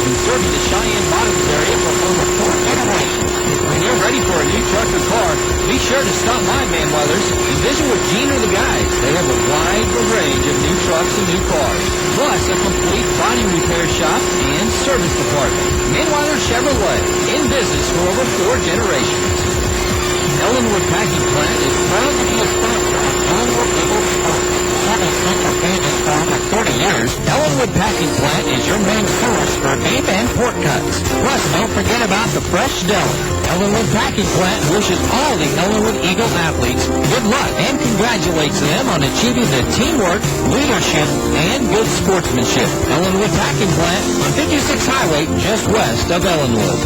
been serving the Cheyenne Bottoms area for over 4 generations. When you're ready for a new truck or car, be sure to stop by Manweather's and visit with Gene or the guys. They have a wide range of new trucks and new cars, plus a complete body repair shop and service department. Manweather Chevrolet, in business for over 4 generations. Ellenwood Packing Plant is proud to be a sponsor of Ellenwood Eagle Sports. Having Central Kansas for over 30 years, Ellenwood Packing Plant is your main source for beef and pork cuts. Plus, don't forget about the fresh deli. Ellenwood Packing Plant wishes all the Ellenwood Eagle athletes good luck and congratulates them on achieving the teamwork, leadership, and good sportsmanship. Ellenwood Packing Plant on 56 Highway, just west of Ellenwood.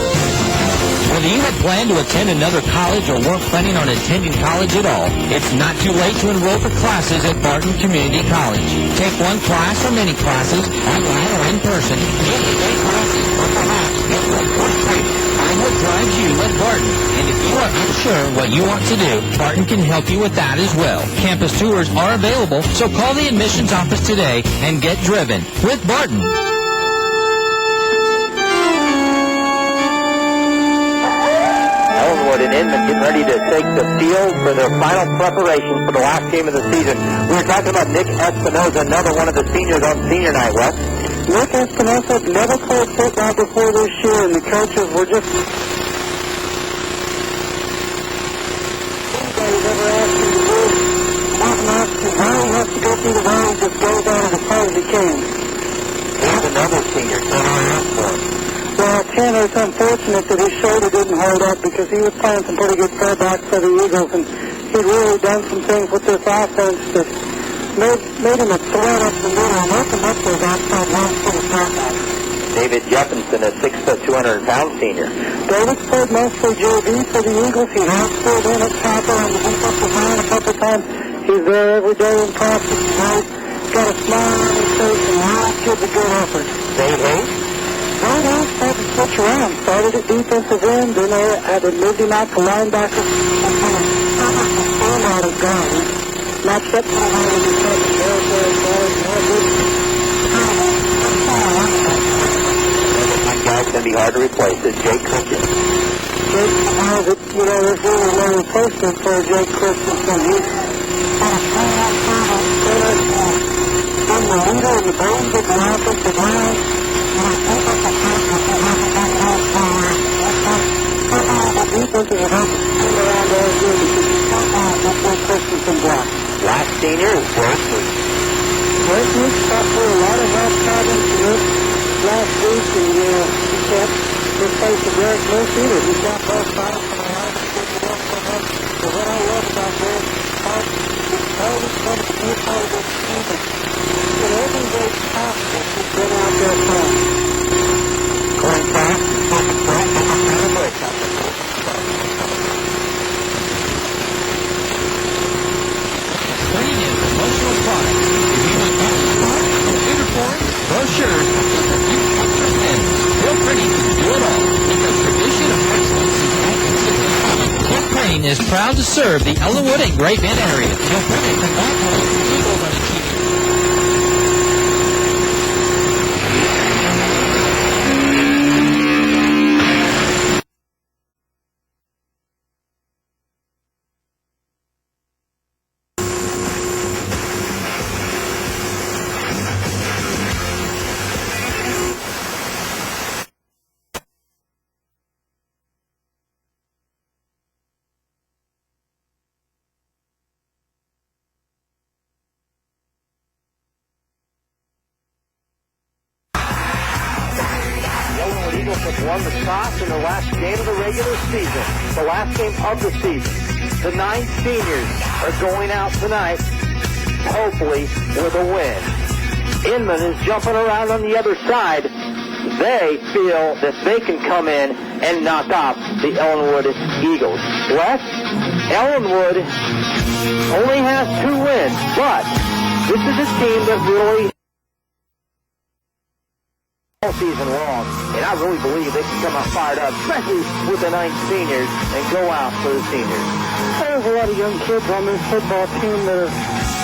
Whether you had planned to attend another college or weren't planning on attending college at all, it's not too late to enroll for classes at Barton Community College. Take one class or many classes, online or in person. Get the day classes or perhaps get one course free. Find what drives you at Barton. And if you are unsure what you want to do, Barton can help you with that as well. Campus tours are available, so call the admissions office today and get driven with Barton. Ellenwood and Inman getting ready to take the field for their final preparation for the last game of the season. We were talking about Nick Espinosa, another one of the seniors on senior night, Wes. Nick Espinosa never played football before this year, and the coaches were just... Nobody's ever asked him to do not much, and now he has to go through the line and just goes out as hard as he can. Here's another senior, for him. Well, Chandler, it's unfortunate that his shoulder didn't hold up because he was playing some pretty good fullbacks for the Eagles, and he'd really done some things with this offense that made him a threat up the middle and opened up those outside runs for the fullbacks. David Jefferson, a 6', 200-pound senior. David's played mostly JV for the Eagles. He has filled in at tackle on the defensive line a couple times. He's there every day in practice. He's got a smile on his face, and now kid's a good effort. Dave Hayes? No, started to switch around. Started at defensive end, then they had moved him out to linebacker. And kind of form out of guard. Matched up to the line of his head. That guy's going to be hard to replace. It's Jake Christian. Jake, there's really no replacement for Jake Christensen. He's kind of playing outside on center. Been the leader in the bones of the offensive line. Last senior is Wesley. Wesley stopped for a lot of help problems last week, and he kept replacing Greg Murphy, that he got both sides from the line. So what I love about this, it's always going to be part of this team. In every way possible, he's been out there playing. Going fast, focus right, and a break up. Bringing in promotional products. If you want computer forms, brochures, and feel free to do it all. Because tradition of excellence and consistency. Cliff Crane is proud to serve the Ellenwood and Great Bend area. Feel free to congratulate the Eagles on achieving. Won the toss in the last game of the regular season, the last game of the season. The 9 seniors are going out tonight, hopefully with a win. Inman is jumping around on the other side. They feel that they can come in and knock off the Ellenwood Eagles. Wes, Ellenwood only has 2 wins, but this is a team that really all season long, and I really believe they can come out fired up, especially with the 9 seniors, and go out for the seniors. There's a lot of young kids on this football team that are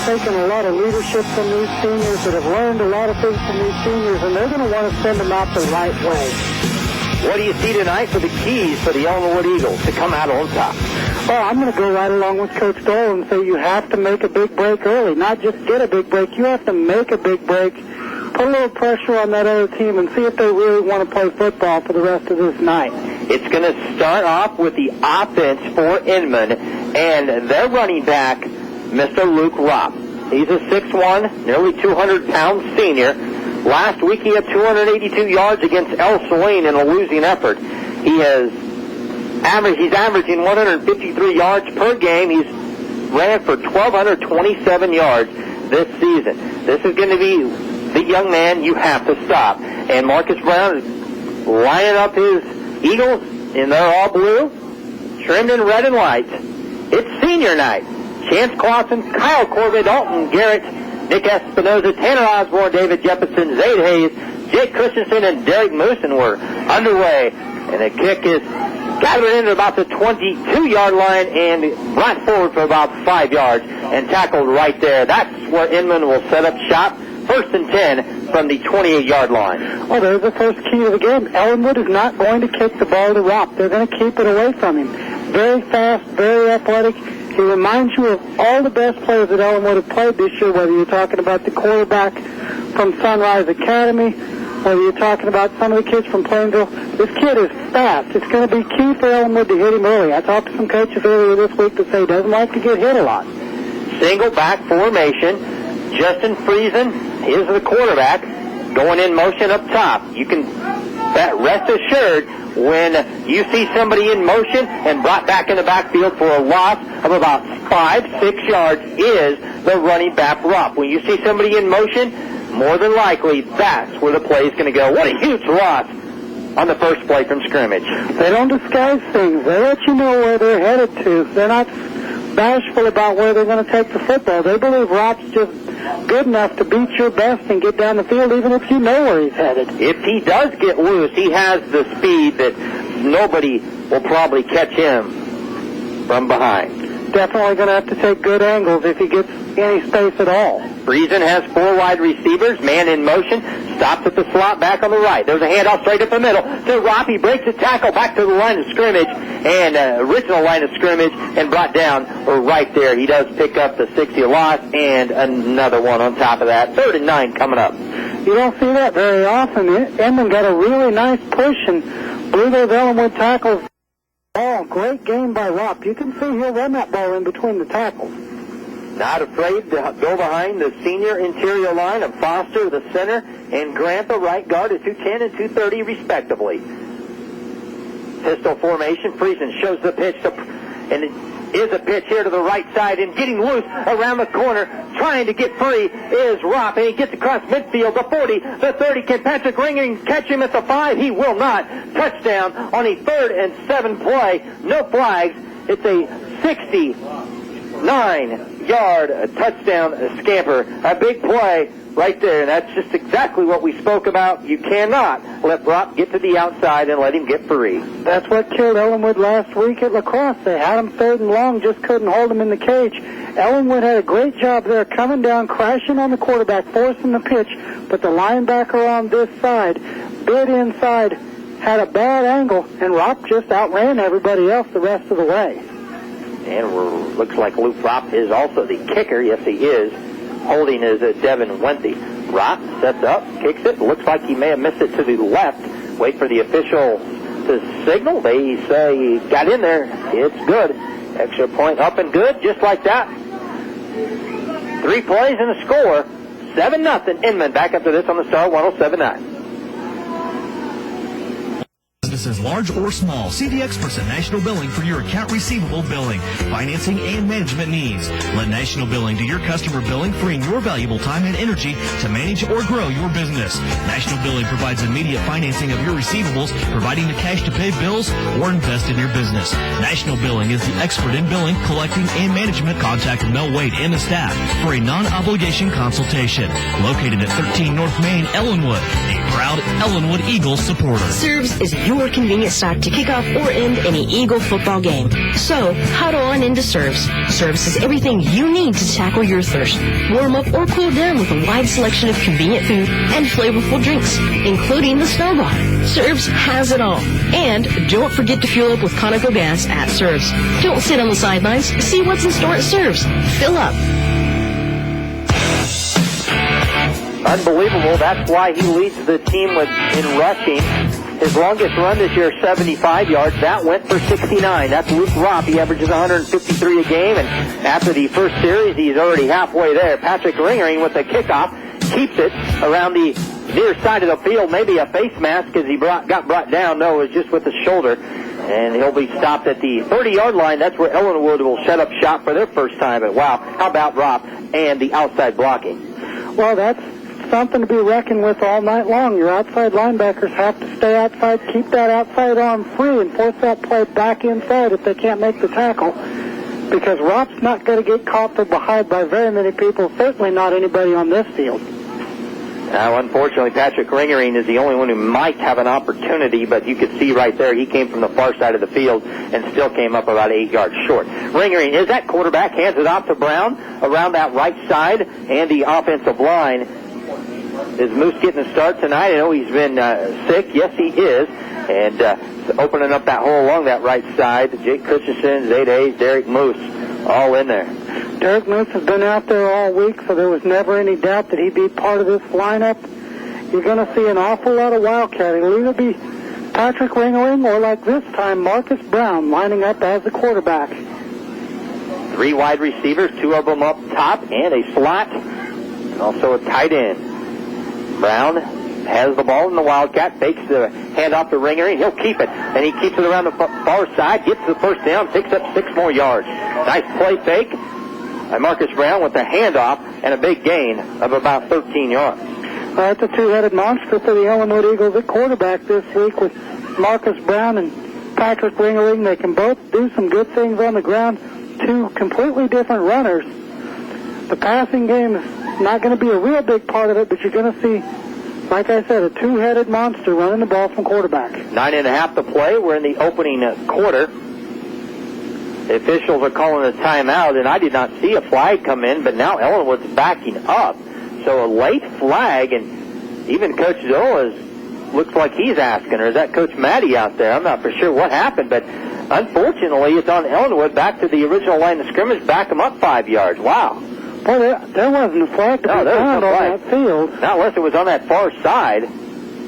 taken a lot of leadership from these seniors, that have learned a lot of things from these seniors, and they're going to want to send them out the right way. What do you see tonight for the keys for the Ellenwood Eagles to come out on top? Well, I'm going to go right along with Coach Dole and say you have to make a big break early. Not just get a big break. You have to make a big break, put a little pressure on that other team, and see if they really want to play football for the rest of this night. It's going to start off with the offense for Inman, and their running back, Mr. Luke Ropp. He's a 6'1", nearly 200-pound senior. Last week he had 282 yards against El Saline in a losing effort. He's averaging 153 yards per game. He's ran for 1,227 yards this season. This is going to be the young man you have to stop. And Marcus Brown is lining up his Eagles, and they're all blue, trimmed in red and white. It's senior night. Chance Clausen, Kyle Corbett, Dalton Garrett, Nick Espinoza, Tanner Osborne, David Jefferson, Zayd Hayes, Jake Christensen, and Derek Moosen were underway. And the kick is gathered in at about the 22-yard line and brought forward for about 5 yards and tackled right there. That's where Inman will set up shop. 1st and 10 from the 28-yard line. Well, there's the first key to the game. Ellenwood is not going to kick the ball to Ropp. They're going to keep it away from him. Very fast, very athletic. He reminds you of all the best players that Ellenwood have played this year, whether you're talking about the quarterback from Sunrise Academy, whether you're talking about some of the kids from Plainville. This kid is fast. It's going to be key for Ellenwood to hit him early. I talked to some coaches earlier this week that say he doesn't like to get hit a lot. Single back formation. Justin Friesen is the quarterback, going in motion up top. You can rest assured when you see somebody in motion and brought back in the backfield for a loss of about 5-6 yards is the running back Rupp. When you see somebody in motion, more than likely that's where the play is going to go. What a huge loss on the first play from scrimmage. They don't disguise things. They let you know where they're headed to. They're not bashful about where they're going to take the football. They believe Ropp's just good enough to beat your best and get down the field even if you know where he's headed. If he does get loose, he has the speed that nobody will probably catch him from behind. Definitely going to have to take good angles if he gets any space at all. Friesen has 4 wide receivers, man in motion, stops at the slot back on the right. There's a handoff straight up the middle to Ropp. He breaks the tackle back to the line of scrimmage, and original line of scrimmage, and brought down right there. He does pick up the 60 loss and another one on top of that. 3rd and 9 coming up. You don't see that very often. Inman got a really nice push and blew those Ellenwood tackles. Oh, great game by Ropp. You can see he'll run that ball in between the tackles. Not afraid to go behind the senior interior line of Foster, the center, and Grant, the right guard, at 210 and 230 respectively. Pistol formation. Friesen shows the pitch, and it is a pitch here to the right side, and getting loose around the corner, trying to get free is Ropp, and he gets across midfield, the 40, the 30. Can Patrick Ringen catch him at the 5? He will not. Touchdown on a 3rd and 7 play. No flags. It's a 69-yard touchdown scamper. A big play right there, and that's just exactly what we spoke about. You cannot let Ropp get to the outside and let him get free. That's what killed Ellenwood last week at lacrosse. They had him 3rd and long, just couldn't hold him in the cage. Ellenwood had a great job there, coming down, crashing on the quarterback, forcing the pitch, but the linebacker on this side, bit inside, had a bad angle, and Ropp just outran everybody else the rest of the way. And looks like Luke Ropp is also the kicker. Yes, he is. Holding is Devin Wenthy. Ropp sets up, kicks it. Looks like he may have missed it to the left. Wait for the official to signal. They say he got in there. It's good. Extra point up and good, just like that. 3 plays and a score. 7-0 Inman. Back after this on the Star 107.9. Businesses large or small, see the experts at National Billing for your account receivable billing, financing, and management needs. Let National Billing do your customer billing, freeing your valuable time and energy to manage or grow your business. National Billing provides immediate financing of your receivables, providing the cash to pay bills or invest in your business. National Billing is the expert in billing, collecting, and management. Contact Mel Wade and the staff for a non-obligation consultation. Located at 13 North Main, Ellenwood, a proud Ellenwood Eagles supporter. Serves as your more convenient stock to kick off or end any Eagle football game. So, huddle on into Serves. Serves is everything you need to tackle your thirst. Warm up or cool down with a wide selection of convenient food and flavorful drinks, including the Snowball. Serves has it all. And don't forget to fuel up with Conoco gas at Serves. Don't sit on the sidelines. See what's in store at Serves. Fill up. Unbelievable. That's why he leads the team in rushing. His longest run this year, 75 yards. That went for 69. That's Luke Ropp. He averages 153 a game, and after the first series, he's already halfway there. Patrick Ringering with the kickoff keeps it around the near side of the field. Maybe a face mask as he got brought down. No, it was just with the shoulder. And he'll be stopped at the 30-yard line. That's where Ellenwood will set up shop for their first time. But wow, how about Ropp and the outside blocking? Well, that's something to be reckoned with all night long. Your outside linebackers have to stay outside, keep that outside arm free, and force that play back inside if they can't make the tackle. Because Ropp's not going to get caught from behind by very many people, certainly not anybody on this field. Now, unfortunately, Patrick Ringering is the only one who might have an opportunity, but you could see right there he came from the far side of the field and still came up about 8 yards short. Ringering is that quarterback, hands it off to Brown around that right side, and the offensive line. Is Moose getting a start tonight? I know he's been sick. Yes, he is. And opening up that hole along that right side. Jake Christensen, Zay Hayes, Derek Moose, all in there. Derek Moose has been out there all week, so there was never any doubt that he'd be part of this lineup. You're going to see an awful lot of Wildcat. It'll either be Patrick Ringering or, like this time, Marcus Brown lining up as the quarterback. 3 wide receivers, 2 of them up top, and a slot, and also a tight end. Brown has the ball in the Wildcat, fakes the handoff to Ringering. He'll keep it, and he keeps it around the far side, gets the first down, picks up 6 more yards. Nice play fake by Marcus Brown with the handoff and a big gain of about 13 yards. That's a two-headed monster for the Ellenwood Eagles at quarterback this week with Marcus Brown and Patrick Ringering. They can both do some good things on the ground. 2 completely different runners. The passing game is not going to be a real big part of it, but you're going to see, like I said, a two-headed monster running the ball from quarterback. 9.5 to play. We're in the opening quarter. The officials are calling a timeout, and I did not see a flag come in, but now Ellenwood's backing up. So a late flag, and even Coach Zola looks like he's asking, or is that Coach Matty out there? I'm not for sure what happened, but unfortunately it's on Ellenwood back to the original line of scrimmage, back them up 5 yards. Wow. Well, there wasn't a flag to be found on that field. Not unless it was on that far side,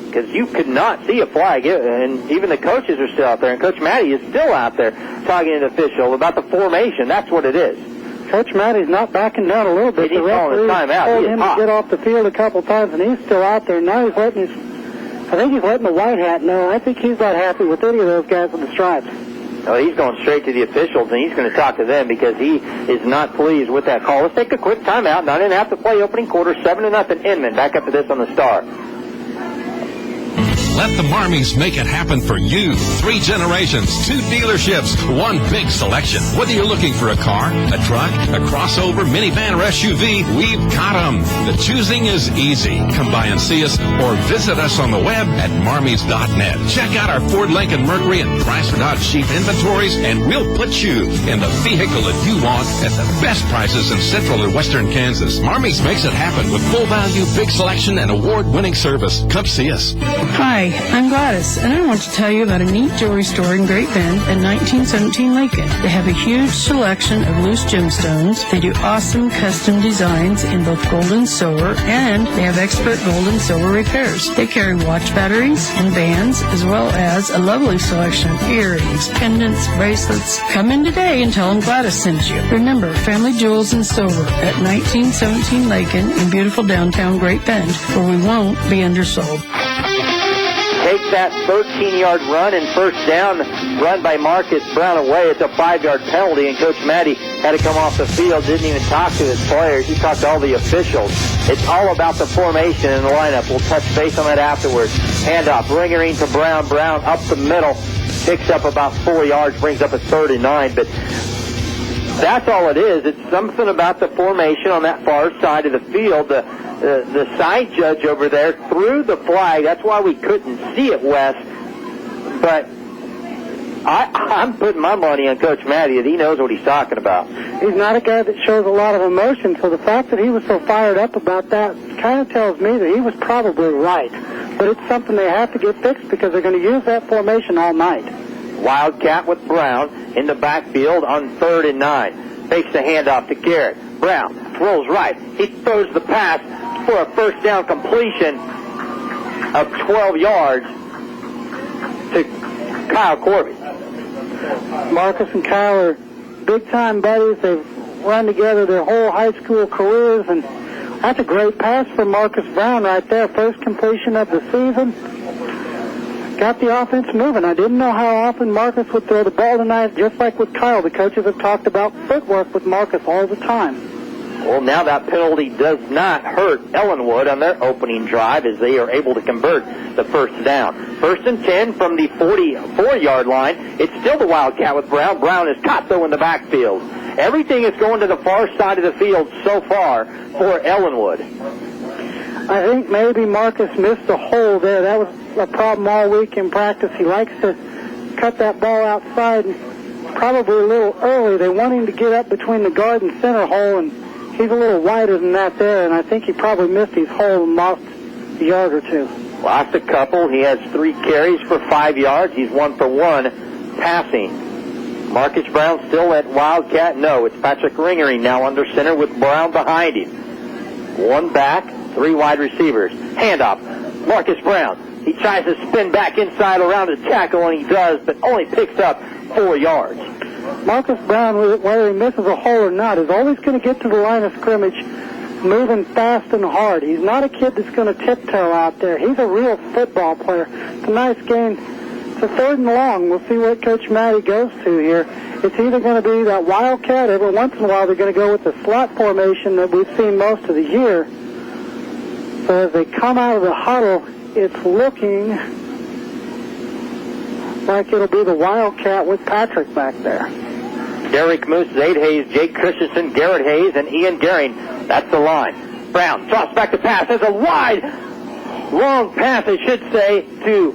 because you could not see a flag, and even the coaches are still out there, and Coach Matty is still out there talking to the official about the formation. That's what it is. Coach Matty's not backing down a little bit. He's calling a timeout. Told him to get off the field a couple times, and he's still out there. Now he's letting I think he's letting the white hat know. I think he's not happy with any of those guys with the stripes. Oh, he's going straight to the officials, and he's going to talk to them because he is not pleased with that call. Let's take a quick timeout. 9.5 to play, opening quarter, 7-0 Inman. Back up to this on the Star. Let the Marmies make it happen for you. 3 generations, 2 dealerships, 1 big selection. Whether you're looking for a car, a truck, a crossover, minivan, or SUV, we've got them. The choosing is easy. Come by and see us or visit us on the web at marmies.net. Check out our Ford, Lincoln, Mercury, and Chrysler Dodge Jeep inventories, and we'll put you in the vehicle that you want at the best prices in central and western Kansas. Marmies makes it happen with full value, big selection, and award-winning service. Come see us. Hi, I'm Gladys, and I want to tell you about a neat jewelry store in Great Bend at 1917 Lincoln. They have a huge selection of loose gemstones. They do awesome custom designs in both gold and silver, and they have expert gold and silver repairs. They carry watch batteries and bands, as well as a lovely selection of earrings, pendants, bracelets. Come in today and tell them Gladys sent you. Remember, family jewels and silver at 1917 Lincoln in beautiful downtown Great Bend, where we won't be undersold. Take that 13-yard run and first down run by Marcus Brown away. It's a 5-yard penalty, and Coach Matty had to come off the field, didn't even talk to his players. He talked to all the officials. It's all about the formation and the lineup. We'll touch base on that afterwards. Handoff, Ringering to Brown. Brown up the middle, picks up about 4 yards, brings up a 3rd and 9, but that's all it is. It's something about the formation on that far side of the field. The side judge over there threw the flag. That's why we couldn't see it, Wes. but I'm putting my money on Coach Matty that he knows what he's talking about. He's not a guy that shows a lot of emotion, so the fact that he was so fired up about that kind of tells me that he was probably right. But it's something they have to get fixed because they're going to use that formation all night. Wildcat with Brown in the backfield on 3rd and 9. Fakes the handoff to Garrett. Brown throws right. He throws the pass for a first down completion of 12 yards to Kyle Corby. Marcus and Kyle are big-time buddies. They've run together their whole high school careers, and that's a great pass from Marcus Brown right there. First completion of the season. Got the offense moving. I didn't know how often Marcus would throw the ball tonight, just like with Kyle. The coaches have talked about footwork with Marcus all the time. Well, now that penalty does not hurt Ellenwood on their opening drive as they are able to convert the first down. 1st and 10 from the 44-yard line. It's still the Wildcat with Brown. Brown is caught, though, in the backfield. Everything is going to the far side of the field so far for Ellenwood. I think maybe Marcus missed a hole there. That was a problem all week in practice. He likes to cut that ball outside, probably a little early. They want him to get up between the guard and center hole, and he's a little wider than that there, and I think he probably missed his hole and lost a yard or two. Lost a couple. He has 3 carries for 5 yards. He's 1 for 1 passing. Marcus Brown still at Wildcat? No, it's Patrick Ringering now under center with Brown behind him. 1 back, 3 wide receivers. Handoff. Marcus Brown. He tries to spin back inside around the tackle, and he does, but only picks up 4 yards. Marcus Brown, whether he misses a hole or not, is always going to get to the line of scrimmage moving fast and hard. He's not a kid that's going to tiptoe out there. He's a real football player. It's a nice game. It's a 3rd and long. We'll see what Coach Matty goes to here. It's either going to be that Wildcat. Every once in a while they're going to go with the slot formation that we've seen most of the year. So as they come out of the huddle, it's looking like it'll be the Wildcat with Patrick back there. Derek Moose, Zade Hayes, Jake Christensen, Garrett Hayes, and Ian Gehring. That's the line. Brown drops back to pass. There's a long pass, I should say, to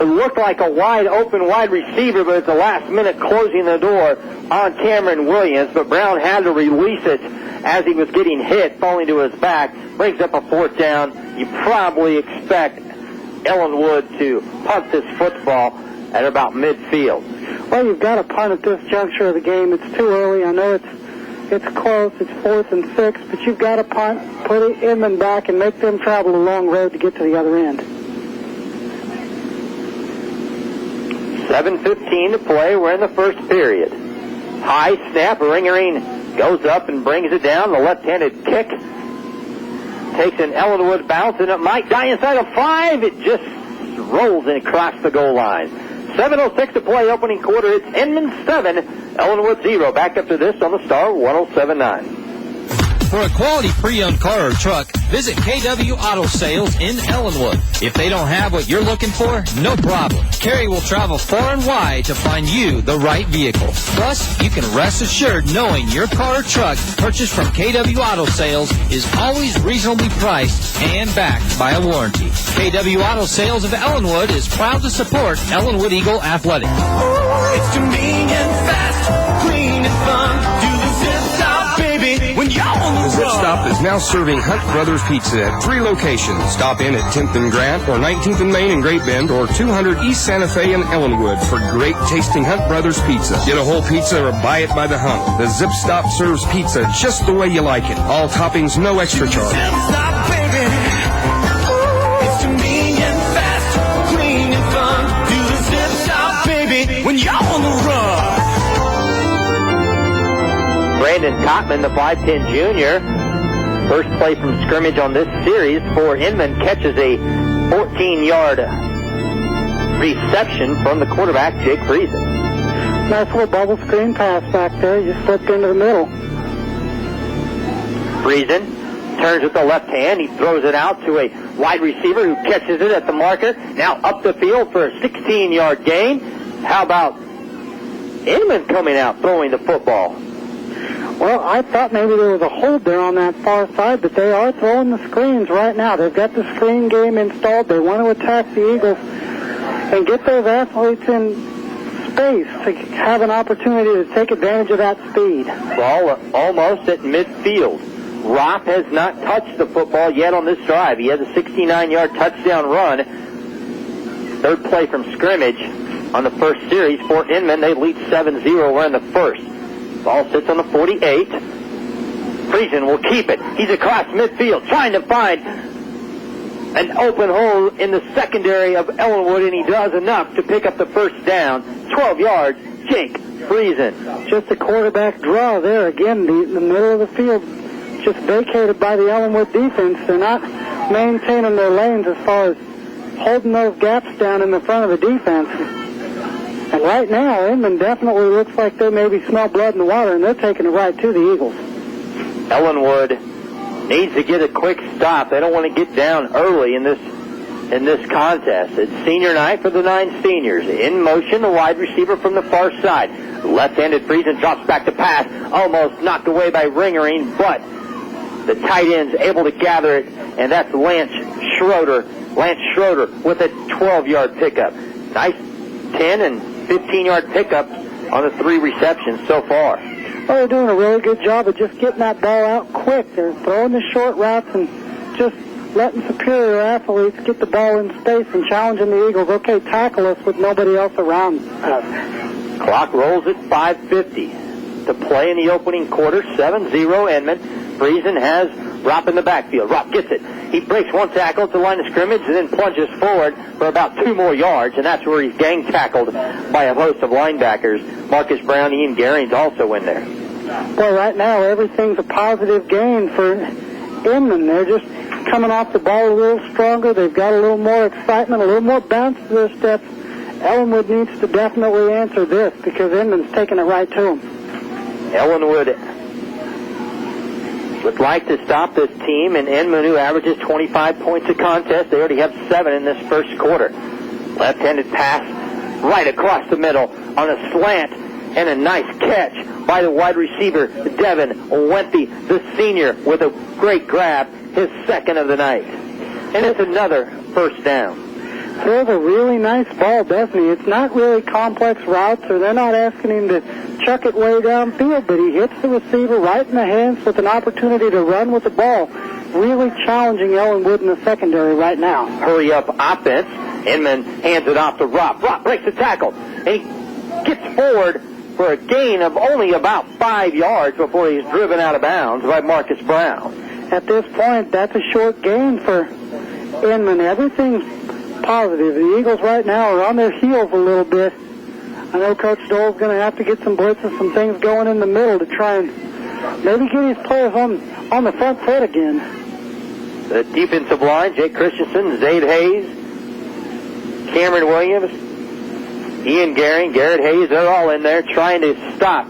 look like a open wide receiver, but at the last minute closing the door on Cameron Williams. But Brown had to release it as he was getting hit, falling to his back. Brings up a 4th down. You probably expect Ellenwood to punt this football at about midfield. Well, you've got to punt at this juncture of the game. It's too early. I know it's close. It's 4th and 6, but you've got to punt, put Inman back, and make them travel a long road to get to the other end. 7:15 to play. We're in the first period. High snap. Ringering goes up and brings it down. The left-handed kick takes an Ellenwood bounce, and it might die inside of 5. It just rolls and across the goal line. 7:06 to play, opening quarter. It's Inman 7, Ellenwood 0. Back up to this on the Star 107.9. For a quality pre-owned car or truck, visit KW Auto Sales in Ellenwood. If they don't have what you're looking for, no problem. Kerry will travel far and wide to find you the right vehicle. Plus, you can rest assured knowing your car or truck purchased from KW Auto Sales is always reasonably priced and backed by a warranty. KW Auto Sales of Ellenwood is proud to support Ellenwood Eagle Athletics. Oh, it's convenient, fast, clean, and fun. Do the Zip Stop, baby, when you're on the Zip Stop is now serving Hunt Brothers Pizza at 3 locations. Stop in at 10th and Grant, or 19th and Main in Great Bend, or 200 East Santa Fe in Ellenwood for great tasting Hunt Brothers Pizza. Get a whole pizza or buy it by the hump. The Zip Stop serves pizza just the way you like it. All toppings, no extra charge. Zip Stop, baby. Ooh, it's convenient, fast, clean, and fun. Do the Zip Stop, baby, when you're on the run. Brandon Cotman, the 5'10 junior, first play from scrimmage on this series for Inman, catches a 14-yard reception from the quarterback, Jake Friesen. Nice little bubble screen pass back there. You slipped into the middle. Friesen turns with the left hand. He throws it out to a wide receiver who catches it at the marker. Now up the field for a 16-yard gain. How about Inman coming out throwing the football? Well, I thought maybe there was a hold there on that far side, but they are throwing the screens right now. They've got the screen game installed. They want to attack the Eagles and get those athletes in space to have an opportunity to take advantage of that speed. Ball almost at midfield. Ropp has not touched the football yet on this drive. He has a 69-yard touchdown run. Third play from scrimmage on the first series for Inman. They lead 7-0. We're in the first. Ball sits on the 48. Friesen will keep it. He's across midfield trying to find an open hole in the secondary of Ellenwood, and he does enough to pick up the first down. 12 yards, Jake Friesen. Just a quarterback draw there. Again, the middle of the field just vacated by the Ellenwood defense. They're not maintaining their lanes as far as holding those gaps down in the front of the defense. And right now, Inman definitely looks like they maybe smell blood in the water, and they're taking it right to the Eagles. Ellenwood needs to get a quick stop. They don't want to get down early in this contest. It's senior night for the 9 seniors. In motion, the wide receiver from the far side. Left-handed Friesen drops back to pass. Almost knocked away by Ringering, but the tight end's able to gather it, and that's Lance Schroeder. Lance Schroeder with a 12-yard pickup. Nice 10 and 15-yard pickup on the 3 receptions so far. Well, they're doing a really good job of just getting that ball out quick. They're throwing the short routes and just letting superior athletes get the ball in space and challenging the Eagles. Okay, tackle us with nobody else around us. Clock rolls at 5:50 to play in the opening quarter. 7-0 Inman. Friesen has Ropp in the backfield. Ropp gets it. He breaks one tackle at the line of scrimmage and then plunges forward for about 2 more yards, and that's where he's gang tackled by a host of linebackers. Marcus Brown, Ian Garing's also in there. Well, right now everything's a positive gain for Inman. They're just coming off the ball a little stronger. They've got a little more excitement, a little more bounce to their steps. Ellenwood needs to definitely answer this because Inman's taking it right to them. Ellenwood would like to stop this team, and Inman, who averages 25 points a contest, they already have 7 in this first quarter. Left-handed pass right across the middle on a slant, and a nice catch by the wide receiver, Devin Wenthy, the senior, with a great grab, his second of the night. And it's another first down. Throws a really nice ball, doesn't he? It's not really complex routes, or they're not asking him to chuck it way downfield, but he hits the receiver right in the hands with an opportunity to run with the ball. Really challenging Ellenwood in the secondary right now. Hurry up offense. Inman hands it off to Ropp. Ropp breaks the tackle. He gets forward for a gain of only about 5 yards before he's driven out of bounds by Marcus Brown. At this point, that's a short gain for Inman. Everything's positive. The Eagles right now are on their heels a little bit. I know Coach Dole's going to have to get some blitzes, some things going in the middle to try and maybe get his players on the front foot again. The defensive line, Jake Christensen, Zabe Hayes, Cameron Williams, Ian Garing, Garrett Hayes, they're all in there trying to stop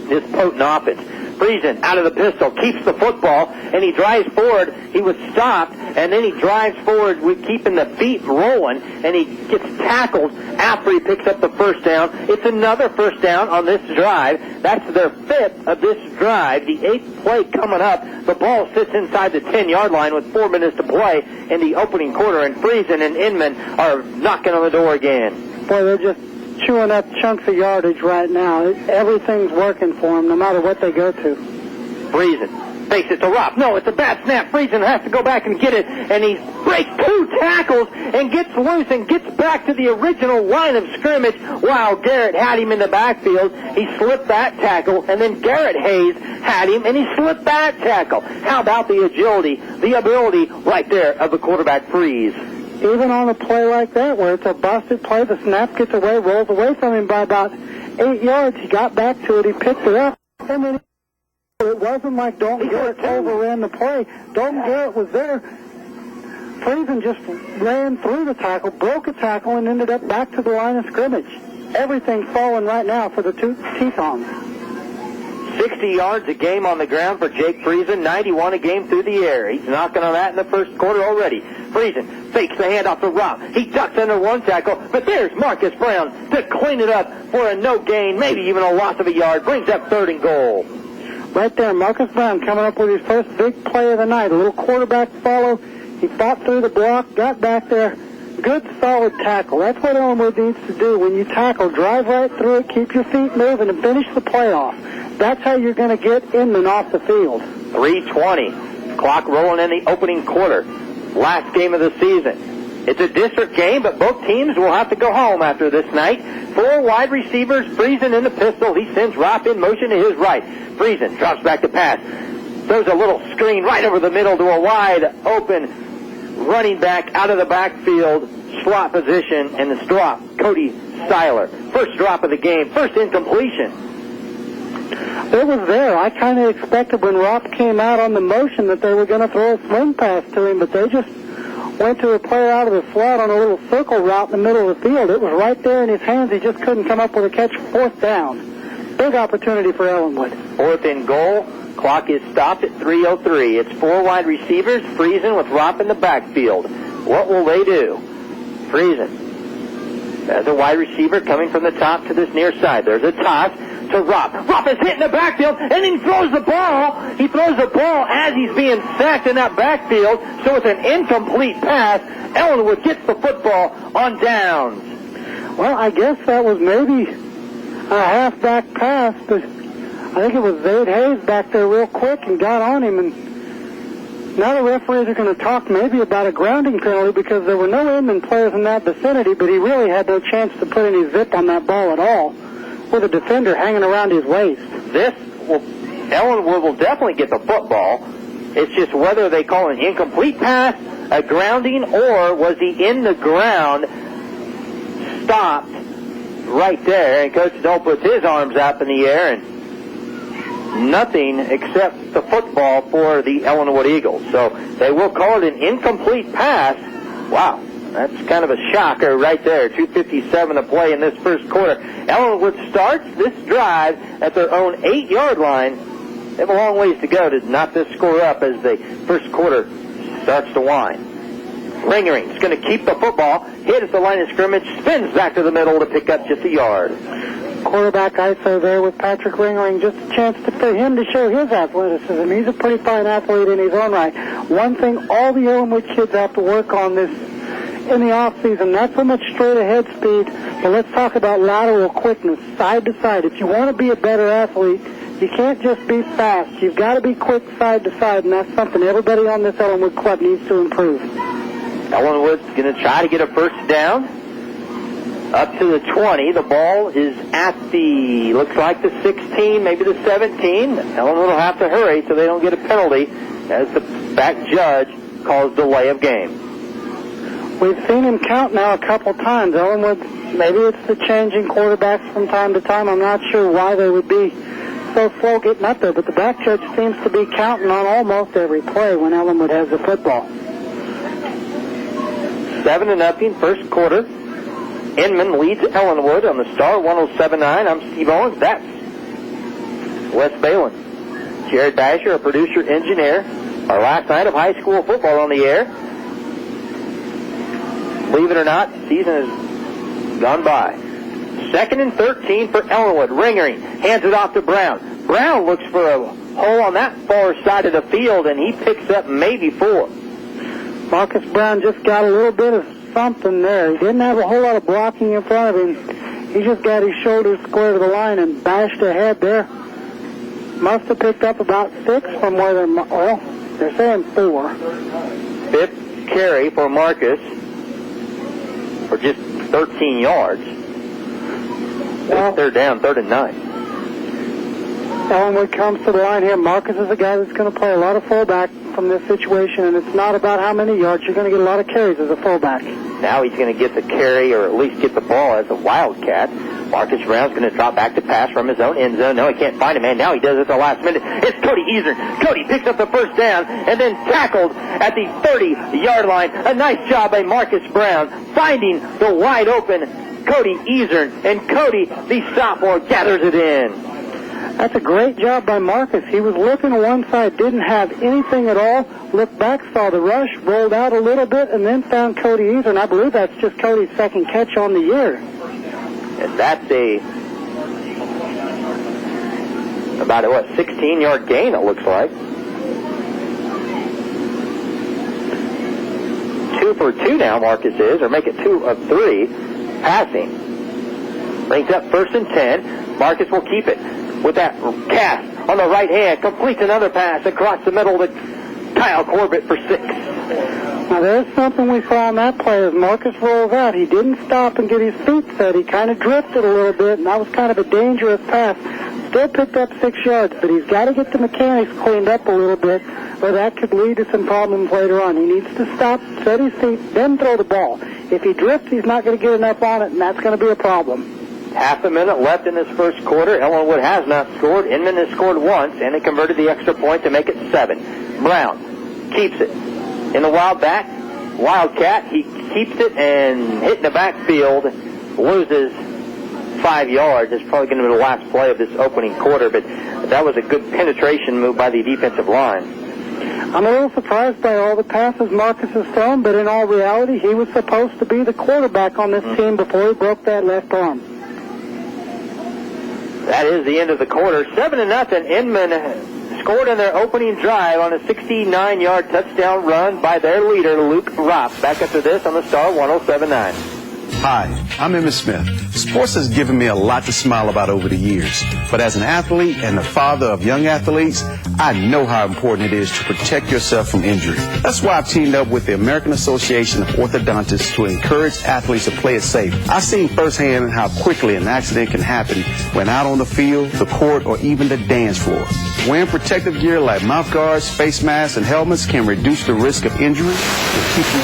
this potent offense. Friesen out of the pistol, keeps the football, and he drives forward. He was stopped, and then he drives forward with keeping the feet rolling, and he gets tackled after he picks up the first down. It's another first down on this drive. That's their 5th of this drive. The 8th play coming up. The ball sits inside the 10-yard line with 4 minutes to play in the opening quarter, and Friesen and Inman are knocking on the door again. Boy, they're just chewing up chunks of yardage right now. Everything's working for them, no matter what they go to. Friesen fakes it to Ropp. No, it's a bad snap. Friesen has to go back and get it, and he breaks 2 tackles and gets loose and gets back to the original line of scrimmage while Garrett had him in the backfield. He slipped that tackle, and then Garrett Hayes had him, and he slipped that tackle. How about the agility, the ability right there of the quarterback Freeze? Even on a play like that, where it's a busted play, the snap gets away, rolls away from him by about 8 yards. He got back to it, he picked it up, and then it wasn't like Dalton Garrett overran the play. Dalton Garrett was there. Friesen just ran through the tackle, broke a tackle, and ended up back to the line of scrimmage. Everything's falling right now for the Tetons. 60 yards a game on the ground for Jake Friesen, 91 a game through the air. He's knocking on that in the first quarter already. Friesen fakes the handoff to Ropp. He ducks under one tackle, but there's Marcus Brown to clean it up for a no gain, maybe even a loss of a yard. Brings up 3rd and goal. Right there, Marcus Brown coming up with his first big play of the night. A little quarterback follow. He fought through the block, got back there, good, solid tackle. That's what Ellenwood needs to do. When you tackle, drive right through it, keep your feet moving, and finish the play off. That's how you're going to get Inman off the field. 3:20. Clock rolling in the opening quarter. Last game of the season. It's a district game, but both teams will have to go home after this night. 4 wide receivers, Friesen in the pistol. He sends Ropp in motion to his right. Friesen drops back to pass. Throws a little screen right over the middle to a wide open running back out of the backfield. Slot position, and the drop, Cody Seiler. First drop of the game, first incompletion. It was there. I kind of expected when Ropp came out on the motion that they were going to throw a swing pass to him, but they just went to a player out of the slot on a little circle route in the middle of the field. It was right there in his hands. He just couldn't come up with a catch. 4th down. Big opportunity for Ellenwood. 4th and goal. Clock is stopped at 3:03. It's 4 wide receivers, Friesen with Ropp in the backfield. What will they do? Friesen as a wide receiver coming from the top to this near side. There's a toss to Ropp. Ropp is hit in the backfield, and he throws the ball. He throws the ball as he's being sacked in that backfield, so it's an incomplete pass. Ellenwood gets the football on downs. Well, I guess that was maybe a halfback pass, but I think it was Zaid Hayes back there real quick and got on him, and now the referees are going to talk maybe about a grounding penalty because there were no Inman players in that vicinity, but he really had no chance to put any zip on that ball at all with a defender hanging around his waist. Ellenwood will definitely get the football. It's just whether they call an incomplete pass, a grounding, or was he in the ground, stopped right there, and Coach Stoll puts his arms up in the air, and nothing except the football for the Ellenwood Eagles. So they will call it an incomplete pass. Wow, that's kind of a shocker right there. 2:57 to play in this first quarter. Ellenwood starts this drive at their own 8-yard line. They have a long ways to go to knock this score up as the first quarter starts to wind. Ringering's going to keep the football, hit at the line of scrimmage, spins back to the middle to pick up just a yard. Quarterback ISO there with Patrick Ringering. Just a chance for him to show his athleticism. He's a pretty fine athlete in his own right. One thing all the Ellenwood kids have to work on this in the off-season, not so much straight ahead speed, but let's talk about lateral quickness, side to side. If you want to be a better athlete, you can't just be fast. You've got to be quick side to side, and that's something everybody on this Ellenwood club needs to improve. Ellenwood's going to try to get a first down. Up to the 20. The ball is at the, looks like the 16, maybe the 17. Ellenwood will have to hurry so they don't get a penalty as the back judge calls delay of game. We've seen him count now a couple times. Ellenwood, maybe it's the changing quarterbacks from time to time. I'm not sure why they would be so slow getting up there, but the back judge seems to be counting on almost every play when Ellenwood has the football. 7-0, first quarter. Inman leads Ellenwood on the Star 107.9. I'm Steve Owens. That's Wes Balin. Jared Basher, a producer engineer. Our last night of high school football on the air. Believe it or not, the season has gone by. 2nd and 13 for Ellenwood. Ringering hands it off to Brown. Brown looks for a hole on that far side of the field, and he picks up maybe 4. Marcus Brown just got a little bit of something there. He didn't have a whole lot of blocking in front of him. He just got his shoulders square to the line and bashed ahead there. Must have picked up about 6 from where they're saying 4. 5th carry for Marcus for just 13 yards. Well, they're down 3rd and 9. Ellenwood comes to the line here. Marcus is a guy that's going to play a lot of fullback from this situation, and it's not about how many yards. You're going to get a lot of carries as a fullback. Now he's going to get the carry, or at least get the ball as a Wildcat. Marcus Brown's going to drop back to pass from his own end zone. No, he can't find him, and now he does it at the last minute. It's Cody Easern. Cody picks up the first down and then tackled at the 30-yard line. A nice job by Marcus Brown finding the wide open Cody Easern, and Cody, the sophomore, gathers it in. That's a great job by Marcus. He was looking to one side, didn't have anything at all, looked back, saw the rush, rolled out a little bit, and then found Cody Easern. I believe that's just Cody's second catch on the year. And that's about a 16-yard gain, it looks like. 2 for 2 now, Marcus is, or make it 2 of 3 passing. Brings up 1st and 10. Marcus will keep it with that cast on the right hand. Completes another pass across the middle to Kyle Corbett for 6. Now there's something we saw on that play as Marcus rolls out. He didn't stop and get his feet set. He kind of drifted a little bit, and that was kind of a dangerous pass. Still picked up 6 yards, but he's got to get the mechanics cleaned up a little bit, or that could lead to some problems later on. He needs to stop, set his feet, then throw the ball. If he drifts, he's not going to get enough on it, and that's going to be a problem. Half a minute left in this first quarter. Ellenwood has not scored. Inman has scored once, and they converted the extra point to make it 7. Brown keeps it in the Wildcat. He keeps it and hitting the backfield, loses 5 yards. It's probably going to be the last play of this opening quarter, but that was a good penetration move by the defensive line. I'm a little surprised by all the passes Marcus has thrown, but in all reality, he was supposed to be the quarterback on this team before he broke that left arm. That is the end of the quarter. 7-0. Inman scored in their opening drive on a 69-yard touchdown run by their leader, Luke Ropp. Back after this on the Star 107.9. Hi, I'm Emmitt Smith. Sports has given me a lot to smile about over the years. But as an athlete and the father of young athletes, I know how important it is to protect yourself from injury. That's why I've teamed up with the American Association of Orthodontists to encourage athletes to play it safe. I've seen firsthand how quickly an accident can happen when out on the field, the court, or even the dance floor. Wearing protective gear like mouth guards, face masks, and helmets can reduce the risk of injury and keep you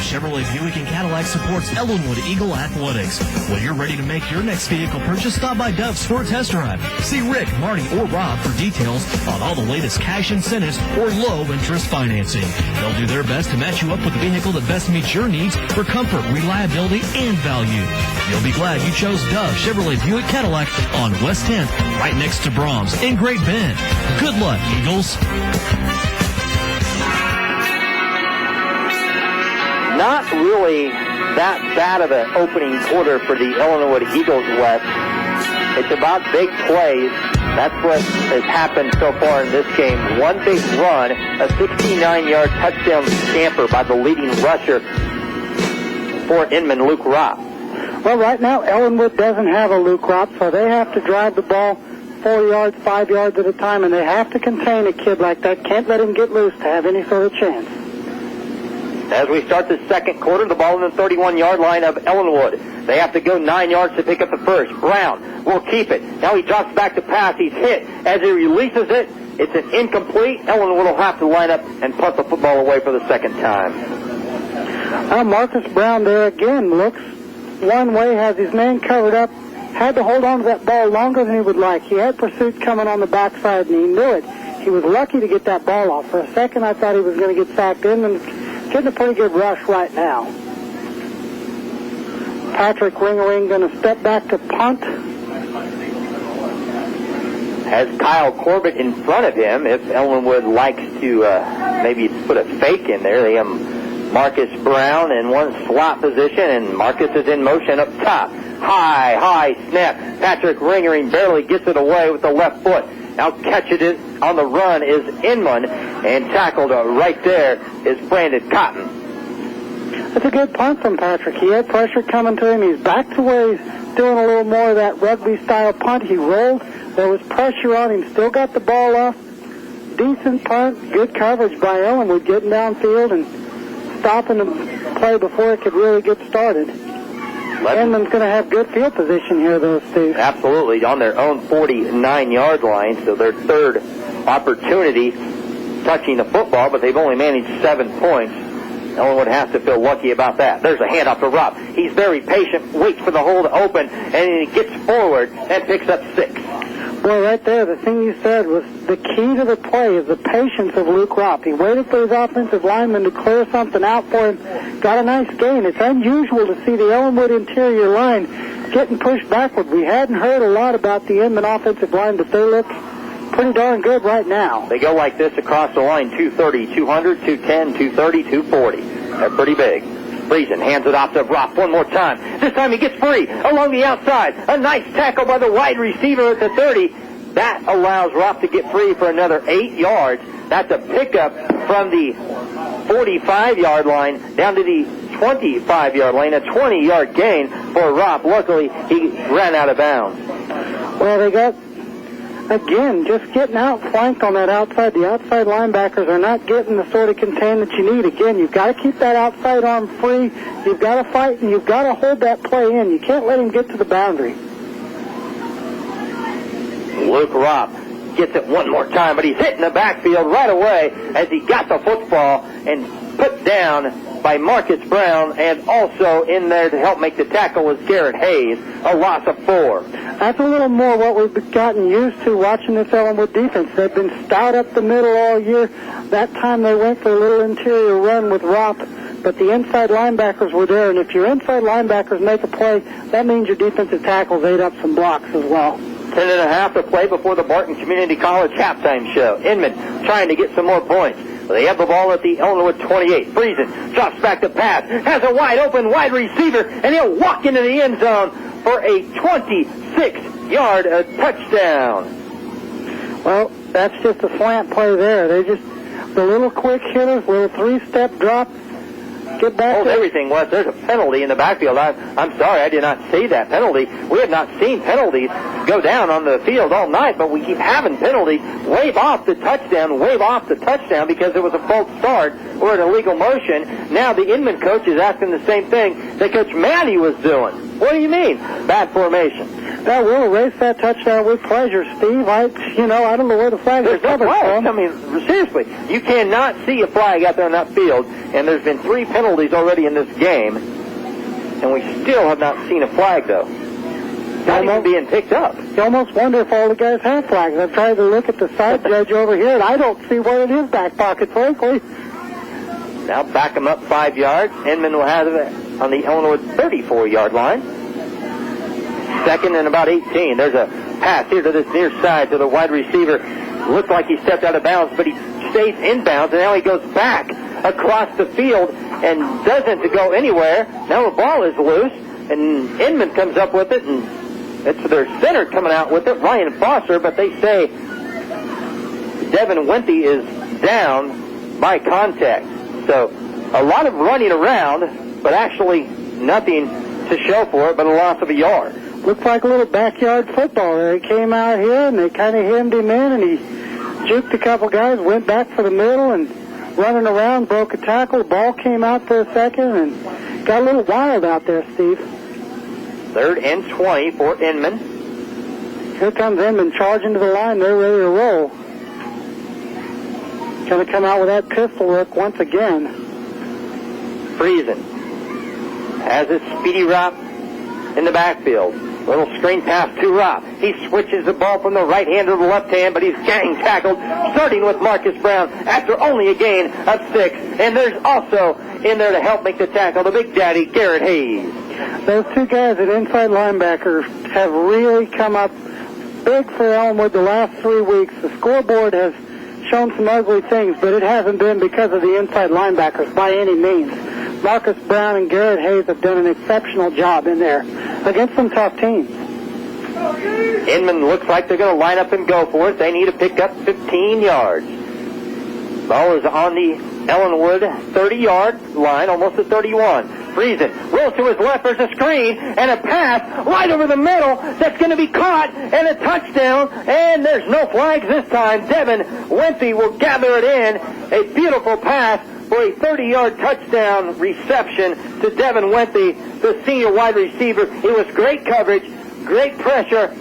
Chevrolet Buick and Cadillac supports Ellenwood Eagle Athletics. When you're ready to make your next vehicle purchase, stop by Dove's for a test drive. See Rick, Marty, or Rob for details on all the latest cash incentives or low-interest financing. They'll do their best to match you up with the vehicle that best meets your needs for comfort, reliability, and value. You'll be glad you chose Dove Chevrolet Buick Cadillac on West 10th, right next to Brahms in Great Bend. Good luck, Eagles. Not really that bad of an opening quarter for the Ellenwood Eagles West. It's about big plays. That's what has happened so far in this game. One big run, a 69-yard touchdown scamper by the leading rusher for Inman, Luke Ropp. Well, right now, Ellenwood doesn't have a Luke Ropp, so they have to drive the ball 4 yards, 5 yards at a time, and they have to contain a kid like that. Can't let him get loose to have any sort of chance. As we start the second quarter, the ball in the 31-yard line of Ellenwood. They have to go 9 yards to pick up the first. Brown will keep it. Now he drops back to pass. He's hit. As he releases it, it's an incomplete. Ellenwood will have to line up and punt the football away for the second time. Marcus Brown there again looks one way, has his man covered up, had to hold on to that ball longer than he would like. He had pursuit coming on the backside, and he knew it. He was lucky to get that ball off. For a second, I thought he was going to get sacked in, and getting a pretty good rush right now. Patrick Ringering going to step back to punt. Has Kyle Corbett in front of him. If Ellenwood likes to maybe put a fake in there, they have Marcus Brown in one slot position, and Marcus is in motion up top. High snap. Patrick Ringering barely gets it away with the left foot. Now catching it on the run is Inman, and tackled right there is Brandon Cotton. That's a good punt from Patrick. He had pressure coming to him. He's back to where he's doing a little more of that rugby-style punt. He rolled. There was pressure on him. Still got the ball off. Decent punt. Good coverage by Ellenwood, getting downfield and stopping the play before it could really get started. Inman's going to have good field position here, those two. Absolutely, on their own 49-yard line, so their third opportunity touching the football, but they've only managed 7 points. Ellenwood has to feel lucky about that. There's a handoff to Ropp. He's very patient, waits for the hole to open, and he gets forward and picks up 6. Boy, right there, the thing you said was the key to the play is the patience of Luke Ropp. He waited for his offensive lineman to clear something out for him. Got a nice gain. It's unusual to see the Ellenwood interior line getting pushed backward. We hadn't heard a lot about the Inman offensive line, but they look pretty darn good right now. They go like this across the line, 230, 200, 210, 230, 240. They're pretty big. Friesen hands it off to Ropp one more time. This time he gets free along the outside. A nice tackle by the wide receiver at the 30. That allows Rupp to get free for another 8 yards. That's a pickup from the 45-yard line down to the 25-yard line, a 20-yard gain for Rupp. Luckily, he ran out of bounds. Well, they got, again, just getting outflanked on that outside. The outside linebackers are not getting the sort of contain that you need. Again, you've got to keep that outside arm free. You've got to fight, and you've got to hold that play in. You can't let him get to the boundary. Luke Rupp gets it one more time, but he's hit in the backfield right away as he got the football and put down by Marcus Brown, and also in there to help make the tackle was Garrett Hayes, a loss of 4. That's a little more what we've gotten used to watching this Ellenwood defense. They've been stout up the middle all year. That time they went for a little interior run with Rupp, but the inside linebackers were there, and if your inside linebackers make a play, that means your defensive tackles ate up some blocks as well. 10.5 to play before the Barton Community College halftime show. Inman trying to get some more points. They have the ball at the Ellenwood 28. Friesen drops back to pass, has a wide open wide receiver, and he'll walk into the end zone for a 26-yard touchdown. Well, that's just a slant play there. They just, the little quick hitters, little 3-step drop, get back. Hold everything was. There's a penalty in the backfield. I'm sorry, I did not see that penalty. We have not seen penalties go down on the field all night, but we keep having penalties. Wave off the touchdown because it was a false start or an illegal motion. Now the Inman coach is asking the same thing that Coach Matty was doing. What do you mean? Bad formation. That will erase that touchdown with pleasure, Steve. I don't know where the flag is coming from. I mean, seriously, you cannot see a flag out there on that field, and there's been 3 penalties already in this game, and we still have not seen a flag, though. Not even being picked up. You almost wonder if all the guys have flags. I've tried to look at the side judge over here, and I don't see one in his back pocket, frankly. Now back him up 5 yards. Inman will have it on the Ellenwood 34-yard line. Second and about 18. There's a pass here to this near side to the wide receiver. Looks like he stepped out of bounds, but he stays in bounds, and now he goes back across the field and doesn't go anywhere. Now the ball is loose, and Inman comes up with it, and it's their center coming out with it, Ryan Foster, but they say Devin Wenthy is down by contact. So a lot of running around, but actually nothing to show for it but a loss of a yard. Looks like a little backyard football there. He came out here, and they kind of hemmed him in, and he juked a couple guys, went back for the middle, and running around, broke a tackle. The ball came out for a second, and got a little wild out there, Steve. 3rd and 20 for Inman. Here comes Inman charging to the line. They're ready to roll. Going to come out with that pistol look once again. Friesen has his speedy Rupp in the backfield. Little screen pass to Rupp. He switches the ball from the right hand to the left hand, but he's gang tackled, starting with Marcus Brown after only a gain of 6. And there's also in there to help make the tackle, the big daddy, Garrett Hayes. Those 2 guys at inside linebacker have really come up big for Ellenwood the last 3 weeks. The scoreboard has shown some ugly things, but it hasn't been because of the inside linebackers by any means. Marcus Brown and Garrett Hayes have done an exceptional job in there against some tough teams. Inman looks like they're going to line up and go for it. They need to pick up 15 yards. Ball is on the Ellenwood 30-yard line, almost at 31. Friesen rolls to his left. There's a screen and a pass right over the middle that's going to be caught, and a touchdown, and there's no flags this time. Devin Wenthy will gather it in. A beautiful pass for a 30-yard touchdown reception to Devin Wenthy, the senior wide receiver. It was great coverage, great pressure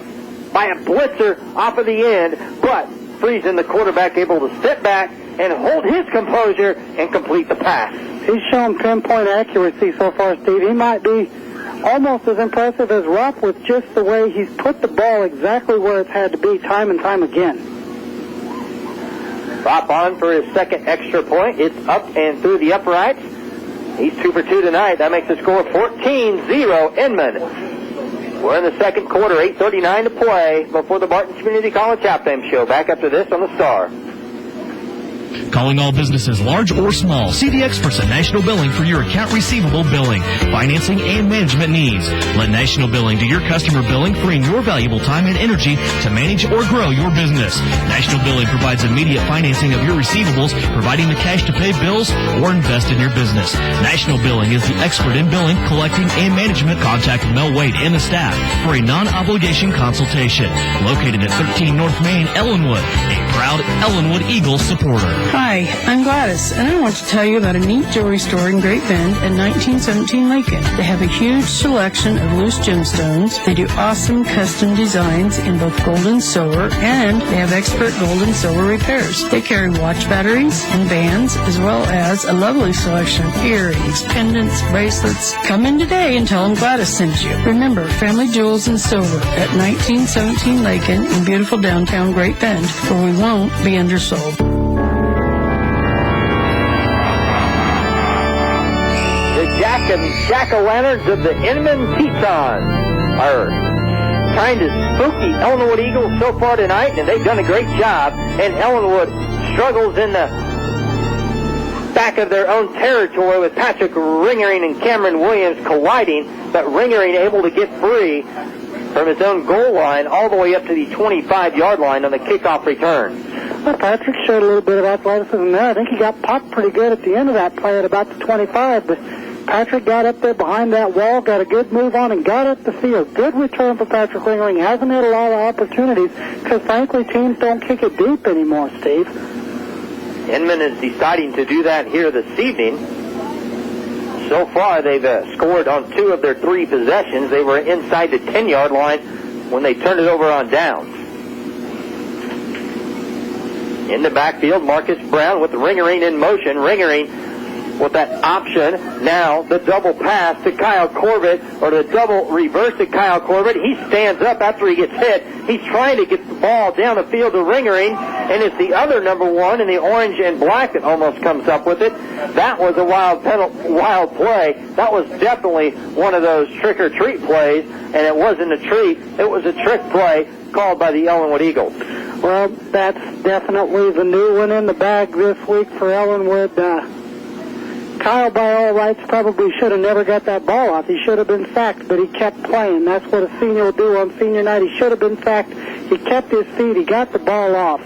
by a blitzer off of the end, but Friesen, the quarterback, able to step back and hold his composure and complete the pass. He's shown pinpoint accuracy so far, Steve. He might be almost as impressive as Rupp with just the way he's put the ball exactly where it's had to be time and time again. Rupp on for his second extra point. It's up and through the uprights. He's 2 for 2 tonight. That makes the score 14-0 Inman. We're in the second quarter, 8:39 to play before the Barton Community College halftime show. Back after this on the Star. Calling all businesses, large or small, CD Experts at National Billing for your account receivable billing, financing, and management needs. Let National Billing do your customer billing, freeing your valuable time and energy to manage or grow your business. National Billing provides immediate financing of your receivables, providing the cash to pay bills or invest in your business. National Billing is the expert in billing, collecting, and management. Contact Mel Wade and the staff for a non-obligation consultation. Located at 13 North Main, Ellenwood, a proud Ellenwood Eagles supporter. Hi, I'm Gladys, and I want to tell you about a neat jewelry store in Great Bend at 1917 Lincoln. They have a huge selection of loose gemstones. They do awesome custom designs in both gold and silver, and they have expert gold and silver repairs. They carry watch batteries and bands, as well as a lovely selection of earrings, pendants, bracelets. Come in today and tell them Gladys sent you. Remember, family jewels and silver at 1917 Lincoln in beautiful downtown Great Bend, where we won't be undersold. Jack-o'-lanterns of the Inman Tetons are trying to spook the Ellenwood Eagles so far tonight, and they've done a great job. And Ellenwood struggles in the back of their own territory with Patrick Ringering and Cameron Williams colliding, but Ringering able to get free from his own goal line all the way up to the 25-yard line on the kickoff return. Well, Patrick showed a little bit of athleticism there. I think he got popped pretty good at the end of that play at about the 25, but Patrick got up there behind that wall, got a good move on, and got up the field. Good return for Patrick Ringling. Hasn't had a lot of opportunities because, frankly, teams don't kick it deep anymore, Steve. Inman is deciding to do that here this evening. So far, they've scored on 2 of their 3 possessions. They were inside the 10-yard line when they turned it over on downs. In the backfield, Marcus Brown with Ringering in motion. Ringering with that option. Now the double pass to Kyle Corbett, or the double reverse to Kyle Corbett. He stands up after he gets hit. He's trying to get the ball down the field to Ringering, and it's the other number 1 in the orange and black that almost comes up with it. That was a wild play. That was definitely one of those trick-or-treat plays, and it wasn't a treat. It was a trick play called by the Ellenwood Eagles. Well, that's definitely the new one in the bag this week for Ellenwood. Kyle, by all rights, probably should have never got that ball off. He should have been sacked, but he kept playing. That's what a senior will do on senior night. He should have been sacked. He kept his feet. He got the ball off.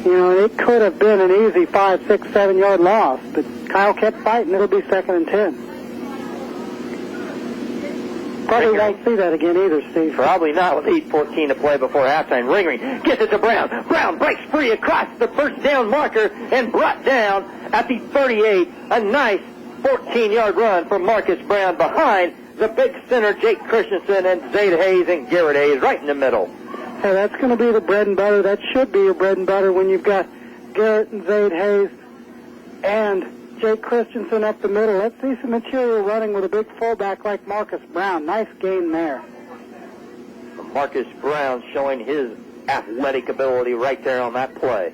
You know, it could have been an easy 5, 6, 7-yard loss, but Kyle kept fighting. It'll be 2nd and 10. Probably won't see that again either, Steve. Probably not with 8:14 to play before halftime. Ringering gets it to Brown. Brown breaks free across the first down marker and brought down at the 38. A nice 14-yard run from Marcus Brown behind the big center, Jake Christensen, and Zade Hayes and Garrett Hayes right in the middle. Hey, that's going to be the bread and butter. That should be your bread and butter when you've got Garrett and Zade Hayes and Jake Christensen up the middle. Let's see some material running with a big fullback like Marcus Brown. Nice game there. Marcus Brown showing his athletic ability right there on that play.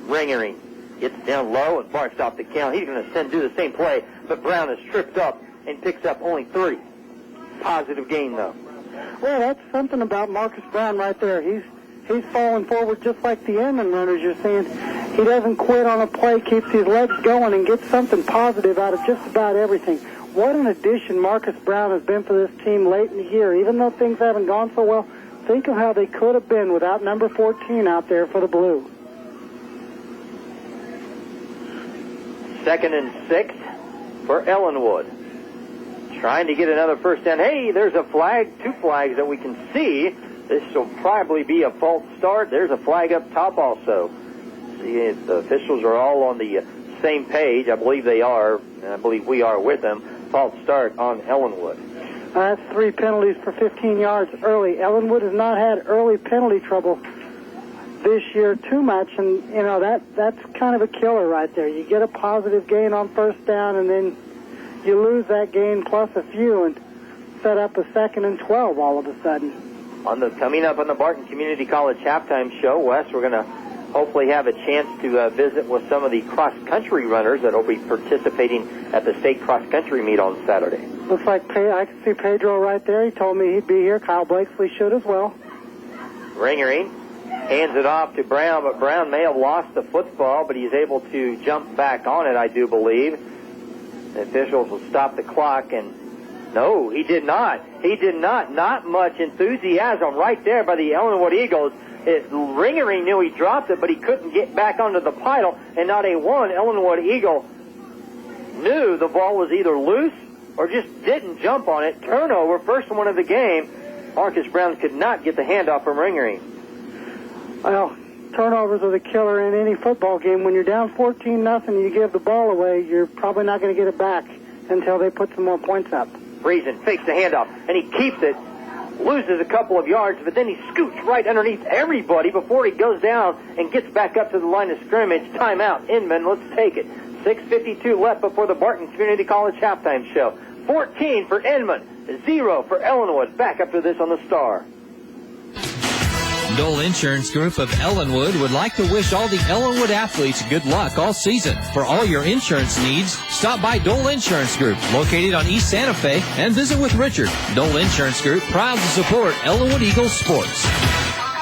Ringering gets down low and barks off the count. He's going to do the same play, but Brown is tripped up and picks up only 3. Positive gain, though. Well, that's something about Marcus Brown right there. He's falling forward just like the Inman runners you're seeing. He doesn't quit on a play, keeps his legs going, and gets something positive out of just about everything. What an addition Marcus Brown has been for this team late in the year. Even though things haven't gone so well, think of how they could have been without number 14 out there for the Blue. 2nd and 6 for Ellenwood. Trying to get another first down. Hey, there's a flag, 2 flags that we can see. This will probably be a false start. There's a flag up top also. See, if the officials are all on the same page. I believe they are, and I believe we are with them. False start on Ellenwood. That's 3 penalties for 15 yards early. Ellenwood has not had early penalty trouble this year too much, and, you know, that's kind of a killer right there. You get a positive gain on first down, and then you lose that gain plus a few and set up a 2nd and 12 all of a sudden. Coming up on the Barton Community College halftime show, Wes, we're going to hopefully have a chance to visit with some of the cross-country runners that will be participating at the state cross-country meet on Saturday. Looks like I can see Pedro right there. He told me he'd be here. Kyle Blakesley should as well. Ringering Hands it off to Brown, but Brown may have lost the football, but he's able to jump back on it, I do believe. The officials will stop the clock, and no, he did not. He did not. Not much enthusiasm right there by the Ellenwood Eagles. Ringering knew he dropped it, but he couldn't get back onto the pile, and not a one Ellenwood Eagle knew the ball was either loose or just didn't jump on it. Turnover, first one of the game. Marcus Brown could not get the handoff from Ringering. Well, turnovers are the killer in any football game. When you're down 14-0 and you give the ball away, you're probably not going to get it back until they put some more points up. Friesen fakes the handoff, and he keeps it, loses a couple of yards, but then he scoots right underneath everybody before he goes down and gets back up to the line of scrimmage. Timeout, Inman, let's take it. 6:52 left before the Barton Community College halftime show. 14 for Inman, 0 for Ellenwood. Back after this on the Star. Dole Insurance Group of Ellenwood would like to wish all the Ellenwood athletes good luck all season. For all your insurance needs, stop by Dole Insurance Group, located on East Santa Fe, and visit with Richard. Dole Insurance Group, proud to support Ellenwood Eagles sports.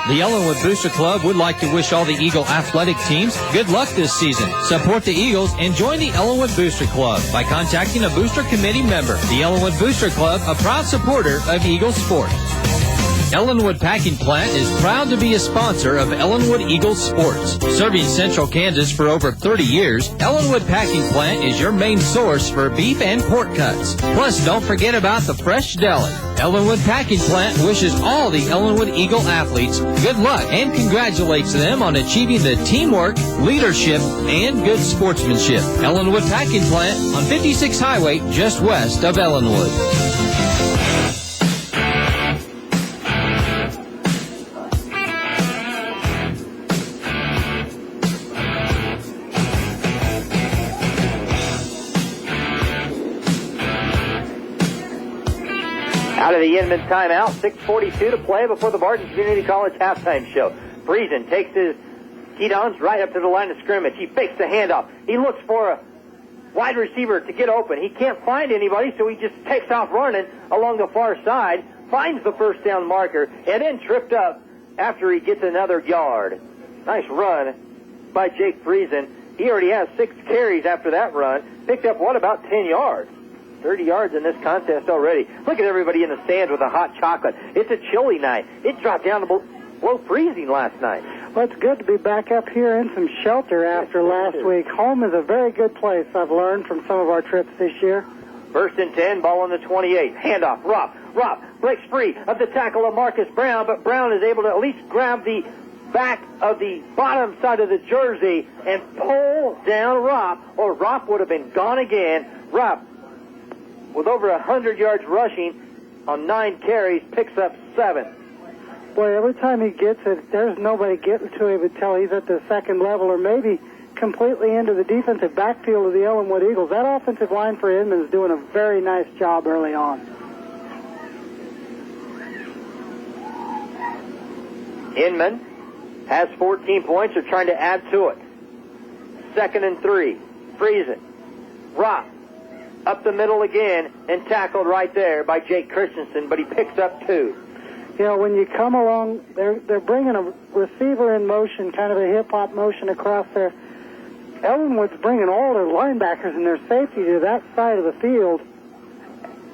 The Ellenwood Booster Club would like to wish all the Eagle athletic teams good luck this season. Support the Eagles and join the Ellenwood Booster Club by contacting a Booster Committee member. The Ellenwood Booster Club, a proud supporter of Eagle sports. Ellenwood Packing Plant is proud to be a sponsor of Ellenwood Eagles sports. Serving Central Kansas for over 30 years, Ellenwood Packing Plant is your main source for beef and pork cuts. Plus, don't forget about the fresh deli. Ellenwood Packing Plant wishes all the Ellenwood Eagle athletes good luck and congratulates them on achieving the teamwork, leadership, and good sportsmanship. Ellenwood Packing Plant on 56 Highway, just west of Ellenwood. Out of the Inman timeout, 6:42 to play before the Barton Community College halftime show. Friesen takes his Keydons right up to the line of scrimmage. He fakes the handoff. He looks for a wide receiver to get open. He can't find anybody, so he just takes off running along the far side, finds the first down marker, and then tripped up after he gets another yard. Nice run by Jake Friesen. He already has 6 carries after that run. Picked up, about 10 yards? 30 yards in this contest already. Look at everybody in the stands with a hot chocolate. It's a chilly night. It dropped down to below freezing last night. Well, it's good to be back up here in some shelter after last week. Home is a very good place, I've learned from some of our trips this year. 1st and 10, ball on the 28. Handoff, Ropp breaks free of the tackle of Marcus Brown, but Brown is able to at least grab the back of the bottom side of the jersey and pull down Ropp, or Ropp would have been gone again. Ropp, with over 100 yards rushing on 9 carries, picks up 7. Boy, every time he gets it, there's nobody getting to him until he's at the second level or maybe completely into the defensive backfield of the Ellenwood Eagles. That offensive line for Inman is doing a very nice job early on. Inman has 14 points. They're trying to add to it. 2nd and 3. Friesen. Ropp up the middle again and tackled right there by Jake Christensen, but he picks up 2. You know, when you come along, they're bringing a receiver in motion, kind of a hip-hop motion across there. Ellenwood's bringing all their linebackers and their safety to that side of the field,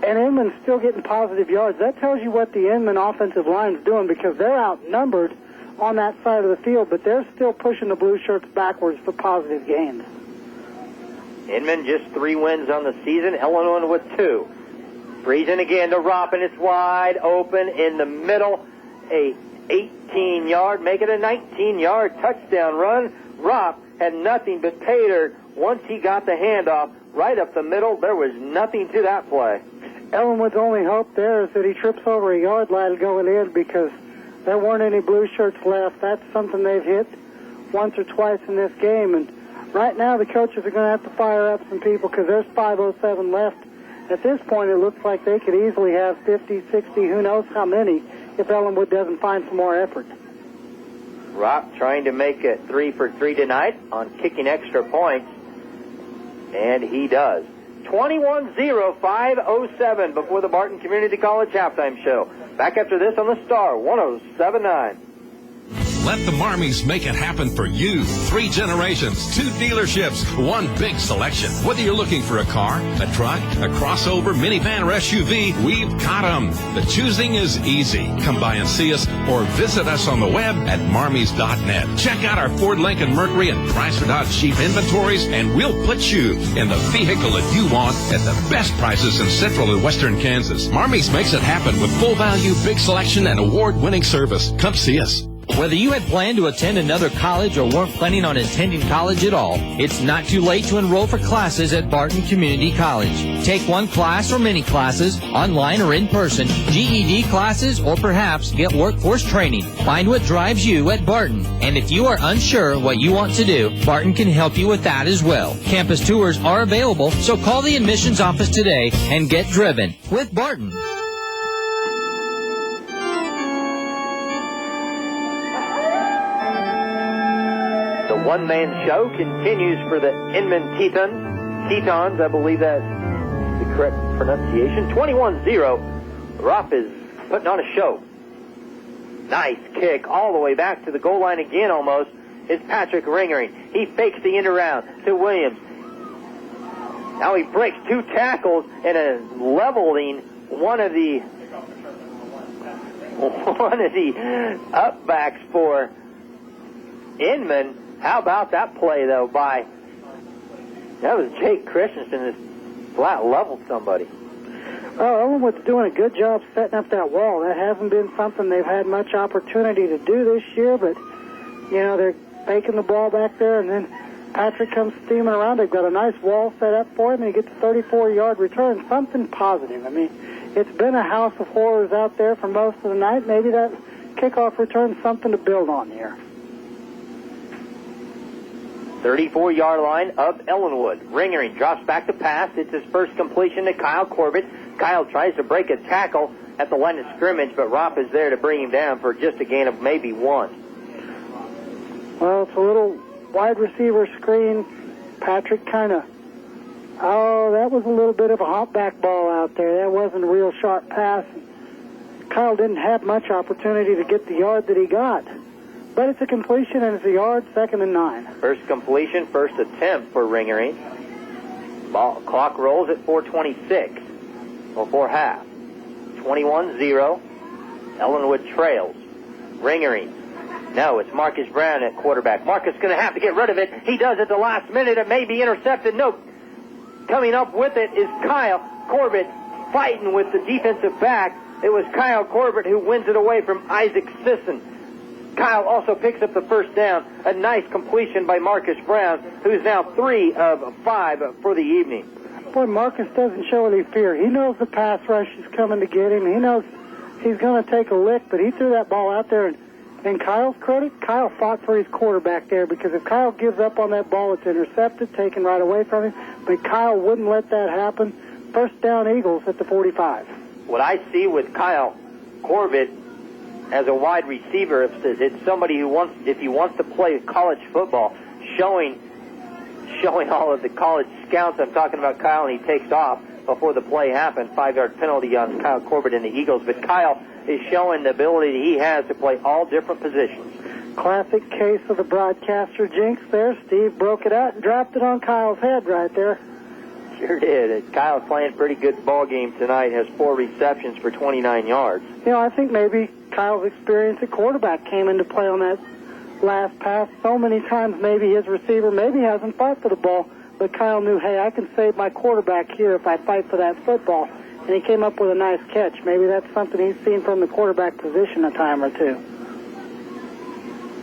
and Inman's still getting positive yards. That tells you what the Inman offensive line's doing, because they're outnumbered on that side of the field, but they're still pushing the blue shirts backwards for positive gains. Inman just 3 wins on the season. Ellenwood with 2. Friesen again to Ropp, and it's wide open in the middle. A 18-yard, make it a 19-yard touchdown run. Ropp had nothing but pay dirt once he got the handoff right up the middle. There was nothing to that play. Ellenwood's only hope there is that he trips over a yard line going in, because there weren't any blue shirts left. That's something they've hit once or twice in this game, and right now the coaches are going to have to fire up some people, because there's 5:07 left. At this point, it looks like they could easily have 50, 60, who knows how many, if Ellenwood doesn't find some more effort. Ropp trying to make it 3 for 3 tonight on kicking extra points, and he does. 21-0, 5:07 before the Barton Community College halftime show. Back after this on the Star, 107.9. Let the Marmies make it happen for you. 3 generations, 2 dealerships, 1 big selection. Whether you're looking for a car, a truck, a crossover, minivan, or SUV, we've got them. The choosing is easy. Come by and see us or visit us on the web at marmies.net. Check out our Ford, Lincoln, Mercury, and Chrysler Dodge Jeep inventories, and we'll put you in the vehicle that you want at the best prices in central and western Kansas. Marmies makes it happen with full value, big selection, and award-winning service. Come see us. Whether you had planned to attend another college or weren't planning on attending college at all, it's not too late to enroll for classes at Barton Community College. Take one class or many classes, online or in person, GED classes, or perhaps get workforce training. Find what drives you at Barton. And if you are unsure what you want to do, Barton can help you with that as well. Campus tours are available, so call the admissions office today and get driven with Barton. One-man show continues for the Inman Tetons. I believe that's the correct pronunciation. 21-0. Ruff is putting on a show. Nice kick all the way back to the goal line again almost. Is Patrick Ringering. He fakes the end around to Williams. Now he breaks 2 tackles and is leveling one of the upbacks for Inman. How about that play, though, that was Jake Christensen who flat leveled somebody. Well, Ellenwood's doing a good job setting up that wall. That hasn't been something they've had much opportunity to do this year, but, they're faking the ball back there, and then Patrick comes steaming around. They've got a nice wall set up for him, and he gets a 34-yard return. Something positive. I mean, it's been a house of horrors out there for most of the night. Maybe that kickoff return's something to build on here. 34-yard line of Ellenwood. Ringering drops back to pass. It's his first completion to Kyle Corbett. Kyle tries to break a tackle at the line of scrimmage, but Ropp is there to bring him down for just a gain of maybe 1. Well, it's a little wide receiver screen. Patrick that was a little bit of a hop-back ball out there. That wasn't a real sharp pass. Kyle didn't have much opportunity to get the yard that he got. But it's a completion, and it's a yard, 2nd and 9. First completion, first attempt for Ringering. Clock rolls at 4:26 before half. 21-0. Ellenwood trails. Ringering. No, it's Marcus Brown at quarterback. Marcus going to have to get rid of it. He does at the last minute. It may be intercepted. Nope. Coming up with it is Kyle Corbett fighting with the defensive back. It was Kyle Corbett who wins it away from Isaac Sisson. Kyle also picks up the first down. A nice completion by Marcus Brown, who's now 3 of 5 for the evening. Boy, Marcus doesn't show any fear. He knows the pass rush is coming to get him. He knows he's going to take a lick, but he threw that ball out there. And in Kyle's credit, Kyle fought for his quarterback there, because if Kyle gives up on that ball, it's intercepted, taken right away from him. But Kyle wouldn't let that happen. First down, Eagles at the 45. What I see with Kyle Corbett as a wide receiver, it's somebody who if he wants to play college football, showing all of the college scouts. I'm talking about Kyle, and he takes off before the play happened. 5-yard penalty on Kyle Corbett and the Eagles. But Kyle is showing the ability that he has to play all different positions. Classic case of the broadcaster jinx there. Steve broke it out and dropped it on Kyle's head right there. Sure did. Kyle's playing a pretty good ball game tonight. Has 4 receptions for 29 yards. I think maybe Kyle's experience at quarterback came into play on that last pass. So many times maybe his receiver hasn't fought for the ball, but Kyle knew, hey, I can save my quarterback here if I fight for that football. And he came up with a nice catch. Maybe that's something he's seen from the quarterback position a time or two.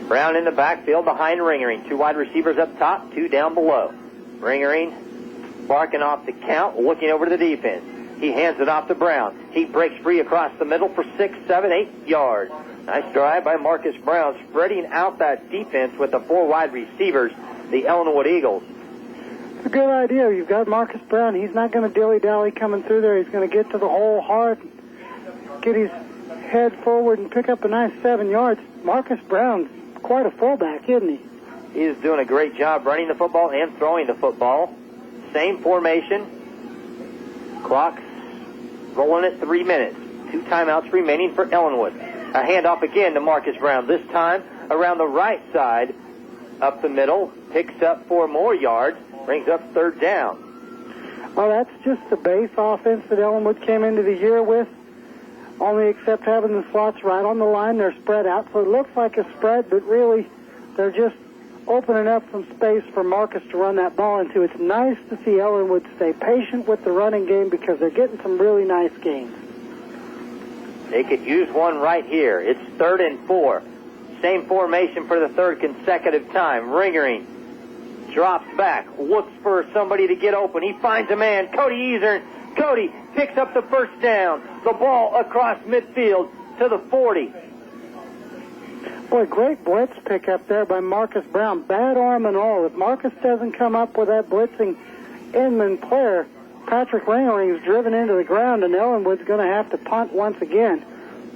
Brown in the backfield behind Ringering. 2 wide receivers up top, 2 down below. Ringering barking off the count, looking over to the defense. He hands it off to Brown. He breaks free across the middle for 6, 7, 8 yards. Nice drive by Marcus Brown, spreading out that defense with the 4 wide receivers, the Ellenwood Eagles. It's a good idea. You've got Marcus Brown. He's not going to dilly-dally coming through there. He's going to get to the hole hard, get his head forward, and pick up a nice 7 yards. Marcus Brown's quite a fullback, isn't he? He is doing a great job running the football and throwing the football. Same formation. Clock's rolling at 3 minutes. 2 timeouts remaining for Ellenwood. A handoff again to Marcus Brown. This time around the right side, up the middle, picks up 4 more yards, brings up 3rd down. Well, that's just the base offense that Ellenwood came into the year with, only except having the slots right on the line. They're spread out, so it looks like a spread, but really they're just opening up some space for Marcus to run that ball into. It's nice to see Ellenwood stay patient with the running game because they're getting some really nice gains. They could use one right here. It's 3rd and 4. Same formation for the 3rd consecutive time. Ringering drops back, looks for somebody to get open. He finds a man, Cody Easern. Cody picks up the 1st down. The ball across midfield to the 40. Boy, great blitz pickup there by Marcus Brown. Bad arm and all. If Marcus doesn't come up with that blitzing Inman player, Patrick Ringering's driven into the ground, and Ellenwood's going to have to punt once again.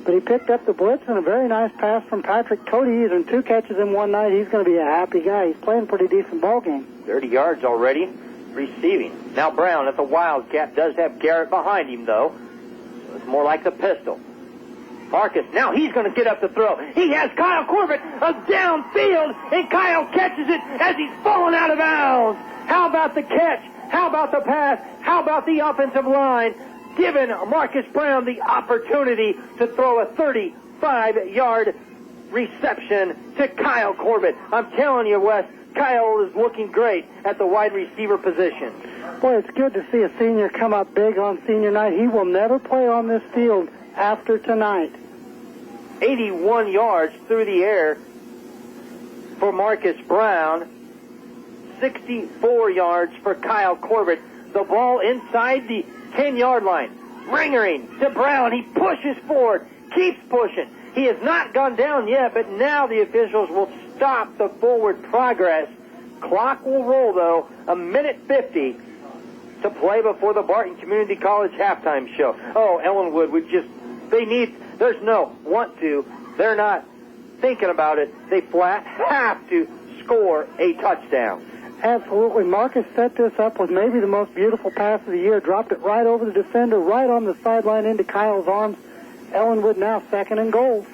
But he picked up the blitz and a very nice pass from Patrick. Cody Easern, 2 catches in one night. He's going to be a happy guy. He's playing a pretty decent ball game. 30 yards already receiving. Now Brown at the Wildcat does have Garrett behind him, though. So it's more like the pistol. Marcus, now he's going to get up the throw. He has Kyle Corbett downfield, and Kyle catches it as he's falling out of bounds. How about the catch? How about the pass? How about the offensive line? Giving Marcus Brown the opportunity to throw a 35-yard reception to Kyle Corbett. I'm telling you, Wes, Kyle is looking great at the wide receiver position. Boy, it's good to see a senior come up big on senior night. He will never play on this field after tonight. 81 yards through the air for Marcus Brown. 64 yards for Kyle Corbett. The ball inside the 10-yard line. Ringering to Brown. He pushes forward, keeps pushing. He has not gone down yet, but now the officials will stop the forward progress. Clock will roll, though. 1:50 to play before the Barton Community College halftime show. Oh, Ellenwood would just, there's no want to. They're not thinking about it. They flat have to score a touchdown. Absolutely. Marcus set this up with maybe the most beautiful pass of the year. Dropped it right over the defender, right on the sideline into Kyle's arms. Ellenwood now 2nd and goal.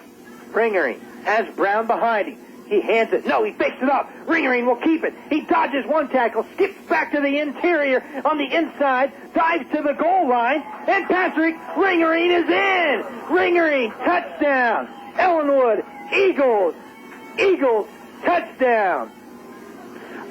Ringering has Brown behind him. He hands it. No, he picks it up. Ringering will keep it. He dodges one tackle, skips back to the interior on the inside, dives to the goal line, and Patrick Ringering is in. Ringering, touchdown. Ellenwood, Eagles, touchdown.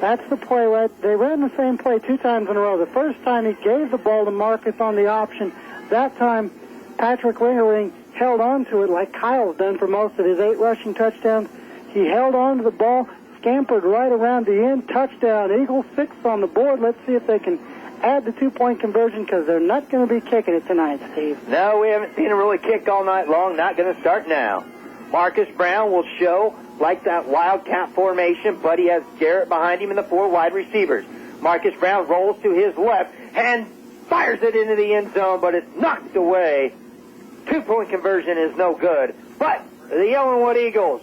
That's the play. They ran the same play 2 times in a row. The first time he gave the ball to Marcus on the option. That time, Patrick Ringering held on to it like Kyle's done for most of his 8 rushing touchdowns. He held on to the ball, scampered right around the end, touchdown. Eagles 6 on the board. Let's see if they can add the 2-point conversion because they're not going to be kicking it tonight, Steve. No, we haven't seen him really kick all night long. Not going to start now. Marcus Brown will show like that Wildcat formation, but he has Garrett behind him and the 4 wide receivers. Marcus Brown rolls to his left and fires it into the end zone, but it's knocked away. 2-point conversion is no good. But the Ellenwood Eagles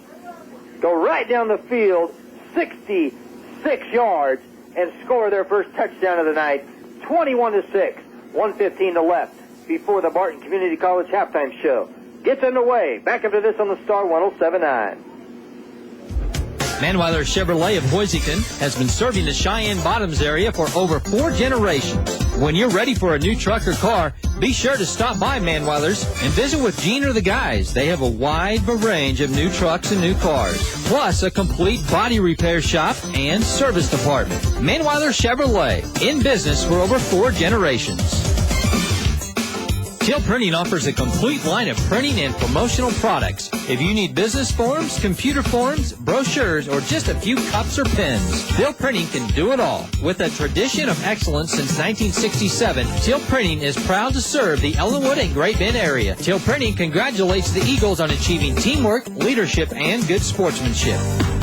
go right down the field, 66 yards, and score their first touchdown of the night, 21-6, 1:15 to left before the Barton Community College halftime show gets underway. Back after this on the Star 107.9. Manweiler Chevrolet of Boise has been serving the Cheyenne Bottoms area for over 4 generations. When you're ready for a new truck or car, be sure to stop by Manweiler's and visit with Gene or the guys. They have a wide range of new trucks and new cars, plus a complete body repair shop and service department. Manweiler Chevrolet, in business for over 4 generations. Teal Printing offers a complete line of printing and promotional products. If you need business forms, computer forms, brochures, or just a few cups or pens, Teal Printing can do it all. With a tradition of excellence since 1967, Teal Printing is proud to serve the Ellenwood and Great Bend area. Teal Printing congratulates the Eagles on achieving teamwork, leadership, and good sportsmanship.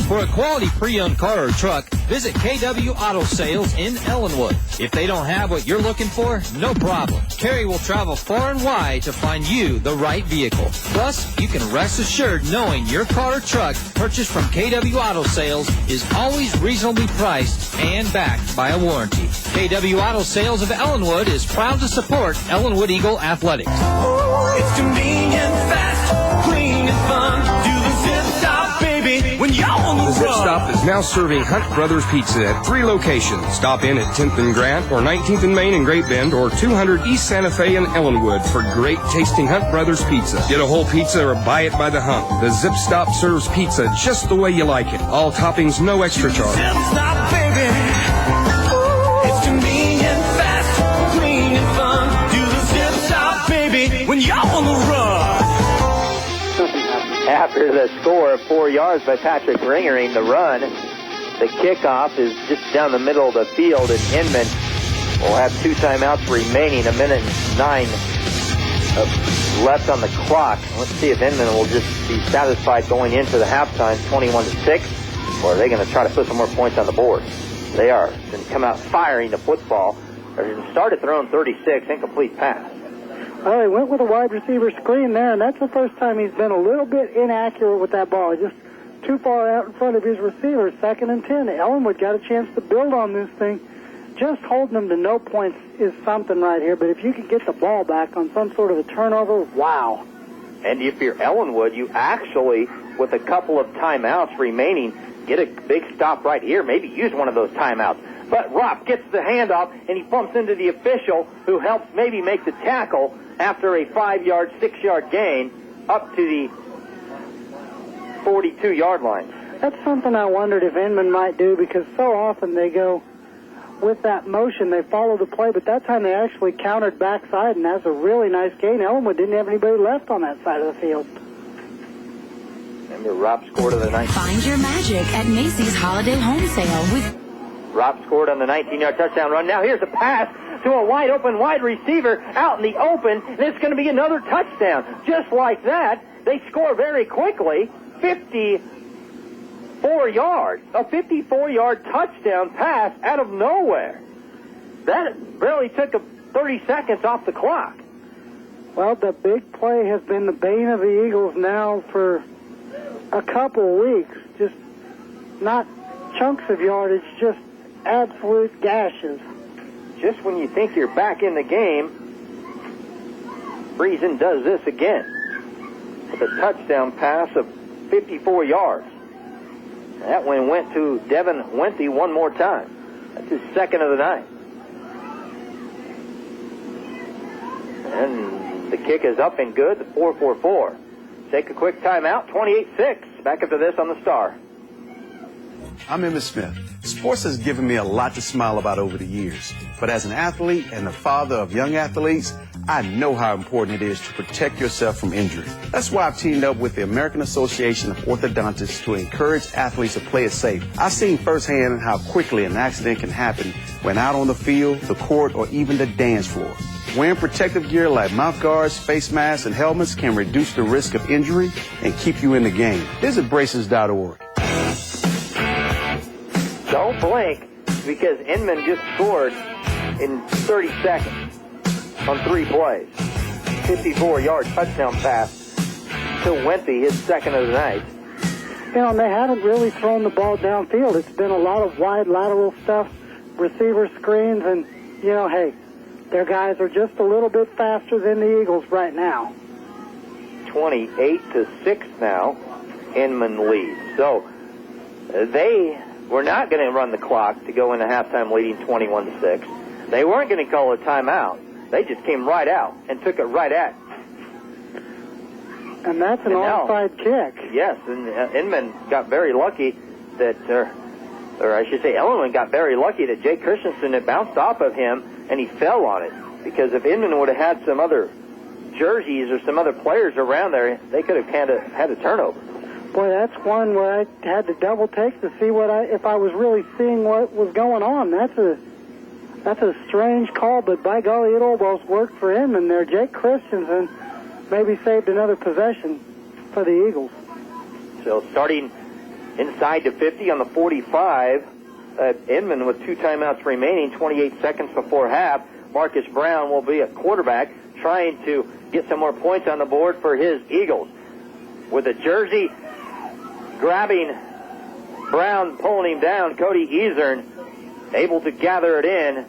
For a quality pre-owned car or truck, visit KW Auto Sales in Ellenwood. If they don't have what you're looking for, no problem. Kerry will travel far and wide to find you the right vehicle. Plus, you can rest assured knowing your car or truck purchased from KW Auto Sales is always reasonably priced and backed by a warranty. KW Auto Sales of Ellenwood is proud to support Ellenwood Eagle Athletics. It's convenient, fast, clean, and fun. Do the zip stop, baby, baby, when you're on the The Zip run. Stop is now serving Hunt Brothers Pizza at 3 locations. Stop in at 10th and Grant or 19th and Main in Great Bend or 200 East Santa Fe in Ellenwood for great tasting Hunt Brothers Pizza. Get a whole pizza or buy it by the hunk. The Zip Stop serves pizza just the way you like it. All toppings, no extra charge. Zip Stop, baby. Ooh, it's convenient, fast, clean, and fun. Do the Zip Stop, baby, when you're on the run. After the score of 4 yards by Patrick Ringering, the run, the kickoff is just down the middle of the field, and Inman will have 2 timeouts remaining, 1 minute and 9 left on the clock. Let's see if Inman will just be satisfied going into the halftime, 21-6, or are they going to try to put some more points on the board? They are. Going to come out firing the football. They're going to start at their own 36, incomplete pass. Well, he went with a wide receiver screen there, and that's the first time he's been a little bit inaccurate with that ball. Just too far out in front of his receiver, 2nd and 10. Ellenwood got a chance to build on this thing. Just holding them to no points is something right here, but if you could get the ball back on some sort of a turnover, wow. And if you're Ellenwood, you actually, with a couple of timeouts remaining, get a big stop right here, maybe use one of those timeouts. But Rupp gets the handoff, and he bumps into the official, who helps maybe make the tackle after a 5-yard, 6-yard gain up to the 42-yard line. That's something I wondered if Inman might do, because so often they go with that motion, they follow the play, but that time they actually countered backside, and that's a really nice gain. Ellenwood didn't have anybody left on that side of the field. Remember, Rupp scored on the 19. Find your magic at Macy's Holiday Home Sale with Rupp scored on the 19-yard touchdown run. Now here's a pass to a wide-open wide receiver out in the open, and it's going to be another touchdown. Just like that, they score very quickly, 54 yards. A 54-yard touchdown pass out of nowhere. That barely took 30 seconds off the clock. Well, the big play has been the bane of the Eagles now for a couple weeks. Just not chunks of yardage, just absolute gashes. Just when you think you're back in the game, Friesen does this again with a touchdown pass of 54 yards. That one went to Devin Wenthy one more time. That's his 2nd of the night. And the kick is up and good, the 4-4-4. Take a quick timeout, 28-6. Back after this on the Star. I'm Emmitt Smith. Sports has given me a lot to smile about over the years. But as an athlete and the father of young athletes, I know how important it is to protect yourself from injury. That's why I've teamed up with the American Association of Orthodontists to encourage athletes to play it safe. I've seen firsthand how quickly an accident can happen when out on the field, the court, or even the dance floor. Wearing protective gear like mouth guards, face masks, and helmets can reduce the risk of injury and keep you in the game. Visit braces.org. Don't blink, because Inman just scored in 30 seconds on 3 plays. 54-yard touchdown pass to Wenthy, his 2nd of the night. You know, and they haven't really thrown the ball downfield. It's been a lot of wide lateral stuff, receiver screens, and, you know, hey, their guys are just a little bit faster than the Eagles right now. 28-6 now, Inman leads. So they were not going to run the clock to go into halftime leading 21-6. They weren't going to call a timeout. They just came right out and took it right at. And that's an onside kick. Yes, and Inman got very lucky that, or I should say Ellenwood got very lucky that Jay Christensen had bounced off of him and he fell on it. Because if Inman would have had some other jerseys or some other players around there, they could have had a turnover. Boy, that's one where I had to double take to see if I was really seeing what was going on. That's a strange call, but by golly, it almost worked for Inman there. Jake Christensen maybe saved another possession for the Eagles. So starting inside the 50 on the 45, Inman with 2 timeouts remaining, 28 seconds before half. Marcus Brown will be a quarterback trying to get some more points on the board for his Eagles. With a jersey grabbing Brown, pulling him down, Cody Eazern able to gather it in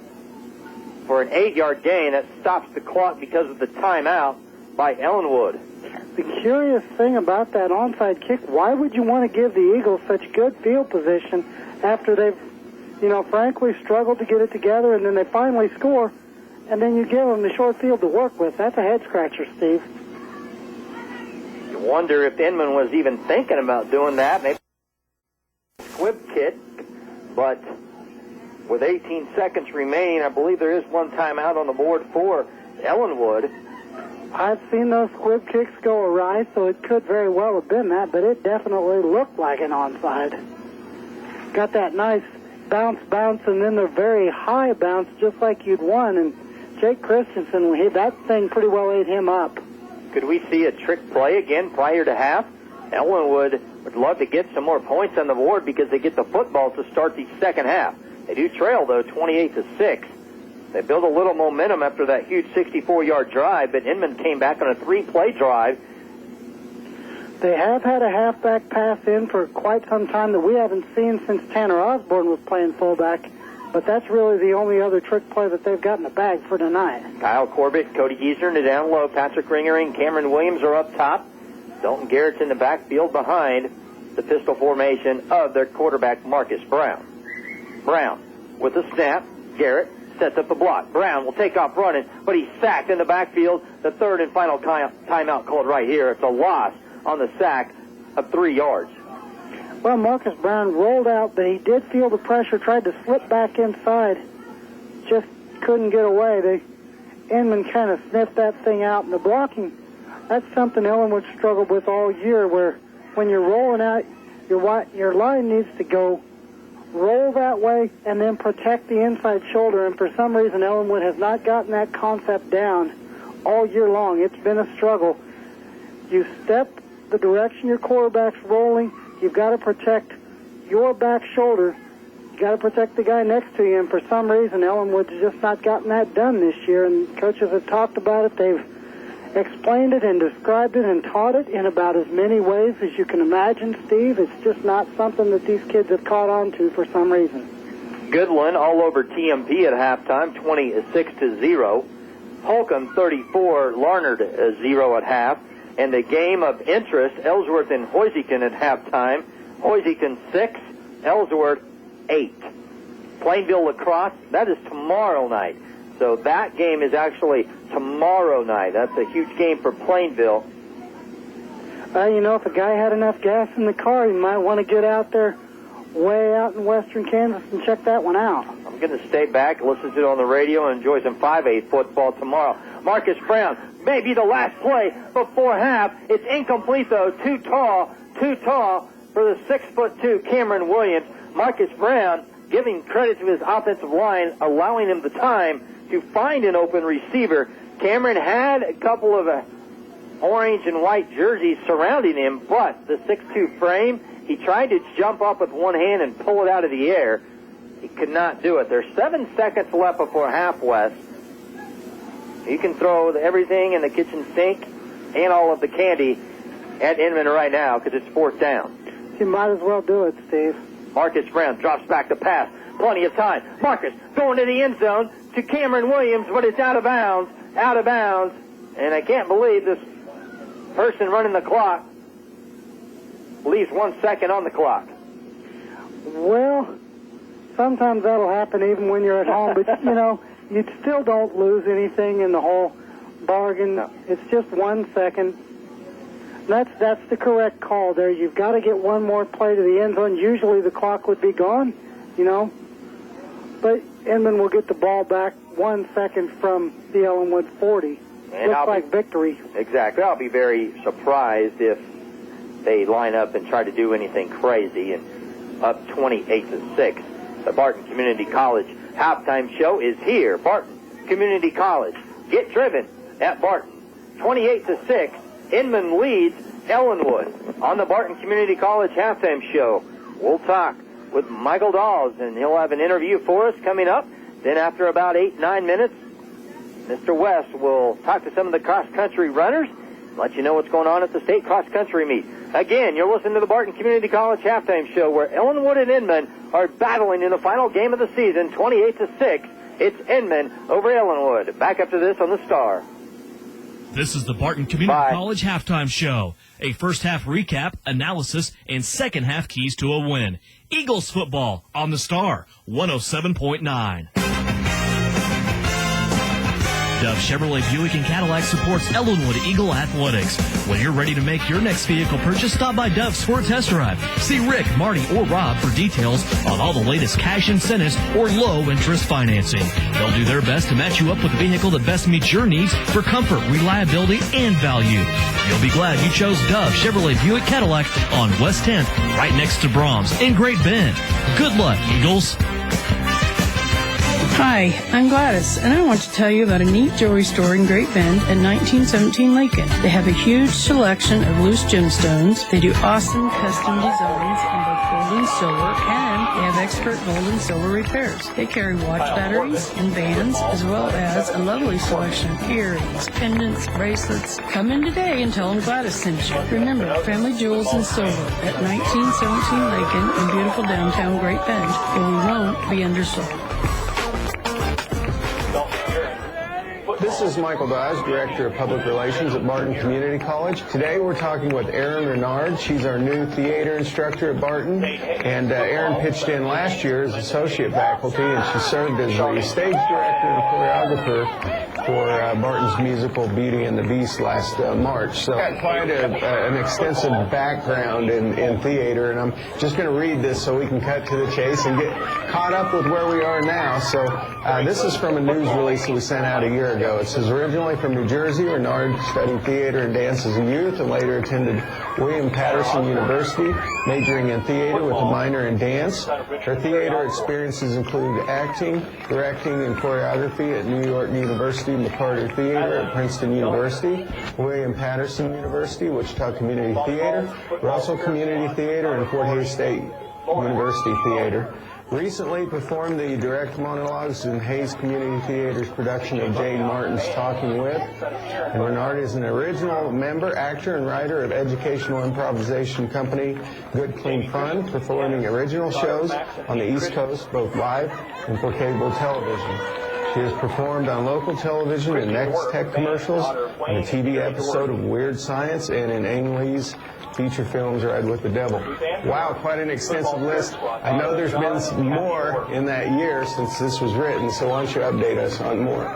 for an 8-yard gain that stops the clock because of the timeout by Ellenwood. The curious thing about that onside kick, why would you want to give the Eagles such good field position after they've, frankly struggled to get it together, and then they finally score, and then you give them the short field to work with? That's a head-scratcher, Steve. You wonder if Inman was even thinking about doing that. Maybe squib kick, but with 18 seconds remaining, I believe there is one timeout on the board for Ellenwood. I've seen those squib kicks go awry, so it could very well have been that, but it definitely looked like an onside. Got that nice bounce, and then the very high bounce, just like you'd won, and Jake Christensen, that thing pretty well ate him up. Could we see a trick play again prior to half? Ellenwood would love to get some more points on the board because they get the football to start the second half. They do trail, though, 28-6. They built a little momentum after that huge 64-yard drive, but Inman came back on a 3-play drive. They have had a halfback pass in for quite some time that we haven't seen since Tanner Osborne was playing fullback, but that's really the only other trick play that they've got in the bag for tonight. Kyle Corbett, Cody Giesner to down low. Patrick Ringering and Cameron Williams are up top. Dalton Garrett's in the backfield behind the pistol formation of their quarterback, Marcus Brown. Brown with a snap. Garrett sets up the block. Brown will take off running, but he's sacked in the backfield. The third and final timeout called right here. It's a loss on the sack of 3 yards. Well, Marcus Brown rolled out, but he did feel the pressure, tried to slip back inside. Just couldn't get away. Inman kind of sniffed that thing out, and the blocking, that's something Ellenwood struggled with all year, where when you're rolling out, your line needs to go roll that way and then protect the inside shoulder, and for some reason Ellenwood has not gotten that concept down all year long. It's been a struggle. You step the direction your quarterback's rolling, you've got to protect your back shoulder. You got to protect the guy next to you, and for some reason Ellenwood's just not gotten that done this year, and coaches have talked about it. They've explained it and described it and taught it in about as many ways as you can imagine, Steve. It's just not something that these kids have caught on to for some reason. Goodland all over TMP at halftime, 26-0. Holcomb 34, Larnard 0 at half. And the game of interest, Ellsworth and Hoisington at halftime. Hoisington 6, Ellsworth 8. Plainville lacrosse, that is tomorrow night. So that game is actually tomorrow night. That's a huge game for Plainville. If a guy had enough gas in the car, he might want to get out there way out in western Kansas and check that one out. I'm going to stay back, listen to it on the radio, and enjoy some 5A football tomorrow. Marcus Brown, maybe the last play before half. It's incomplete, though. Too tall for the 6'2" Cameron Williams. Marcus Brown giving credit to his offensive line, allowing him the time to find an open receiver. Cameron had a couple of orange and white jerseys surrounding him, but the 6'2" frame, he tried to jump up with one hand and pull it out of the air. He could not do it. There's 7 seconds left before half, Wes. You can throw everything in the kitchen sink and all of the candy at Inman right now because it's 4th down. You might as well do it, Steve. Marcus Brown drops back to pass. Plenty of time. Marcus going to the end zone to Cameron Williams, but it's out of bounds. And I can't believe this person running the clock leaves 1 second on the clock. Well, sometimes that'll happen even when you're at home, but, you still don't lose anything in the whole bargain. No. It's just 1 second. That's the correct call there. You've got to get one more play to the end zone. Usually the clock would be gone, But Inman will get the ball back 1 second from the Ellenwood 40. And looks like victory. Exactly. I'll be very surprised if they line up and try to do anything crazy. And up 28-6. The Barton Community College halftime show is here. Barton Community College. Get driven at Barton. 28-6. Inman leads Ellenwood on the Barton Community College halftime show. We'll talk with Michael Dawes, and he'll have an interview for us coming up. Then after about 8-9 minutes, Mr. West will talk to some of the cross-country runners, let you know what's going on at the state cross-country meet. Again, you're listening to the Barton Community College halftime show, where Ellenwood and Inman are battling in the final game of the season, 28-6. It's Inman over Ellenwood. Back after this on the Star. This is the Barton Community College Halftime Show. A first-half recap, analysis, and second-half keys to a win. Eagles football on the Star, 107.9. Dove Chevrolet Buick and Cadillac supports Ellenwood Eagle Athletics. When you're ready to make your next vehicle purchase, stop by Dove's for a test drive. See Rick, Marty, or Rob for details on all the latest cash incentives or low-interest financing. They'll do their best to match you up with a vehicle that best meets your needs for comfort, reliability, and value. You'll be glad you chose Dove Chevrolet Buick Cadillac on West 10th, right next to Brahms in Great Bend. Good luck, Eagles. Hi, I'm Gladys, and I want to tell you about a neat jewelry store in Great Bend at 1917 Lincoln. They have a huge selection of loose gemstones. They do awesome custom designs in both gold and silver, and they have expert gold and silver repairs. They carry watch batteries and bands, as well as a lovely selection of earrings, pendants, bracelets. Come in today and tell them Gladys sent you. Remember, family jewels and silver at 1917 Lincoln in beautiful downtown Great Bend, where we won't be undersold. This is Michael Dawes, Director of Public Relations at Barton Community College. Today we're talking with Erin Renard. She's our new theater instructor at Barton. And Erin pitched in last year as associate faculty, and she served as the stage director and choreographer for Barton's musical Beauty and the Beast last March. So got quite an extensive background in theater, and I'm just going to read this so we can cut to the chase and get caught up with where we are now. So this is from a news release that we sent out a year ago. It says, originally from New Jersey, Renard studied theater and dance as a youth and later attended William Patterson University, majoring in theater with a minor in dance. Her theater experiences include acting, directing, and choreography at New York University, McCarter Theater at Princeton University, William Patterson University, Wichita Community Theater, Russell Community Theater, and Fort Hays State University Theater. Recently performed the direct monologues in Hayes Community Theater's production of Jane Martin's Talking With. And Renard is an original member, actor, and writer of educational improvisation company Good Clean Fun, performing original shows on the East Coast, both live and for cable television. She has performed on local television in Next Tech commercials, in a TV episode of Weird Science, and in Ang Lee's feature films Ride with the Devil. Wow, quite an extensive list. I know there's been some more in that year since this was written, so why don't you update us on more?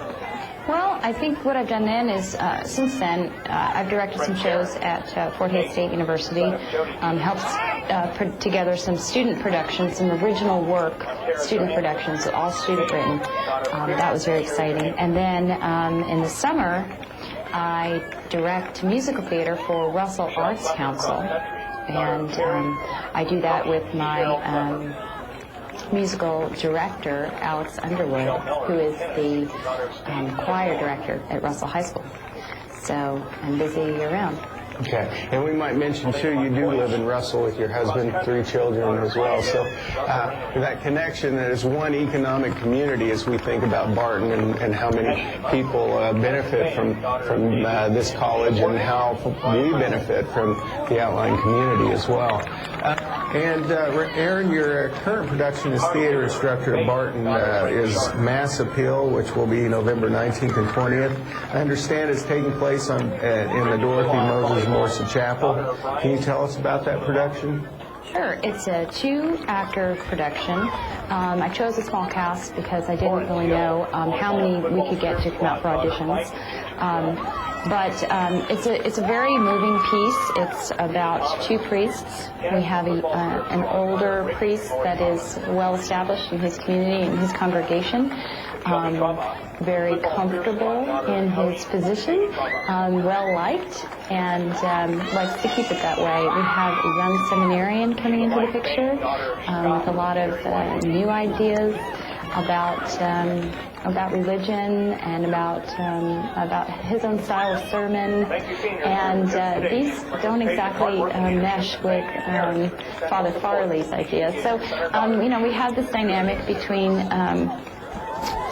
Well, I think what I've done then is, since then, I've directed some shows at Fort Hays State University, helped put together some student productions, some original work, student productions, all student written. That was very exciting. And then in the summer, I direct musical theater for Russell Arts Council, and I do that with my musical director, Alex Underwood, who is the choir director at Russell High School. So I'm busy year-round. Okay, and we might mention too, you do live in Russell with your husband, 3 children as well. So that connection, that is one economic community as we think about Barton and how many people benefit from this college and how we benefit from the outlying community as well. Erin, your current production as theater instructor at Barton is Mass Appeal, which will be November 19th and 20th. I understand it's taking place in the Dorothy Moses Morrison Chapel. Can you tell us about that production? Sure. It's a 2-actor production. I chose a small cast because I didn't really know how many we could get to come out for auditions. But it's a very moving piece. It's about 2 priests. We have an older priest that is well established in his community and his congregation, very comfortable in his position, well liked, and likes to keep it that way. We have a young seminarian coming into the picture with a lot of new ideas about religion and about his own style of sermon, and these don't exactly mesh with Father Farley's ideas. So, we have this dynamic between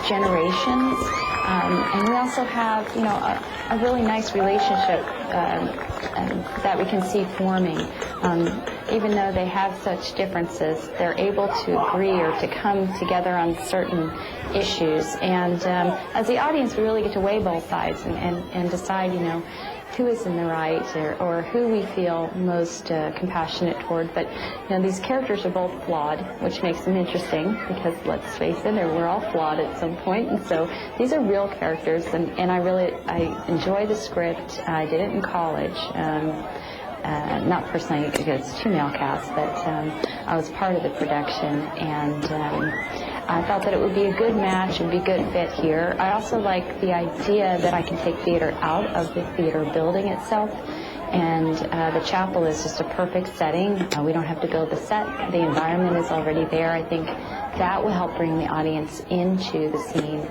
generations, And we also have, a really nice relationship that we can see forming. Even though they have such differences, they're able to agree or to come together on certain issues. And as the audience, we really get to weigh both sides and decide, who is in the right or who we feel most compassionate toward. But these characters are both flawed, which makes them interesting because, let's face it, we're all flawed at some point. And so these are real characters, and I enjoy the script. I did it in college. Not personally because it's 2 male casts, but I was part of the production, and I thought that it would be a good match and be a good fit here. I also like the idea that I can take theater out of the theater building itself, and the chapel is just a perfect setting. We don't have to build the set. The environment is already there. I think that will help bring the audience into the scene.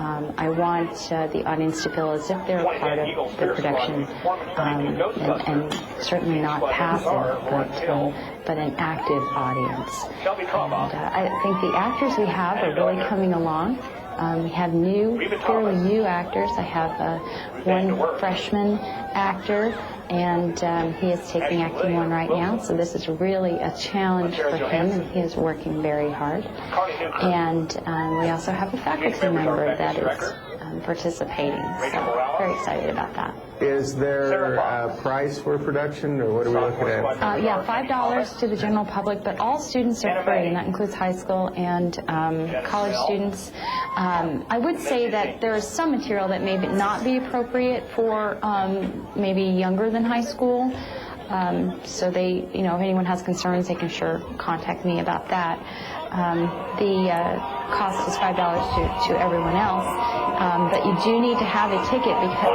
I want the audience to feel as if they're a part of the production, and certainly not passive, but an active audience. And I think the actors we have are really coming along. We have fairly new actors. I have one freshman actor, and he is taking Acting 1 right now, so this is really a challenge for him, and he is working very hard. And we also have a faculty member that is participating, so very excited about that. Is there a price for production, or what are we looking at? Yeah, $5 to the general public, but all students are free, and that includes high school and college students. I would say that there is some material that may not be appropriate for maybe younger than high school. So they, if anyone has concerns, they can sure contact me about that. The cost is $5 to everyone else, but you do need to have a ticket because...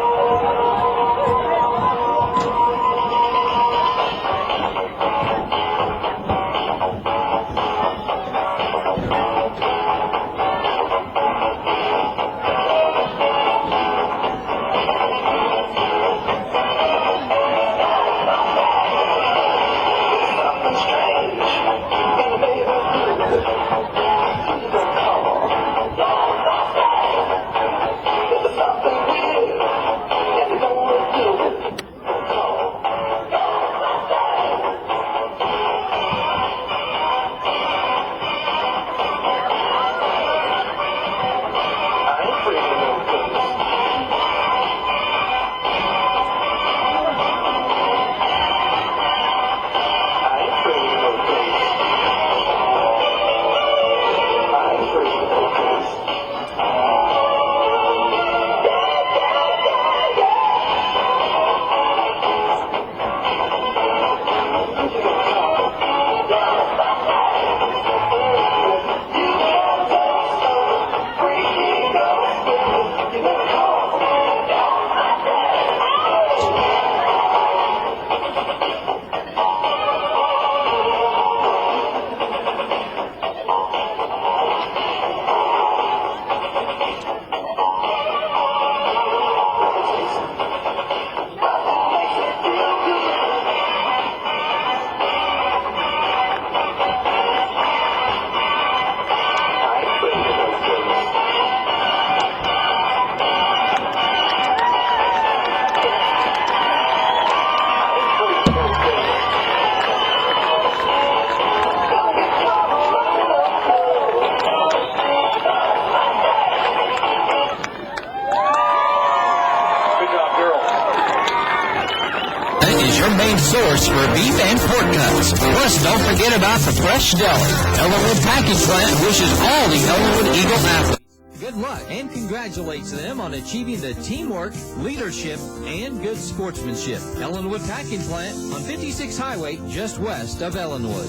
Source for beef and pork cuts. Plus, don't forget about the fresh deli. Ellenwood Package Plant wishes all the Ellenwood Eagle athletes good luck and congratulates them on achieving the teamwork, leadership, and good sportsmanship. Ellenwood Package Plant on 56 Highway, just west of Ellenwood.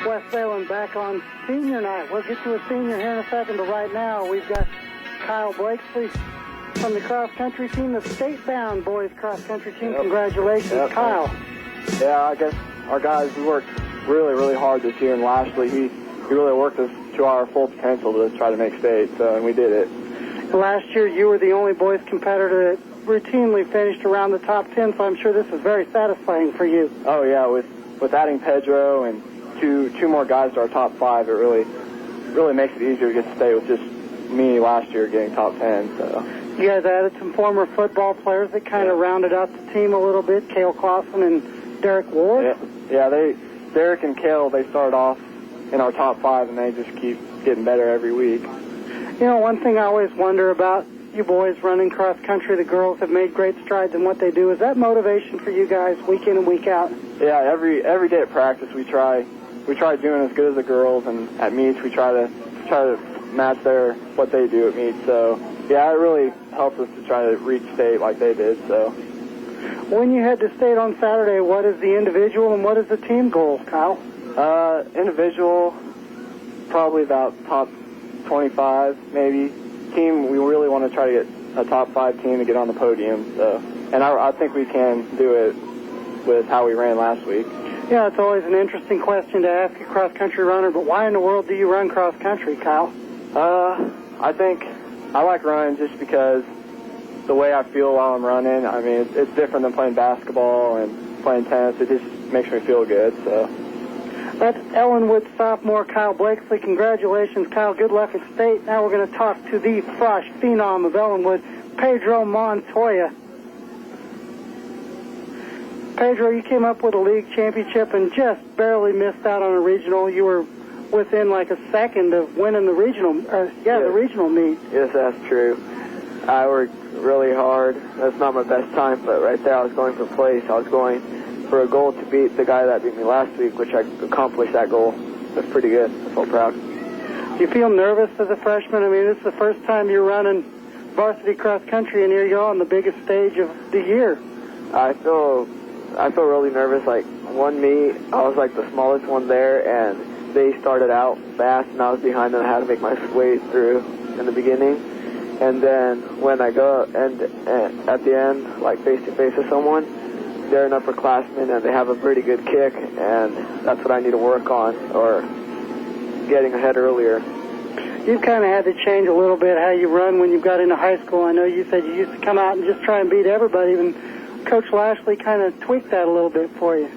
West Salem back on senior night. We'll get to a senior here in a second, but right now we've got Kyle Blakesley from the cross-country team, the state-bound boys cross-country team. Yep. Congratulations, yep. Kyle. Yeah, I guess our guys, we worked really, really hard this year, and lastly, he really worked us to our full potential to try to make state, and we did it. Last year, you were the only boys competitor that routinely finished around the top 10, so I'm sure this is very satisfying for you. Oh, yeah, with adding Pedro and two more guys to our top 5, it really makes it easier to get to stay with just me last year getting top 10. So. You guys added some former football players that kind of rounded out the team a little bit, Cale Clausen and Derek Ward. Yeah, Derek and Cale, they started off in our top 5, and they just keep getting better every week. You know, one thing I always wonder about you boys running cross country, the girls have made great strides in what they do. Is that motivation for you guys week in and week out? Yeah, every day at practice we try doing as good as the girls, and at meets we try to match what they do at meets. So yeah, it really helps us to try to reach state like they did. So when you head to state on Saturday, what is the individual and what is the team goal, Kyle? Individual, probably about top 25 maybe. Team, we really want to try to get a top 5 team to get on the podium. So, and I think we can do it with how we ran last week. Yeah, it's always an interesting question to ask a cross-country runner, but why in the world do you run cross-country, Kyle? I think I like running just because the way I feel while I'm running. I mean, it's different than playing basketball and playing tennis. It just makes me feel good, so. That's Ellenwood sophomore Kyle Blakesley. Congratulations, Kyle. Good luck at state. Now we're going to talk to the frosh phenom of Ellenwood, Pedro Montoya. Pedro, you came up with a league championship and just barely missed out on a regional. You were within like a second of winning the regional, the regional meet. Yes, that's true. I worked really hard. That's not my best time, but right there I was going for place. I was going for a goal to beat the guy that beat me last week, which I accomplished that goal. That's pretty good. I felt proud. Do you feel nervous as a freshman? I mean, this is the first time you're running varsity cross country, and here you are on the biggest stage of the year. I feel really nervous. Like one meet, I was like the smallest one there, and they started out fast, and I was behind them. I had to make my way through in the beginning, and then when I go and at the end, like face to face with someone, they're an upperclassman and they have a pretty good kick, and that's what I need to work on, or getting ahead earlier. You've kind of had to change a little bit how you run when you got into high school. I know you said you used to come out and just try and beat everybody, and Coach Lashley kind of tweaked that a little bit for you.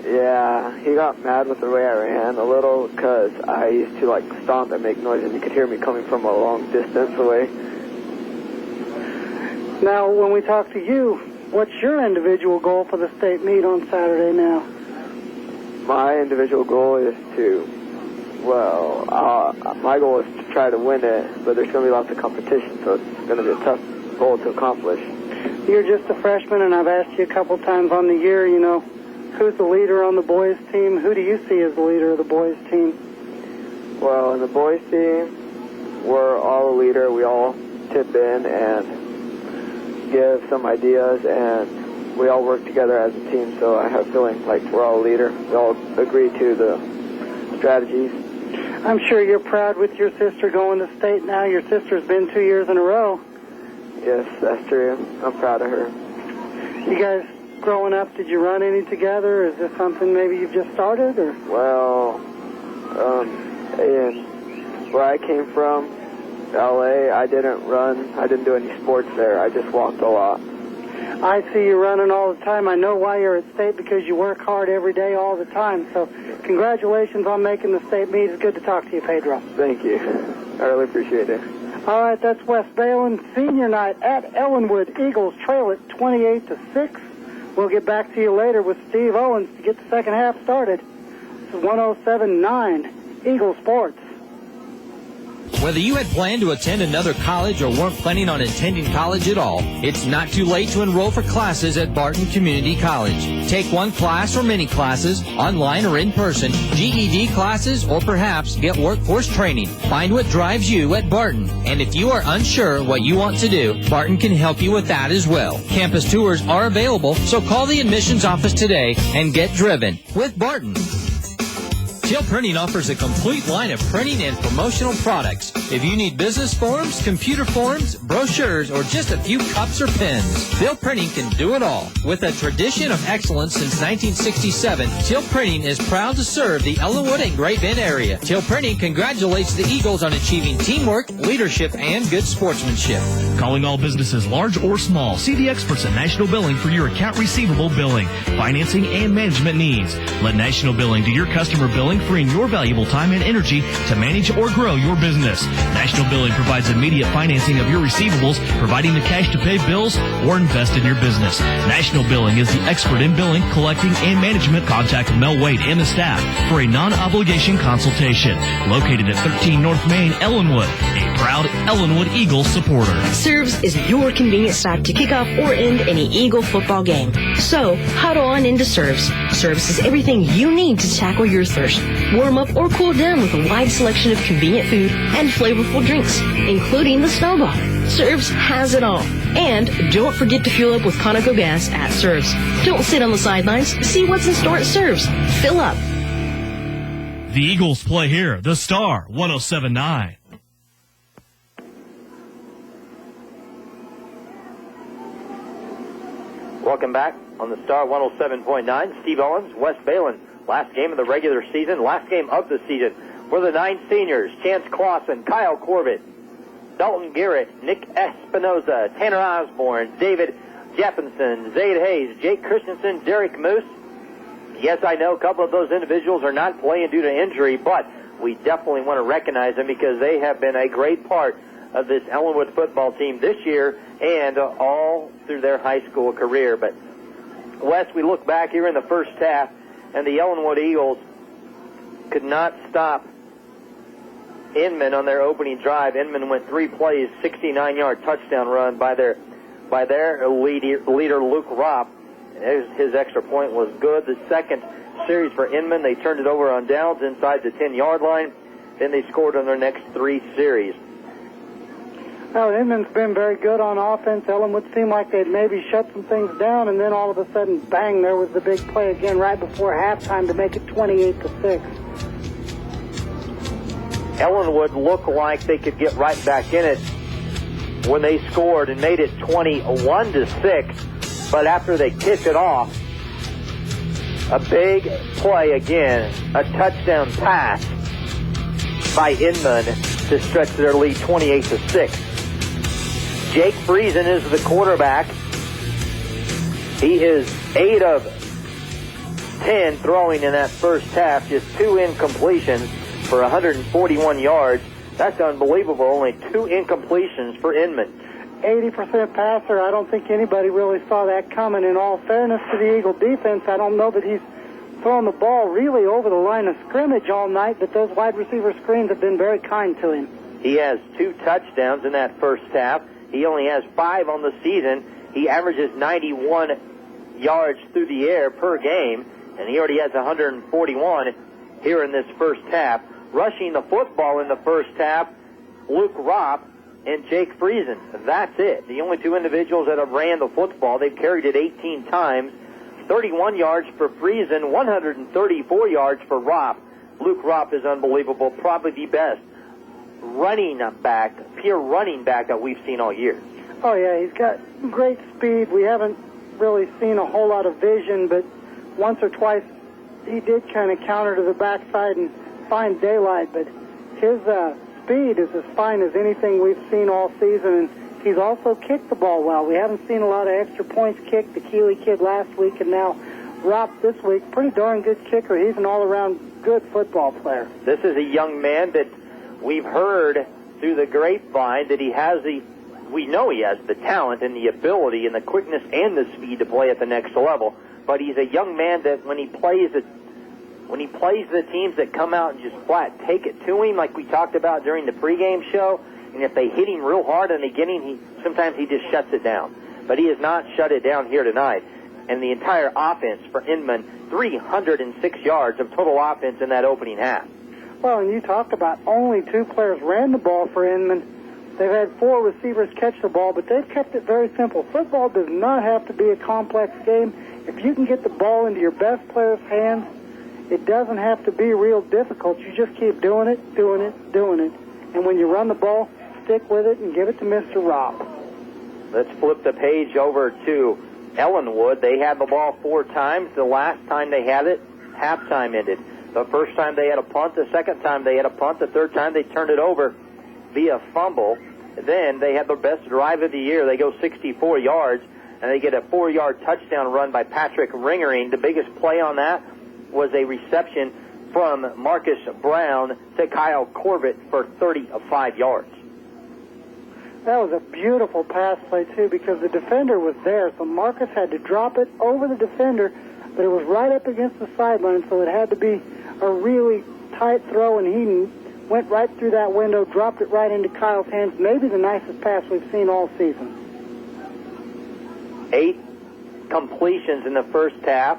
Yeah, he got mad with the way I ran a little because I used to like stomp and make noise, and you could hear me coming from a long distance away. Now, when we talk to you, what's your individual goal for the state meet on Saturday now? My individual goal is my goal is to try to win it, but there's going to be lots of competition, so it's going to be a tough goal to accomplish. You're just a freshman, and I've asked you a couple times on the year, you know, who's the leader on the boys' team? Who do you see as the leader of the boys' team? Well, in the boys' team, we're all a leader. We all tip in and give some ideas, and we all work together as a team, so I have a feeling like we're all a leader. We all agree to the strategies. I'm sure you're proud with your sister going to state now. Your sister's been 2 years in a row. Yes, that's true. I'm proud of her. You guys, growing up, did you run any together? Is this something maybe you've just started? Or? Well, in where I came from, L.A., I didn't run. I didn't do any sports there. I just walked a lot. I see you running all the time. I know why you're at state, because you work hard every day, all the time. So congratulations on making the state meet. It's good to talk to you, Pedro. Thank you. I really appreciate it. All right, that's West Bayland Senior Night at Ellenwood. Eagles trail it 28-6. We'll get back to you later with Steve Owens to get the second half started. This is 107.9 Eagle Sports. Whether you had planned to attend another college or weren't planning on attending college at all, it's not too late to enroll for classes at Barton Community College. Take one class or many classes, online or in person, GED classes, or perhaps get workforce training. Find what drives you at Barton. And if you are unsure what you want to do, Barton can help you with that as well. Campus tours are available, so call the admissions office today and get driven with Barton. Till Printing offers a complete line of printing and promotional products. If you need business forms, computer forms, brochures, or just a few cups or pens, Till Printing can do it all. With a tradition of excellence since 1967, Till Printing is proud to serve the Ellenwood and Great Bend area. Till Printing congratulates the Eagles on achieving teamwork, leadership, and good sportsmanship. Calling all businesses, large or small. See the experts at National Billing for your account receivable billing, financing, and management needs. Let National Billing do your customer billing freeing your valuable time and energy to manage or grow your business. National Billing provides immediate financing of your receivables, providing the cash to pay bills or invest in your business. National Billing is the expert in billing, collecting, and management. Contact Mel Wade and the staff for a non-obligation consultation. Located at 13 North Main, Ellenwood, a proud Ellenwood Eagles supporter. Serves is your convenient stop to kick off or end any Eagle football game. So, huddle on into Serves. Serves is everything you need to tackle your thirst. Warm up or cool down with a wide selection of convenient food and flavorful drinks, including the Snowball. Serves has it all. And don't forget to fuel up with Conoco gas at Serves. Don't sit on the sidelines. See what's in store at Serves. Fill up. The Eagles play here. The Star 107.9. Welcome back on the Star 107.9. Steve Owens, West Balin. Last game of the regular season, last game of the season for the 9 seniors. Chance Clausen, Kyle Corbett, Dalton Garrett, Nick Espinoza, Tanner Osborne, David Jefferson, Zaid Hayes, Jake Christensen, Derek Moose. Yes, I know a couple of those individuals are not playing due to injury, but we definitely want to recognize them because they have been a great part of this Ellenwood football team this year and all through their high school career. But, Wes, we look back here in the first half, and the Ellenwood Eagles could not stop Inman on their opening drive. Inman went 3 plays, 69-yard touchdown run by their leader Luke Ropp. His extra point was good. The second series for Inman, they turned it over on downs inside the 10-yard line. Then they scored on their next 3 series. Well, Inman's been very good on offense. Ellenwood seemed like they'd maybe shut some things down, and then all of a sudden, bang, there was the big play again right before halftime to make it 28-6. Ellenwood looked like they could get right back in it when they scored and made it 21-6. But after they kicked it off, a big play again, a touchdown pass by Inman to stretch their lead 28-6. Jake Friesen is the quarterback. He is 8 of 10 throwing in that first half, just 2 incompletions for 141 yards. That's unbelievable. Only 2 incompletions for Inman. 80% passer. I don't think anybody really saw that coming. In all fairness to the Eagle defense, I don't know that he's thrown the ball really over the line of scrimmage all night, but those wide receiver screens have been very kind to him. He has 2 touchdowns in that first half. He only has 5 on the season. He averages 91 yards through the air per game, and he already has 141 here in this first half. Rushing the football in the first half, Luke Ropp and Jake Friesen. That's it. The only 2 individuals that have ran the football. They've carried it 18 times. 31 yards for Friesen, 134 yards for Ropp. Luke Ropp is unbelievable. Probably the best running back, pure running back that we've seen all year. Oh, yeah, he's got great speed. We haven't really seen a whole lot of vision, but once or twice he did kind of counter to the backside and find daylight, but his speed is as fine as anything we've seen all season, and he's also kicked the ball well. We haven't seen a lot of extra points kicked. The Keeley kid last week, and now Ropp this week. Pretty darn good kicker. He's an all-around good football player. This is a young man that we've heard through the grapevine that we know he has the talent and the ability and the quickness and the speed to play at the next level. But he's a young man that when he plays the teams that come out and just flat take it to him, like we talked about during the pregame show, and if they hit him real hard in the beginning, sometimes he just shuts it down. But he has not shut it down here tonight. And the entire offense for Inman, 306 yards of total offense in that opening half. Well, and you talked about only 2 players ran the ball for Inman. They've had 4 receivers catch the ball, but they've kept it very simple. Football does not have to be a complex game. If you can get the ball into your best player's hands, it doesn't have to be real difficult. You just keep doing it. And when you run the ball, stick with it and give it to Mr. Ropp. Let's flip the page over to Ellenwood. They had the ball 4 times. The last time they had it, halftime ended. The first time they had a punt. The second time they had a punt. The third time they turned it over via fumble. Then they had the best drive of the year. They go 64 yards, and they get a 4-yard touchdown run by Patrick Ringering. The biggest play on that was a reception from Marcus Brown to Kyle Corbett for 35 yards. That was a beautiful pass play, too, because the defender was there, so Marcus had to drop it over the defender, but it was right up against the sideline, so it had to be a really tight throw, and he went right through that window, dropped it right into Kyle's hands. Maybe the nicest pass we've seen all season. 8 completions in the first half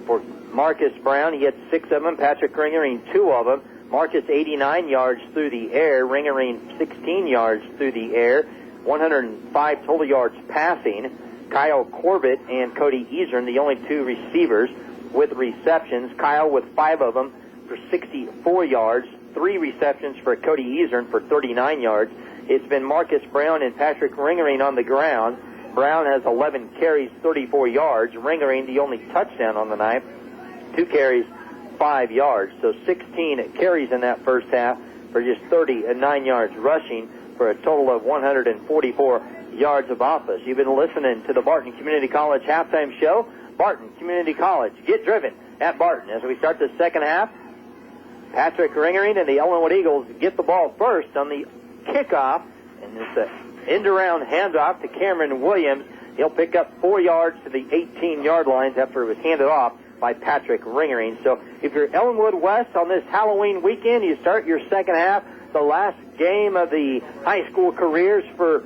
for Marcus Brown. He had 6 of them. Patrick Ringering, 2 of them. Marcus 89 yards through the air. Ringering 16 yards through the air. 105 total yards passing. Kyle Corbett and Cody Easern, the only 2 receivers with receptions. Kyle with 5 of them for 64 yards. 3 receptions for Cody Easern for 39 yards. It's been Marcus Brown and Patrick Ringering on the ground. Brown has 11 carries, 34 yards. Ringering, the only touchdown on the night, 2 carries, 5 yards. So 16 carries in that first half for just 39 yards rushing for a total of 144 yards of offense. You've been listening to the Barton Community College halftime show. Barton Community College, get driven at Barton. As we start the second half, Patrick Ringering and the Ellenwood Eagles get the ball first on the kickoff, and it's an end-around handoff to Cameron Williams. He'll pick up 4 yards to the 18-yard lines after it was handed off by Patrick Ringering. So if you're Ellenwood West on this Halloween weekend, you start your second half, the last game of the high school careers for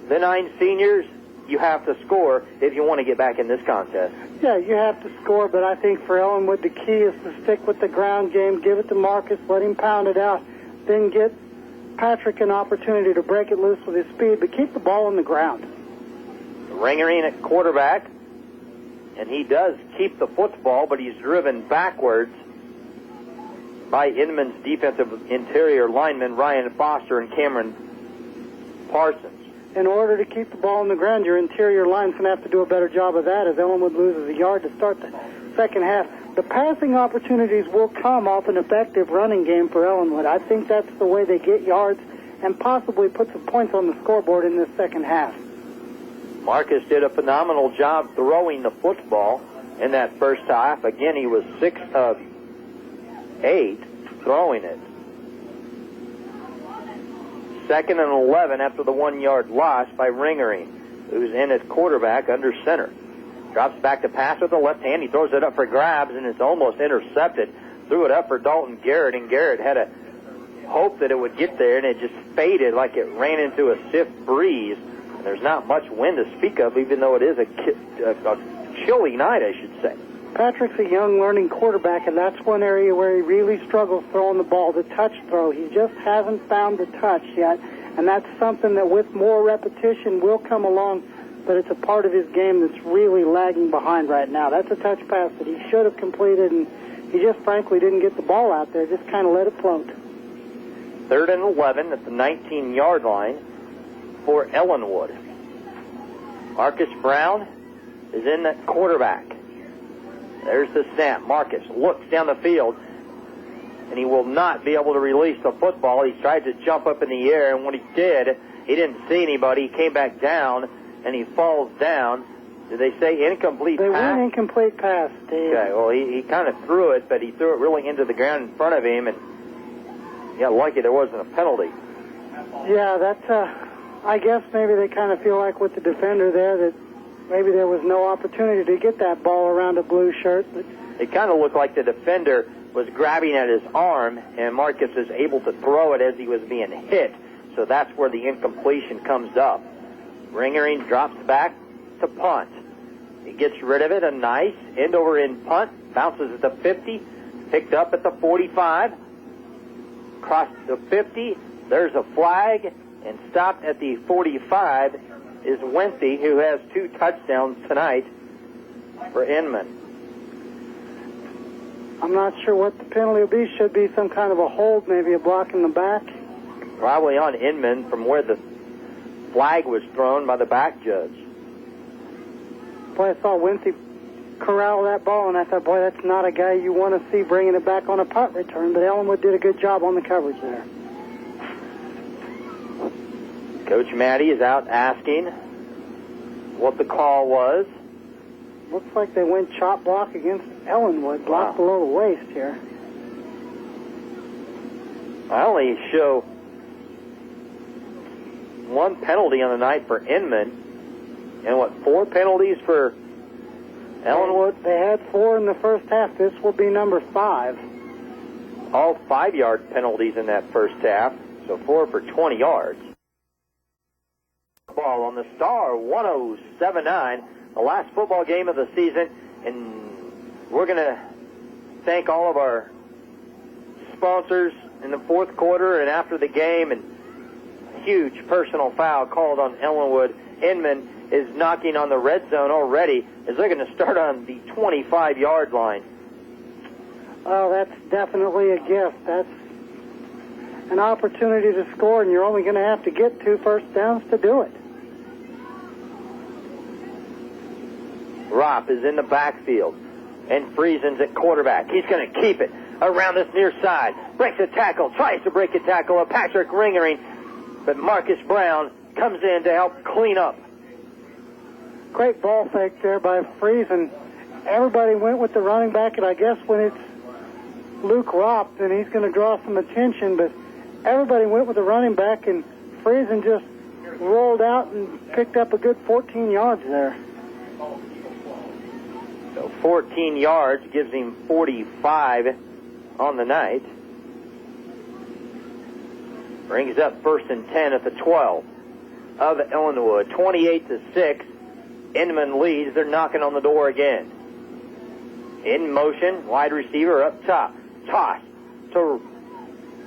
the 9 seniors. You have to score if you want to get back in this contest. Yeah, you have to score, but I think for Ellenwood the key is to stick with the ground game, give it to Marcus, let him pound it out, then get Patrick an opportunity to break it loose with his speed, but keep the ball on the ground. Ringering at quarterback, and he does keep the football, but he's driven backwards by Inman's defensive interior linemen, Ryan Foster and Cameron Parsons. In order to keep the ball on the ground, your interior line's going to have to do a better job of that as Ellenwood loses a yard to start the second half. The passing opportunities will come off an effective running game for Ellenwood. I think that's the way they get yards and possibly put some points on the scoreboard in this second half. Marcus did a phenomenal job throwing the football in that first half. Again, he was 6 of 8 throwing it. 2nd and 11 after the 1-yard loss by Ringering, who's in at quarterback under center. Drops back to pass with the left hand. He throws it up for grabs, and it's almost intercepted. Threw it up for Dalton Garrett, and Garrett had a hope that it would get there, and it just faded like it ran into a stiff breeze. And there's not much wind to speak of, even though it is a chilly night, I should say. Patrick's a young, learning quarterback, and that's one area where he really struggles throwing the ball, the touch throw. He just hasn't found the touch yet, and that's something that with more repetition will come along, but it's a part of his game that's really lagging behind right now. That's a touch pass that he should have completed, and he just frankly didn't get the ball out there, just kind of let it float. 3rd and 11 at the 19-yard line for Ellenwood. Marcus Brown is in at quarterback. There's the snap. Marcus looks down the field, and he will not be able to release the football. He tried to jump up in the air, and when he did, he didn't see anybody. He came back down, and he falls down. Did they say incomplete pass? They went incomplete pass, Dave. Okay, well, he kind of threw it, but he threw it really into the ground in front of him, and he got lucky there wasn't a penalty. Yeah, that's, I guess maybe they kind of feel like with the defender there that maybe there was no opportunity to get that ball around a blue shirt. But it kind of looked like the defender was grabbing at his arm, and Marcus is able to throw it as he was being hit. So that's where the incompletion comes up. Ringering drops back to punt. He gets rid of it. A nice end-over-end punt. Bounces at the 50. Picked up at the 45. Across the 50. There's a flag. And stopped at the 45 is Wenthy, who has 2 touchdowns tonight for Inman. I'm not sure what the penalty will be. Should be some kind of a hold, maybe a block in the back. Probably on Inman from where the flag was thrown by the back judge. Boy, I saw Wenthy corral that ball, and I thought, boy, that's not a guy you want to see bringing it back on a punt return, but Ellenwood did a good job on the coverage there. Coach Maddie is out asking what the call was. looks like they went chop block against Ellenwood, block below the waist here. I only show one penalty on the night for Inman, and 4 penalties for Ellenwood? They had 4 in the first half. This will be number 5. All 5-yard penalties in that first half, so 4 for 20 yards. Ball on the Star, 107.9, the last football game of the season, and we're going to thank all of our sponsors in the fourth quarter and after the game, and a huge personal foul called on Ellenwood. Inman is knocking on the red zone already as they're going to start on the 25-yard line. Oh, that's definitely a gift. That's an opportunity to score, and you're only going to have to get 2 first downs to do it. Ropp is in the backfield, and Friesen's at quarterback. He's going to keep it around this near side. Breaks a tackle, tries to break a tackle of Patrick Ringering, but Marcus Brown comes in to help clean up. Great ball fake there by Friesen. Everybody went with the running back, and I guess when it's Luke Ropp, then he's going to draw some attention, but everybody went with the running back, and Friesen just rolled out and picked up a good 14 yards there. So 14 yards gives him 45 on the night. Brings up 1st and 10 at the 12 of Ellenwood. 28-6. Inman leads. They're knocking on the door again. In motion, wide receiver up top. Toss to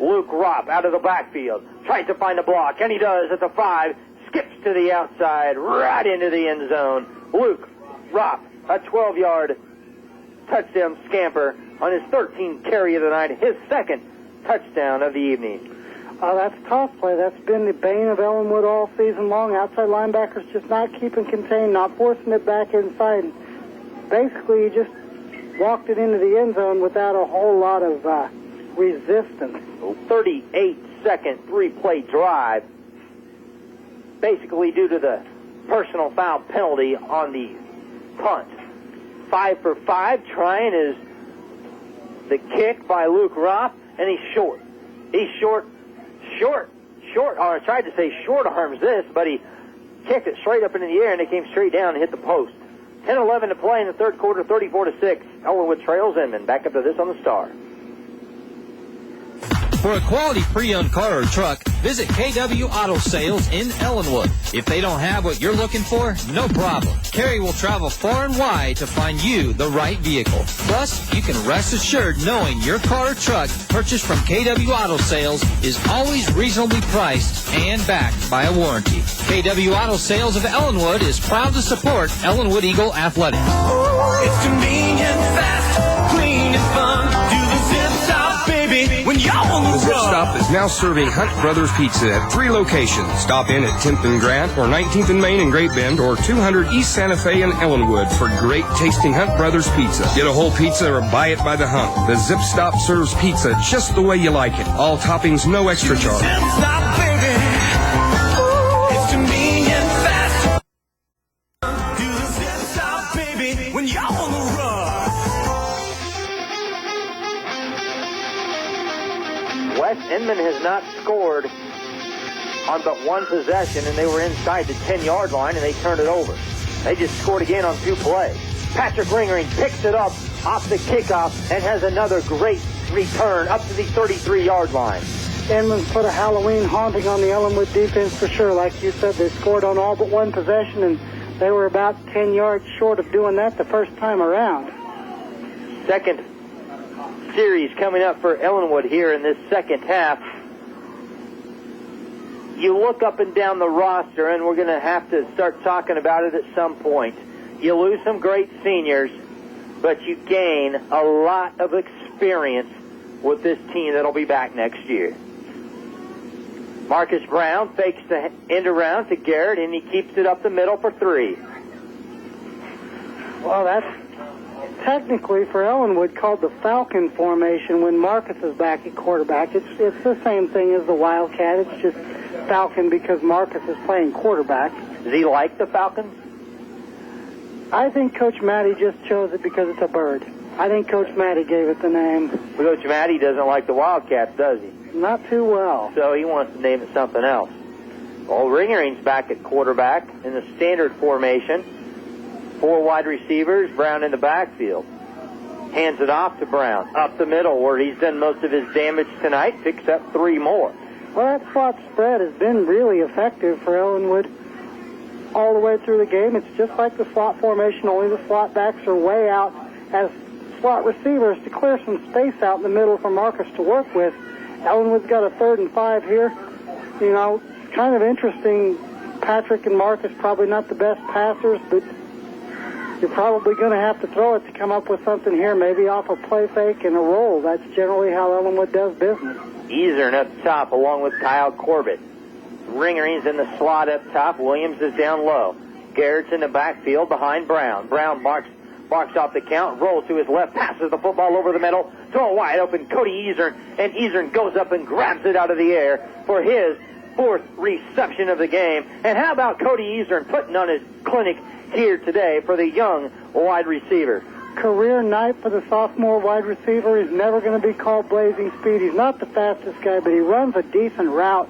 Luke Ropp out of the backfield. Tries to find a block, and he does at the 5. Skips to the outside, right into the end zone. Luke Ropp, a 12-yard touchdown scamper on his 13th carry of the night, his 2nd touchdown of the evening. That's tough play. That's been the bane of Ellenwood all season long. Outside linebackers just not keeping contained, not forcing it back inside. Basically, he just walked it into the end zone without a whole lot of resistance. 38-second 3-play drive, basically due to the personal foul penalty on the punt. 5 for 5, trying is the kick by Luke Ropp, and he's short. He's short, or I tried to say short arms this, but he kicked it straight up into the air, and it came straight down and hit the post. 10-11 to play in the third quarter, 34-6. Ellenwood trails Inman. Back up to this on the Star. For a quality pre-owned car or truck, visit KW Auto Sales in Ellenwood. If they don't have what you're looking for, no problem. Kerry will travel far and wide to find you the right vehicle. Plus, you can rest assured knowing your car or truck purchased from KW Auto Sales is always reasonably priced and backed by a warranty. KW Auto Sales of Ellenwood is proud to support Ellenwood Eagle Athletics. It's convenient, fast, clean, and fun. Do the zip stop, baby, when you're on The Zip Stop is now serving Hunt Brothers Pizza at 3 locations. Stop in at 10th and Grant, or 19th and Main in Great Bend, or 200 East Santa Fe in Ellenwood for great tasting Hunt Brothers Pizza. Get a whole pizza or buy it by the hunk. The Zip Stop serves pizza just the way you like it. All toppings, no extra charge. Zip stop, baby. It's convenient, fast. Do the zip stop, baby, when you're on the run. West Inman has not scored on but one possession, and they were inside the 10-yard line, and they turned it over. They just scored again on 2 plays. Patrick Ringering picks it up off the kickoff and has another great return up to the 33-yard line. Inman's put a Halloween haunting on the Ellenwood defense for sure. Like you said, they scored on all but one possession, and they were about 10 yards short of doing that the first time around. Second series coming up for Ellenwood here in this second half. You look up and down the roster, and we're going to have to start talking about it at some point. You lose some great seniors, but you gain a lot of experience with this team that'll be back next year. Marcus Brown fakes the end around to Garrett, and he keeps it up the middle for 3. Well, that's technically for Ellenwood called the Falcon formation when Marcus is back at quarterback. It's the same thing as the Wildcat. It's just Falcon because Marcus is playing quarterback. Does he like the Falcons? I think Coach Matty just chose it because it's a bird. I think Coach Matty gave it the name. Coach Matty doesn't like the Wildcats, does he? Not too well. So he wants to name it something else. Well, Ringering's back at quarterback in the standard formation. 4 wide receivers, Brown in the backfield. Hands it off to Brown, up the middle where he's done most of his damage tonight, picks up 3 more. Well, that slot spread has been really effective for Ellenwood all the way through the game. It's just like the slot formation, only the slot backs are way out as slot receivers to clear some space out in the middle for Marcus to work with. Ellenwood's got a 3rd and 5 here. You know, kind of interesting. Patrick and Marcus probably not the best passers, but you're probably going to have to throw it to come up with something here, maybe off a play fake and a roll. That's generally how Ellenwood does business. Easern up top along with Kyle Corbett. Ringering's in the slot up top. Williams is down low. Garrett's in the backfield behind Brown. Brown barks off the count, rolls to his left, passes the football over the middle to a wide open Cody Easern, and Easern goes up and grabs it out of the air for his 4th reception of the game. And how about Cody Easern putting on his clinic here today for the young wide receiver? Career night for the sophomore wide receiver. He's never going to be called blazing speed. He's not the fastest guy, but he runs a decent route.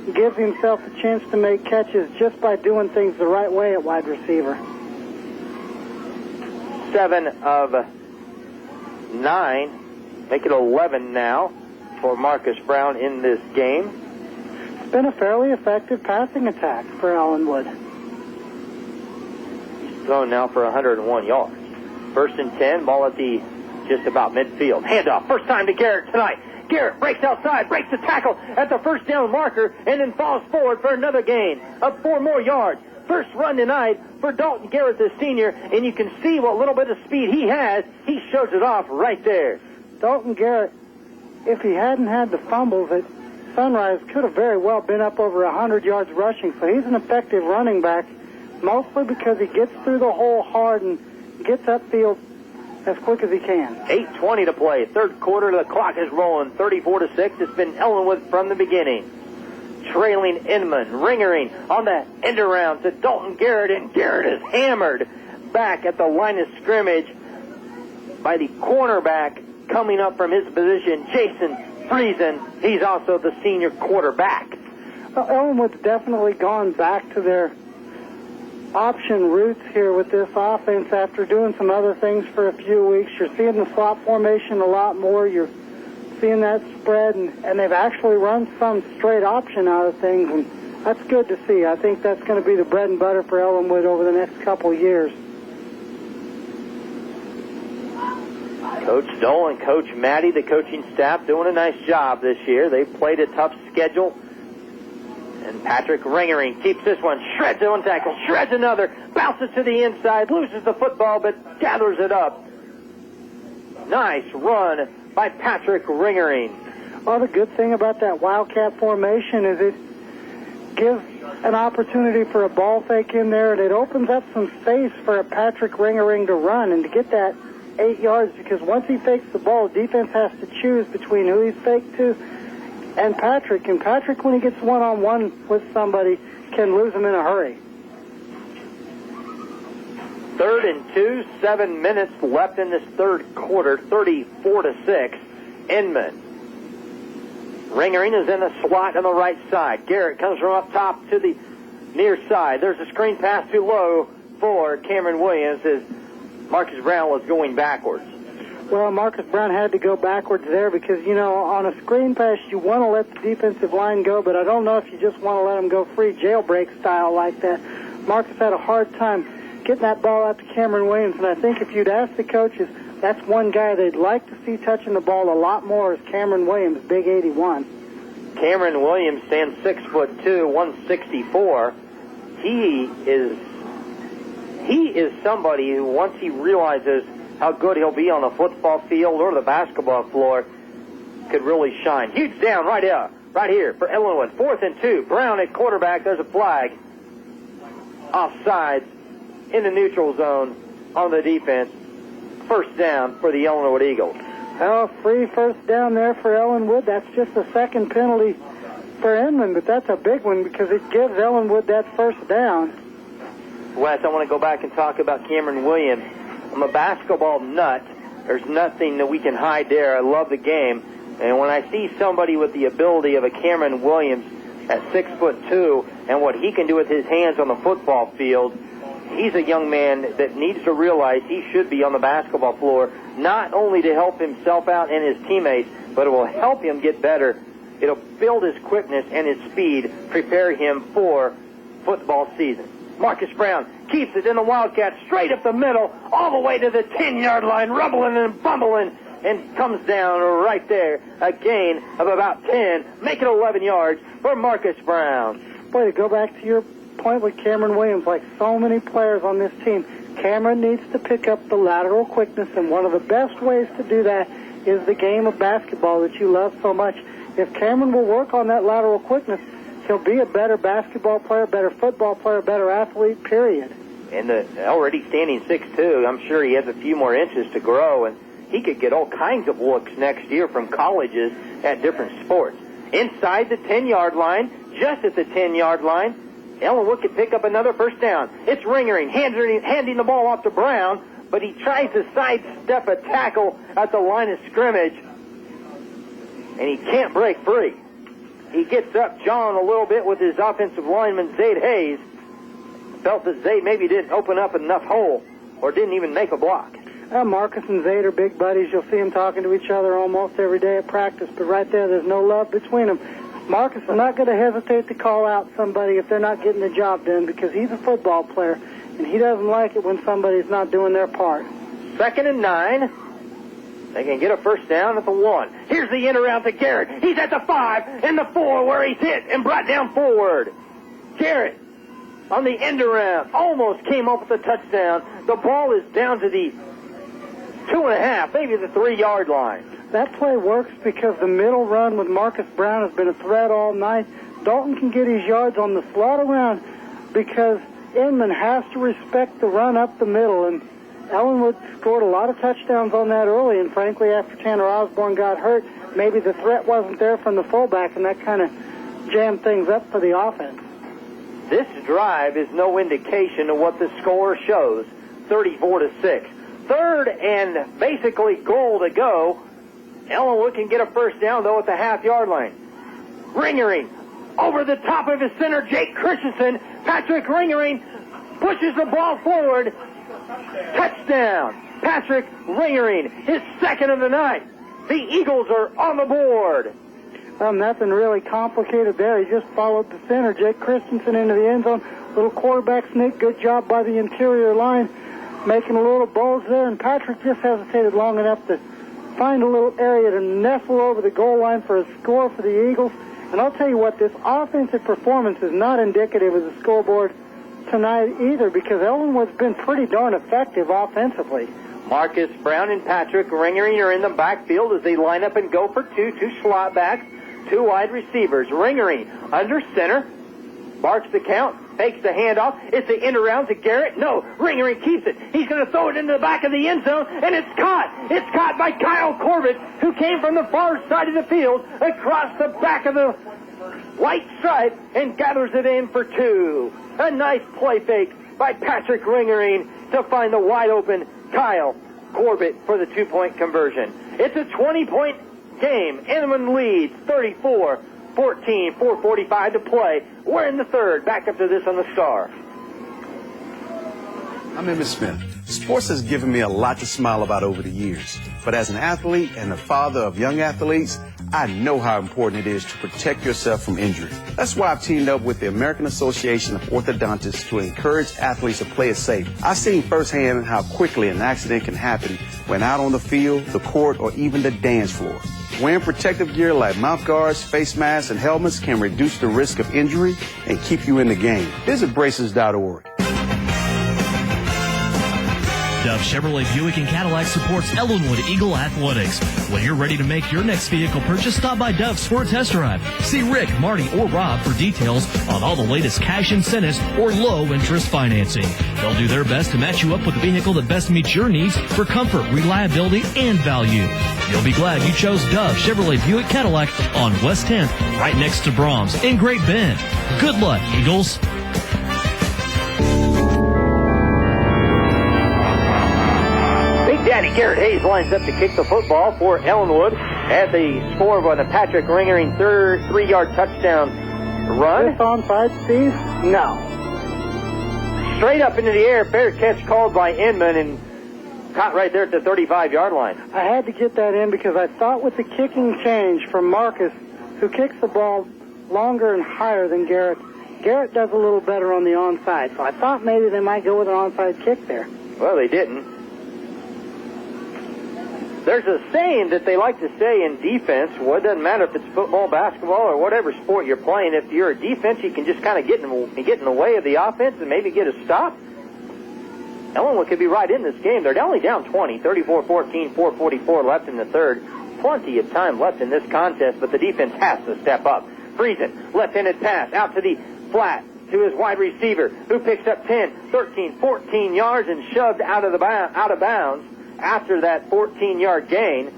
He gives himself a chance to make catches just by doing things the right way at wide receiver. 7 of 9, make it 11 now for Marcus Brown in this game. It's been a fairly effective passing attack for Ellenwood. He's thrown now for 101 yards. 1st and 10, ball at the just about midfield. Handoff, first time to Garrett tonight. Garrett breaks outside, breaks the tackle at the first down marker, and then falls forward for another gain of 4 more yards. First run tonight for Dalton Garrett, the senior, and you can see what little bit of speed he has. He shows it off right there. Dalton Garrett, if he hadn't had the fumbles at Sunrise, could have very well been up over 100 yards rushing. So he's an effective running back, mostly because he gets through the hole hard and gets upfield as quick as he can. 8:20 to play. 3rd quarter, the clock is rolling. 34-6. It's been Ellenwood from the beginning. Trailing Inman, Ringering on the end around to Dalton Garrett, and Garrett is hammered back at the line of scrimmage by the cornerback coming up from his position, Jason Friesen. He's also the senior quarterback. Well, Ellenwood's definitely gone back to their option roots here with this offense after doing some other things for a few weeks. You're seeing the slot formation a lot more. You're seeing that spread, and they've actually run some straight option out of things, and that's good to see. I think that's going to be the bread and butter for Ellenwood over the next couple of years. Coach Dole and Coach Matty, the coaching staff, doing a nice job this year. They've played a tough schedule. And Patrick Ringering keeps this one, shreds one tackle, shreds another, bounces to the inside, loses the football, but gathers it up. Nice run by Patrick Ringering. Well, the good thing about that Wildcat formation is it gives an opportunity for a ball fake in there, and it opens up some space for a Patrick Ringering to run and to get that 8 yards, because once he fakes the ball, defense has to choose between who he's faked to and Patrick. And Patrick, when he gets one-on-one with somebody, can lose him in a hurry. 3rd and 2, 7 minutes left in this 3rd quarter, 34-6. Inman. Ringering is in the slot on the right side. Garrett comes from up top to the near side. There's a screen pass too low for Cameron Williams as Marcus Brown was going backwards. Well, Marcus Brown had to go backwards there because, you know, on a screen pass, you want to let the defensive line go, but I don't know if you just want to let them go free jailbreak style like that. Marcus had a hard time getting that ball out to Cameron Williams, and I think if you'd ask the coaches, that's one guy they'd like to see touching the ball a lot more is Cameron Williams, big 81. Cameron Williams stands 6'2", 164. He is somebody who, once he realizes how good he'll be on the football field or the basketball floor, could really shine. Huge down right here for Ellenwood. 4th and 2. Brown at quarterback. There's a flag. Offsides in the neutral zone on the defense. First down for the Ellenwood Eagles. Well, free first down there for Ellenwood. That's just the second penalty for Inman, but that's a big one because it gives Ellenwood that first down. Wes, I want to go back and talk about Cameron Williams. I'm a basketball nut. There's nothing that we can hide there. I love the game. And when I see somebody with the ability of a Cameron Williams at 6'2" and what he can do with his hands on the football field, he's a young man that needs to realize he should be on the basketball floor, not only to help himself out and his teammates, but it will help him get better. It'll build his quickness and his speed, prepare him for football season. Marcus Brown keeps it in the Wildcat, straight up the middle, all the way to the 10-yard line, rumbling and bumbling, and comes down right there. A gain of about 10, make it 11 yards for Marcus Brown. Boy, to go back to your point with Cameron Williams, like so many players on this team, Cameron needs to pick up the lateral quickness, and one of the best ways to do that is the game of basketball that you love so much. If Cameron will work on that lateral quickness, he'll be a better basketball player, better football player, better athlete, period. And already standing 6'2", I'm sure he has a few more inches to grow, and he could get all kinds of looks next year from colleges at different sports. Inside the 10-yard line, just at the 10-yard line, Ellenwood could pick up another first down. It's Ringering, handing the ball off to Brown, but he tries to sidestep a tackle at the line of scrimmage, and he can't break free. He gets up John a little bit with his offensive lineman, Zayd Hayes. Felt that Zayd maybe didn't open up enough hole or didn't even make a block. Marcus and Zayd are big buddies. You'll see them talking to each other almost every day at practice, but right there's no love between them. Marcus is not going to hesitate to call out somebody if they're not getting the job done, because he's a football player, and he doesn't like it when somebody's not doing their part. 2nd and 9. They can get a first down at the 1. Here's the in around to Garrett. He's at the 5 and the 4 where he's hit and brought down forward. Garrett on the end around almost came up with a touchdown. The ball is down to the 2.5, maybe the 3-yard line. That play works because the middle run with Marcus Brown has been a threat all night. Dalton can get his yards on the slot around because Inman has to respect the run up the middle, and Ellenwood scored a lot of touchdowns on that early, and frankly, after Tanner Osborne got hurt, maybe the threat wasn't there from the fullback, and that kind of jammed things up for the offense. This drive is no indication of what the score shows, 34-6. 3rd and basically goal to go. Ellenwood can get a first down, though, at the half-yard line. Ringering over the top of his center, Jake Christensen. Patrick Ringering pushes the ball forward. Touchdown. Patrick Ringering, his 2nd of the night. The Eagles are on the board. Nothing really complicated there. He just followed the center, Jake Christensen, into the end zone. Little quarterback sneak. Good job by the interior line, making a little bulge there, and Patrick just hesitated long enough to find a little area to nestle over the goal line for a score for the Eagles. And I'll tell you what, this offensive performance is not indicative of the scoreboard tonight either, because Ellenwood's been pretty darn effective offensively. Marcus Brown and Patrick Ringering are in the backfield as they line up and go for two slot backs, 2 wide receivers. Ringering under center, marks the count, takes the handoff. It's the end around to Garrett. No, Ringering keeps it. He's going to throw it into the back of the end zone, and it's caught. It's caught by Kyle Corbett, who came from the far side of the field across the back of the white stripe and gathers it in for 2. A nice play fake by Patrick Ringering to find the wide open Kyle Corbett for the 2-point conversion. It's a 20-point game. Inman leads 34-14, 4:45 to play. We're in the 3rd. Back up to this on the Star. I'm Emmitt Smith. Sports has given me a lot to smile about over the years. But as an athlete and the father of young athletes, I know how important it is to protect yourself from injury. That's why I've teamed up with the American Association of Orthodontists to encourage athletes to play it safe. I've seen firsthand how quickly an accident can happen when out on the field, the court, or even the dance floor. Wearing protective gear like mouth guards, face masks, and helmets can reduce the risk of injury and keep you in the game. Visit braces.org. Dove Chevrolet Buick and Cadillac supports Ellenwood Eagle Athletics. When you're ready to make your next vehicle purchase, stop by Dove's for a test drive. See Rick, Marty, or Rob for details on all the latest cash incentives or low-interest financing. They'll do their best to match you up with a vehicle that best meets your needs for comfort, reliability, and value. You'll be glad you chose Dove Chevrolet Buick Cadillac on West 10th, right next to Brahms in Great Bend. Good luck, Eagles. Righty, Garrett Hayes lines up to kick the football for Ellenwood at the score of a Patrick Ringering 3-yard touchdown run. This onside, Steve? No. Straight up into the air, fair catch called by Inman and caught right there at the 35-yard line. I had to get that in because I thought with the kicking change from Marcus, who kicks the ball longer and higher than Garrett, Garrett does a little better on the onside. So I thought maybe they might go with an onside kick there. Well, they didn't. There's a saying that they like to say in defense, well, it doesn't matter if it's football, basketball, or whatever sport you're playing. If you're a defense, you can just kind of get in the way of the offense and maybe get a stop. Ellenwood could be right in this game. They're only down 20, 34-14, 4:44 left in the third. Plenty of time left in this contest, but the defense has to step up. Friesen, left-handed pass out to the flat to his wide receiver, who picks up 10, 13, 14 yards and shoved out of bounds after that 14-yard gain.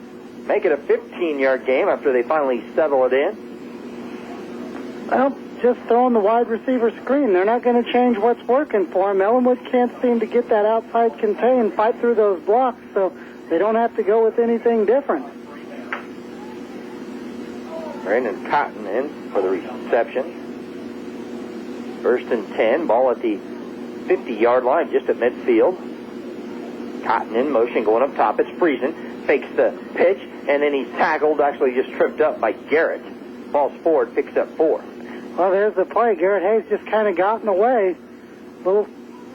Make it a 15-yard game after they finally settle it in. Well, just throwing the wide receiver screen. They're not going to change what's working for them. Ellenwood can't seem to get that outside contain, fight through those blocks, so they don't have to go with anything different. Brandon Cotton in for the reception. First and 10, ball at the 50-yard line, just at midfield. Cotton in motion, going up top. It's Friesen, fakes the pitch, and then he's tackled, actually just tripped up by Garrett. Falls forward, picks up 4. Well, there's the play. Garrett Hayes just kind of got in the way. Little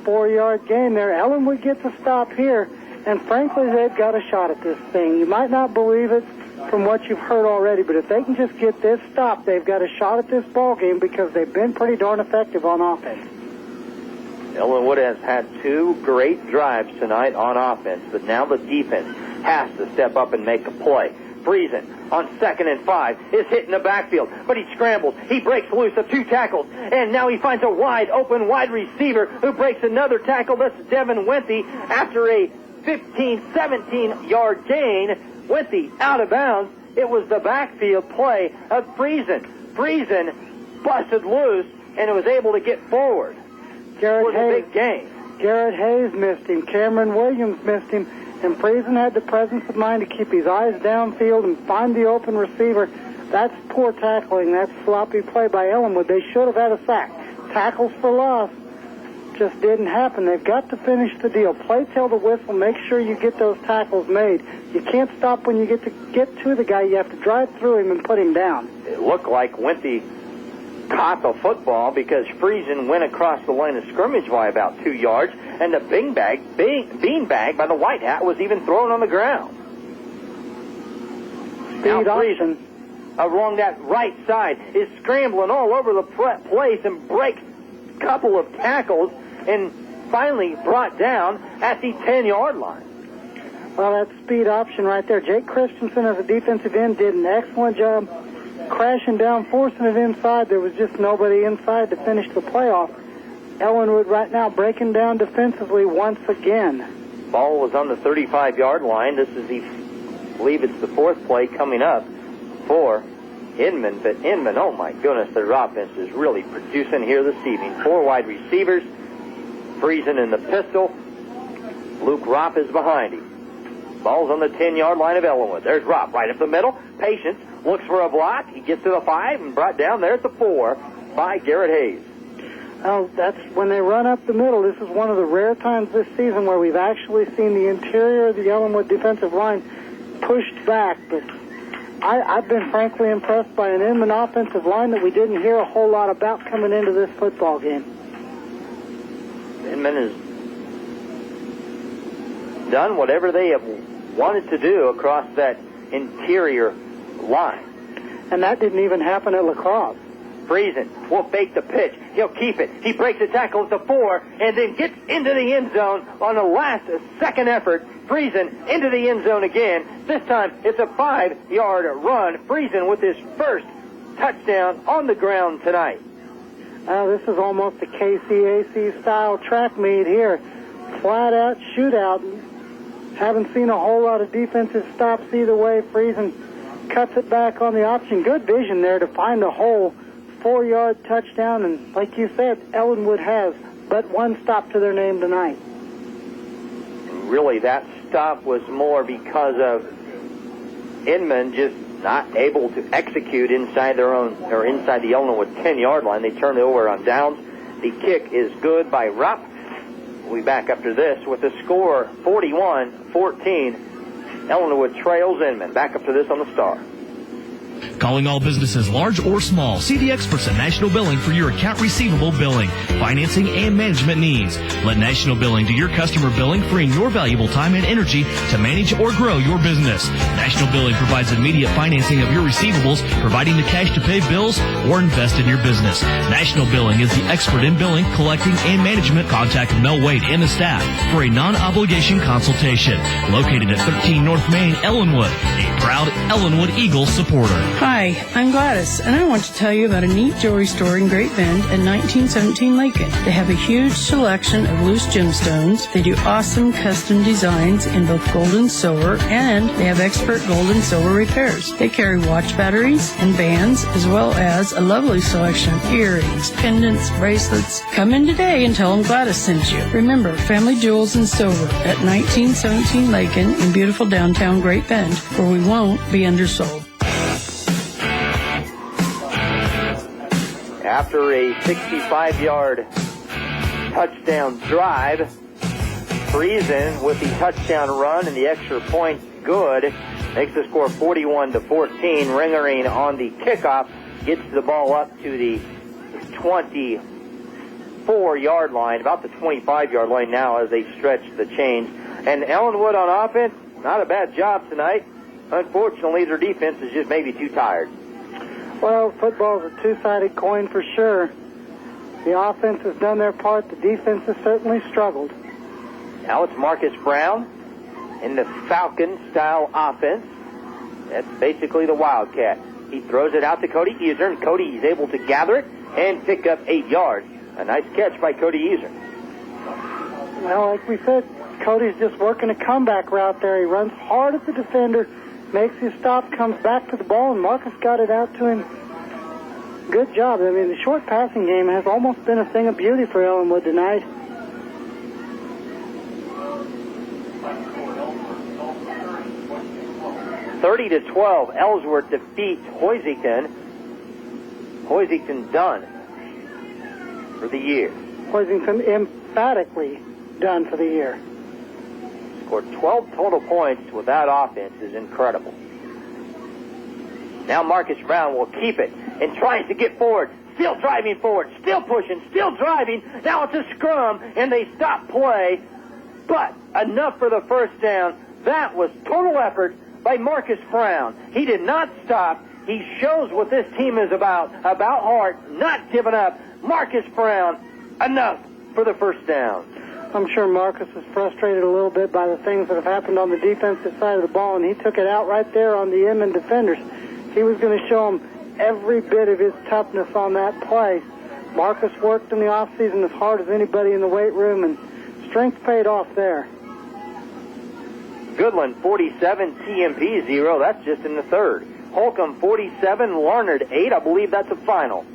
4-yard gain there. Ellenwood gets a stop here, and frankly, they've got a shot at this thing. You might not believe it from what you've heard already, but if they can just get this stop, they've got a shot at this ball game because they've been pretty darn effective on offense. Ellenwood has had 2 great drives tonight on offense, but now the defense has to step up and make a play. Friesen on 2nd and 5 is hit in the backfield, but he scrambles. He breaks loose of 2 tackles, and now he finds a wide-open wide receiver who breaks another tackle. That's Devin Wenthy after a 15, 17-yard gain. Wenthy out of bounds. It was the backfield play of Friesen. Friesen busted loose and was able to get forward. It was a big gain. Garrett Hayes missed him. Cameron Williams missed him. And Friesen had the presence of mind to keep his eyes downfield and find the open receiver. That's poor tackling. That's sloppy play by Ellenwood. They should have had a sack. Tackles for loss just didn't happen. They've got to finish the deal. Play till the whistle. Make sure you get those tackles made. You can't stop when you get to the guy. You have to drive through him and put him down. It looked like Wenthy caught the football because Friesen went across the line of scrimmage by about 2 yards, and the beanbag by the white hat was even thrown on the ground. Now Friesen, along that right side, is scrambling all over the place and breaks a couple of tackles and finally brought down at the 10-yard line. Well, that speed option right there. Jake Christensen as a defensive end did an excellent job crashing down, forcing it inside. There was just nobody inside to finish the playoff. Ellenwood right now breaking down defensively once again. Ball was on the 35-yard line. This is I believe it's the 4th play coming up for Inman. But Inman, oh my goodness, their offense is really producing here this evening. 4 wide receivers. Friesen in the pistol. Luke Ropp is behind him. Ball's on the 10-yard line of Ellenwood. There's Ropp right up the middle. Patience. Looks for a block. He gets to the 5 and brought down there at the 4 by Garrett Hayes. Oh, that's when they run up the middle. This is one of the rare times this season where we've actually seen the interior of the Ellenwood defensive line pushed back. But I've been frankly impressed by an Inman offensive line that we didn't hear a whole lot about coming into this football game. Inman has done whatever they have wanted to do across that interior line. And that didn't even happen at La Crosse. Friesen will fake the pitch. He'll keep it. He breaks a tackle at the 4 and then gets into the end zone on the last second effort. Friesen into the end zone again. This time it's a 5-yard run. Friesen with his first touchdown on the ground tonight. This is almost a KCAC style track meet here. Flat out shootout. Haven't seen a whole lot of defensive stops either way. Friesen cuts it back on the option. Good vision there to find a hole. 4-yard touchdown, and like you said, Ellenwood has but one stop to their name tonight. Really, that stop was more because of Inman just not able to execute inside their own, or inside the Ellenwood 10-yard line. They turned it over on downs. The kick is good by Rupp. We back up to this with the score 41-14. Ellenwood trails Inman. Back up to this on the Star. Calling all businesses, large or small, see the experts at National Billing for your account receivable billing, financing, and management needs. Let National Billing do your customer billing, freeing your valuable time and energy to manage or grow your business. National Billing provides immediate financing of your receivables, providing the cash to pay bills or invest in your business. National Billing is the expert in billing, collecting, and management. Contact Mel Wade and the staff for a non-obligation consultation. Located at 13 North Main, Ellenwood, a proud Ellenwood Eagles supporter. Hi, I'm Gladys, and I want to tell you about a neat jewelry store in Great Bend at 1917 Lincoln. They have a huge selection of loose gemstones. They do awesome custom designs in both gold and silver, and they have expert gold and silver repairs. They carry watch batteries and bands, as well as a lovely selection of earrings, pendants, bracelets. Come in today and tell them Gladys sent you. Remember, family jewels and silver at 1917 Lincoln in beautiful downtown Great Bend, where we won't be undersold. After a 65-yard touchdown drive, Friesen with the touchdown run and the extra point good makes the score 41-14. Ringering on the kickoff gets the ball up to the 24-yard line, about the 25-yard line now as they stretch the chains. And Ellenwood on offense, not a bad job tonight. Unfortunately, their defense is just maybe too tired. Well, football's a two-sided coin for sure. The offense has done their part. The defense has certainly struggled. Now it's Marcus Brown in the Falcon-style offense. That's basically the Wildcat. He throws it out to Cody Easer, and Cody is able to gather it and pick up 8 yards. A nice catch by Cody Easer. Well, like we said, Cody's just working a comeback route there. He runs hard at the defender, makes his stop, comes back to the ball, and Marcus got it out to him. Good job. I mean, the short passing game has almost been a thing of beauty for Ellenwood tonight. (30-12), Ellsworth defeats Hoisington. Hoisington done for the year. Hoisington emphatically done for the year. Scored 12 total points with that offense is incredible. Now Marcus Brown will keep it and tries to get forward. Still driving forward, still pushing, still driving. Now it's a scrum, and they stop play. But enough for the first down. That was total effort by Marcus Brown. He did not stop. He shows what this team is about heart, not giving up. Marcus Brown, enough for the first down. I'm sure Marcus is frustrated a little bit by the things that have happened on the defensive side of the ball, and he took it out right there on the Inman defenders. He was going to show them every bit of his toughness on that play. Marcus worked in the offseason as hard as anybody in the weight room, and strength paid off there. Goodland 47, TMP 0. That's just in the third. Holcomb 47, Larnard 8. I believe that's a final.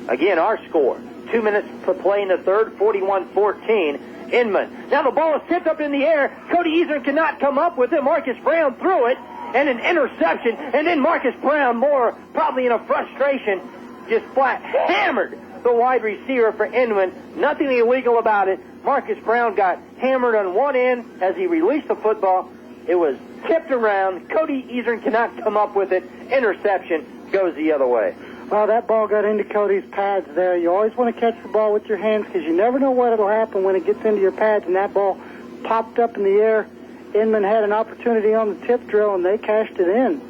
Again, our score. 2 minutes to play in the third, 41-14. Inman. Now the ball is tipped up in the air. Cody Easer cannot come up with it. Marcus Brown threw it, and an interception. And then Marcus Brown, more probably in a frustration, just flat hammered the wide receiver for Inman. Nothing illegal about it. Marcus Brown got hammered on one end as he released the football. It was tipped around. Cody Easer cannot come up with it. Interception goes the other way. Well, that ball got into Cody's pads there. You always want to catch the ball with your hands because you never know what will happen when it gets into your pads, and that ball popped up in the air. Inman had an opportunity on the tip drill, and they cashed it in.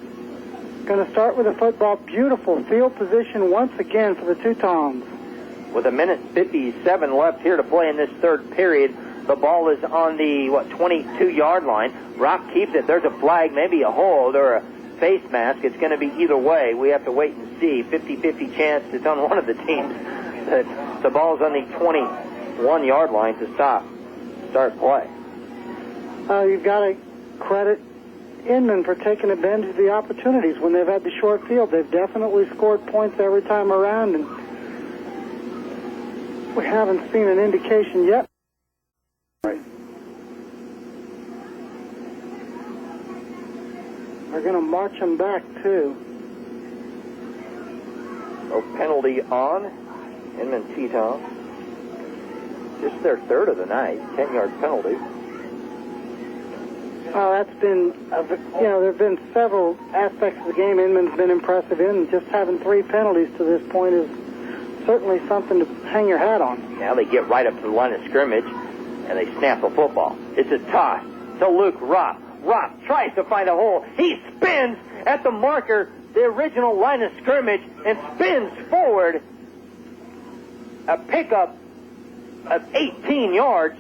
Going to start with the football. Beautiful field position once again for the Teutons. With 1:57 left here to play in this third period, the ball is on the, 22-yard line. Rock keeps it. There's a flag, maybe a hold or a face mask. It's going to be either way. We have to wait and see. 50-50 chance it's on one of the teams. The ball's on the 21-yard line to start play. You've got to credit Inman for taking advantage of the opportunities when they've had the short field. They've definitely scored points every time around, and we haven't seen an indication yet. going to march them back, too. No penalty on Inman Teton. Just their third of the night, 10-yard penalty. Oh, that's been, there have been several aspects of the game Inman's been impressive in. Just having 3 penalties to this point is certainly something to hang your hat on. Now they get right up to the line of scrimmage, and they snap the football. It's a toss to Luke Ropp. Ropp tries to find a hole. He spins at the marker, the original line of scrimmage, and spins forward. A pickup of 18 yards,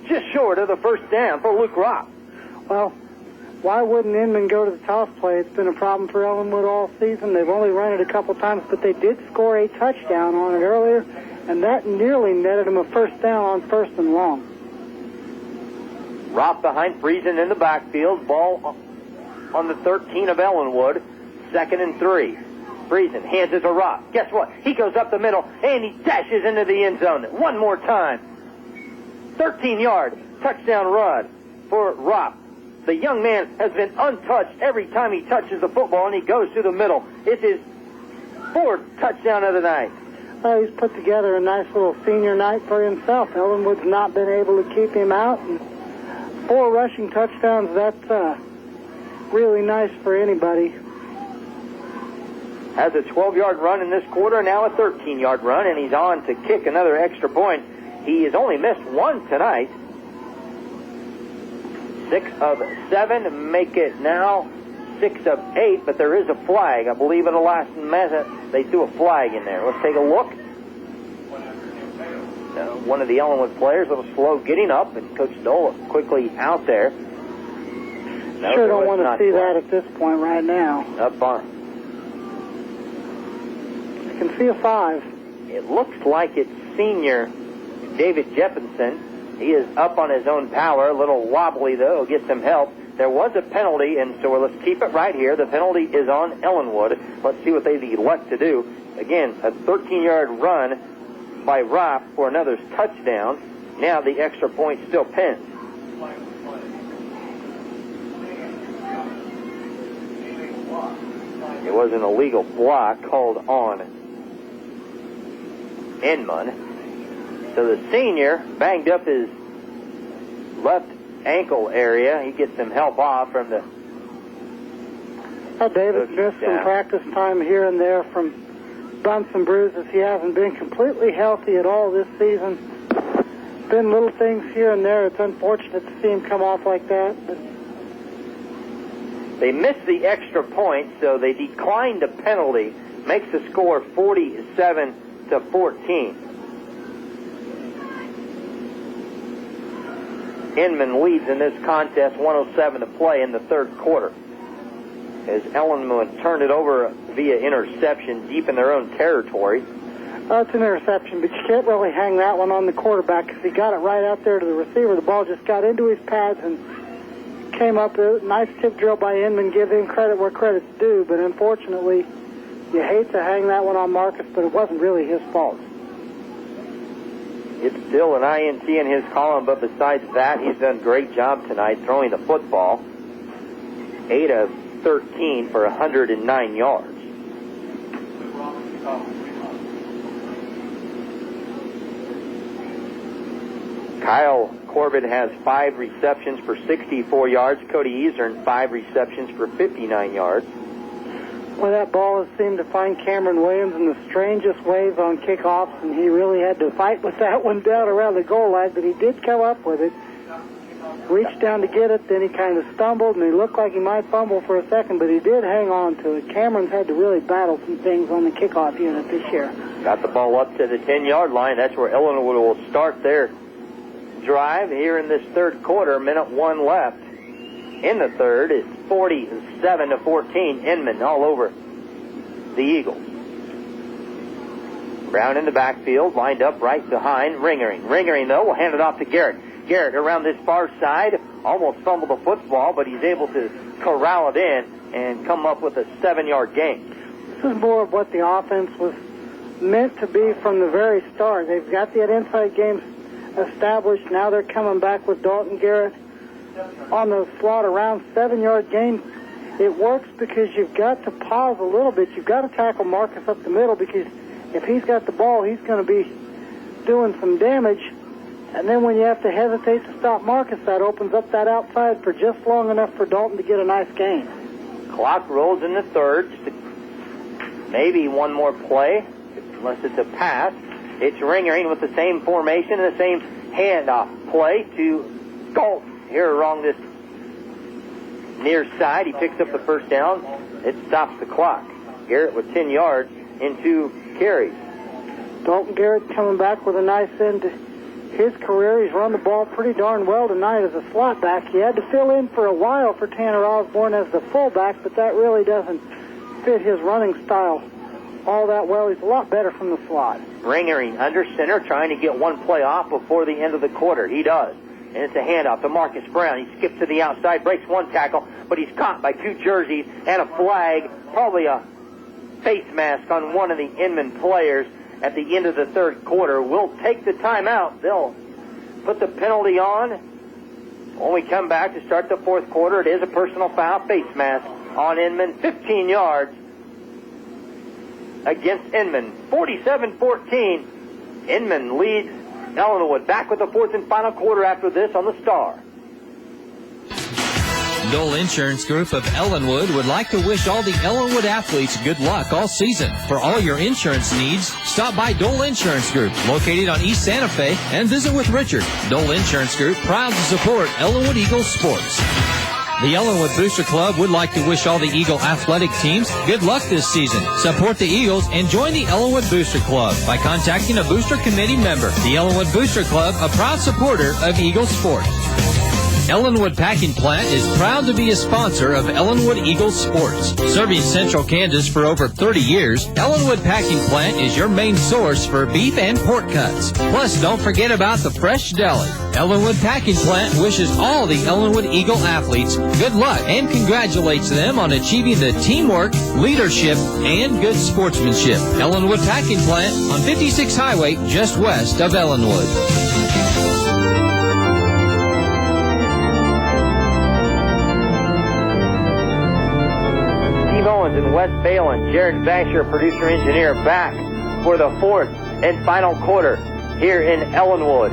just short of the first down for Luke Ropp. Well, why wouldn't Inman go to the toss play? It's been a problem for Ellenwood all season. They've only run it a couple times, but they did score a touchdown on it earlier, and that nearly netted them a first down on 1st and long. Ropp behind Friesen in the backfield. Ball on the 13 of Ellenwood. 2nd and 3. Friesen hands it to Ropp. Guess what? He goes up the middle, and he dashes into the end zone. One more time. 13-yard touchdown run for Ropp. The young man has been untouched every time he touches the football, and he goes through the middle. It's his 4th touchdown of the night. Well, he's put together a nice little senior night for himself. Ellenwood's not been able to keep him out. And 4 rushing touchdowns, that's really nice for anybody. Has a 12-yard run in this quarter, now a 13-yard run, and he's on to kick another extra point. He has only missed 1 tonight. 6 of 7, make it now 6 of 8, but there is a flag. I believe at the last minute they threw a flag in there. Let's take a look. One of the Ellenwood players, a little slow getting up, and Coach Dole quickly out there. No, sure don't want to see that at this point right now. Up on. I can see a 5. It looks like it's senior David Jeppenson. He is up on his own power, a little wobbly though, he'll get some help. There was a penalty, and so let's keep it right here. The penalty is on Ellenwood. Let's see what they elect to do. Again, a 13-yard run by Ropp for another touchdown. Now the extra point still pens. It was an illegal block called on Inman. So the senior banged up his left ankle area. He gets some help off from the... Well, David missed some practice time here and there from bumps and bruises. He hasn't been completely healthy at all this season. Been little things here and there. It's unfortunate to see him come off like that. But they missed the extra point, so they declined the penalty. Makes the score 47-14. Inman leads in this contest, 1:07 to play in the 3rd quarter. As Ellenwood turned it over via interception deep in their own territory. It's an interception, but you can't really hang that one on the quarterback because he got it right out there to the receiver. The ball just got into his pads and came up. A nice tip drill by Inman. Give him credit where credit's due, but unfortunately, you hate to hang that one on Marcus, but it wasn't really his fault. It's still an INT in his column, but besides that, he's done a great job tonight throwing the football. 8 of 13 for 109 yards. Kyle Corbett has 5 receptions for 64 yards. Cody Easern, 5 receptions for 59 yards. Well, that ball has seemed to find Cameron Williams in the strangest ways on kickoffs, and he really had to fight with that one down around the goal line, but he did come up with it. Reached down to get it, then he kind of stumbled, and he looked like he might fumble for a second, but he did hang on to it. Cameron's had to really battle some things on the kickoff unit this year. Got the ball up to the 10-yard line. That's where Ellenwood will start their drive here in this 3rd quarter. Minute 1 left. In the 3rd, it's 47-14. Inman all over the Eagles. Brown in the backfield, lined up right behind Ringering. Ringering, though, will hand it off to Garrett. Garrett around this far side, almost fumbled the football, but he's able to corral it in and come up with a 7-yard gain. This is more of what the offense was meant to be from the very start. They've got that inside game established. Now they're coming back with Dalton Garrett on the slot around 7-yard gain. it works because you've got to pause a little bit. You've got to tackle Marcus up the middle because if he's got the ball, he's going to be doing some damage. And then when you have to hesitate to stop Marcus, that opens up that outside for just long enough for Dalton to get a nice gain. Clock rolls in the third. Maybe one more play, unless it's a pass. It's Ringering with the same formation and the same handoff play to Dalton. Here along this near side, he picks up the first down. It stops the clock. Garrett with 10 yards in 2 carries. Dalton Garrett coming back with a nice end to his career. He's run the ball pretty darn well tonight as a slot back. He had to fill in for a while for Tanner Osborne as the fullback, but that really doesn't fit his running style all that well. He's a lot better from the slot. Ringering under center, trying to get one play off before the end of the quarter. He does. And it's a handoff to Marcus Brown. He skips to the outside, breaks one tackle, but he's caught by 2 jerseys and a flag, probably a face mask on one of the Inman players at the end of the third quarter. We'll take the timeout. They'll put the penalty on. When we come back to start the fourth quarter, it is a personal foul, face mask on Inman, 15 yards against Inman. 47-14. Inman leads Ellenwood. Back with the fourth and final quarter after this on the Star. Dole Insurance Group of Ellenwood would like to wish all the Ellenwood athletes good luck all season. For all your insurance needs, stop by Dole Insurance Group, located on East Santa Fe, and visit with Richard. Dole Insurance Group, proud to support Ellenwood Eagles sports. The Ellenwood Booster Club would like to wish all the Eagle athletic teams good luck this season. Support the Eagles and join the Ellenwood Booster Club by contacting a Booster Committee member. The Ellenwood Booster Club, a proud supporter of Eagle sports. Ellenwood Packing Plant is proud to be a sponsor of Ellenwood Eagles Sports. Serving Central Kansas for over 30 years, Ellenwood Packing Plant is your main source for beef and pork cuts. Plus, don't forget about the fresh deli. Ellenwood Packing Plant wishes all the Ellenwood Eagle athletes good luck and congratulates them on achieving the teamwork, leadership, and good sportsmanship. Ellenwood Packing Plant on 56 Highway, just west of Ellenwood. Owens and Wes Balin, Jared Vasher, producer-engineer, back for the fourth and final quarter here in Ellenwood.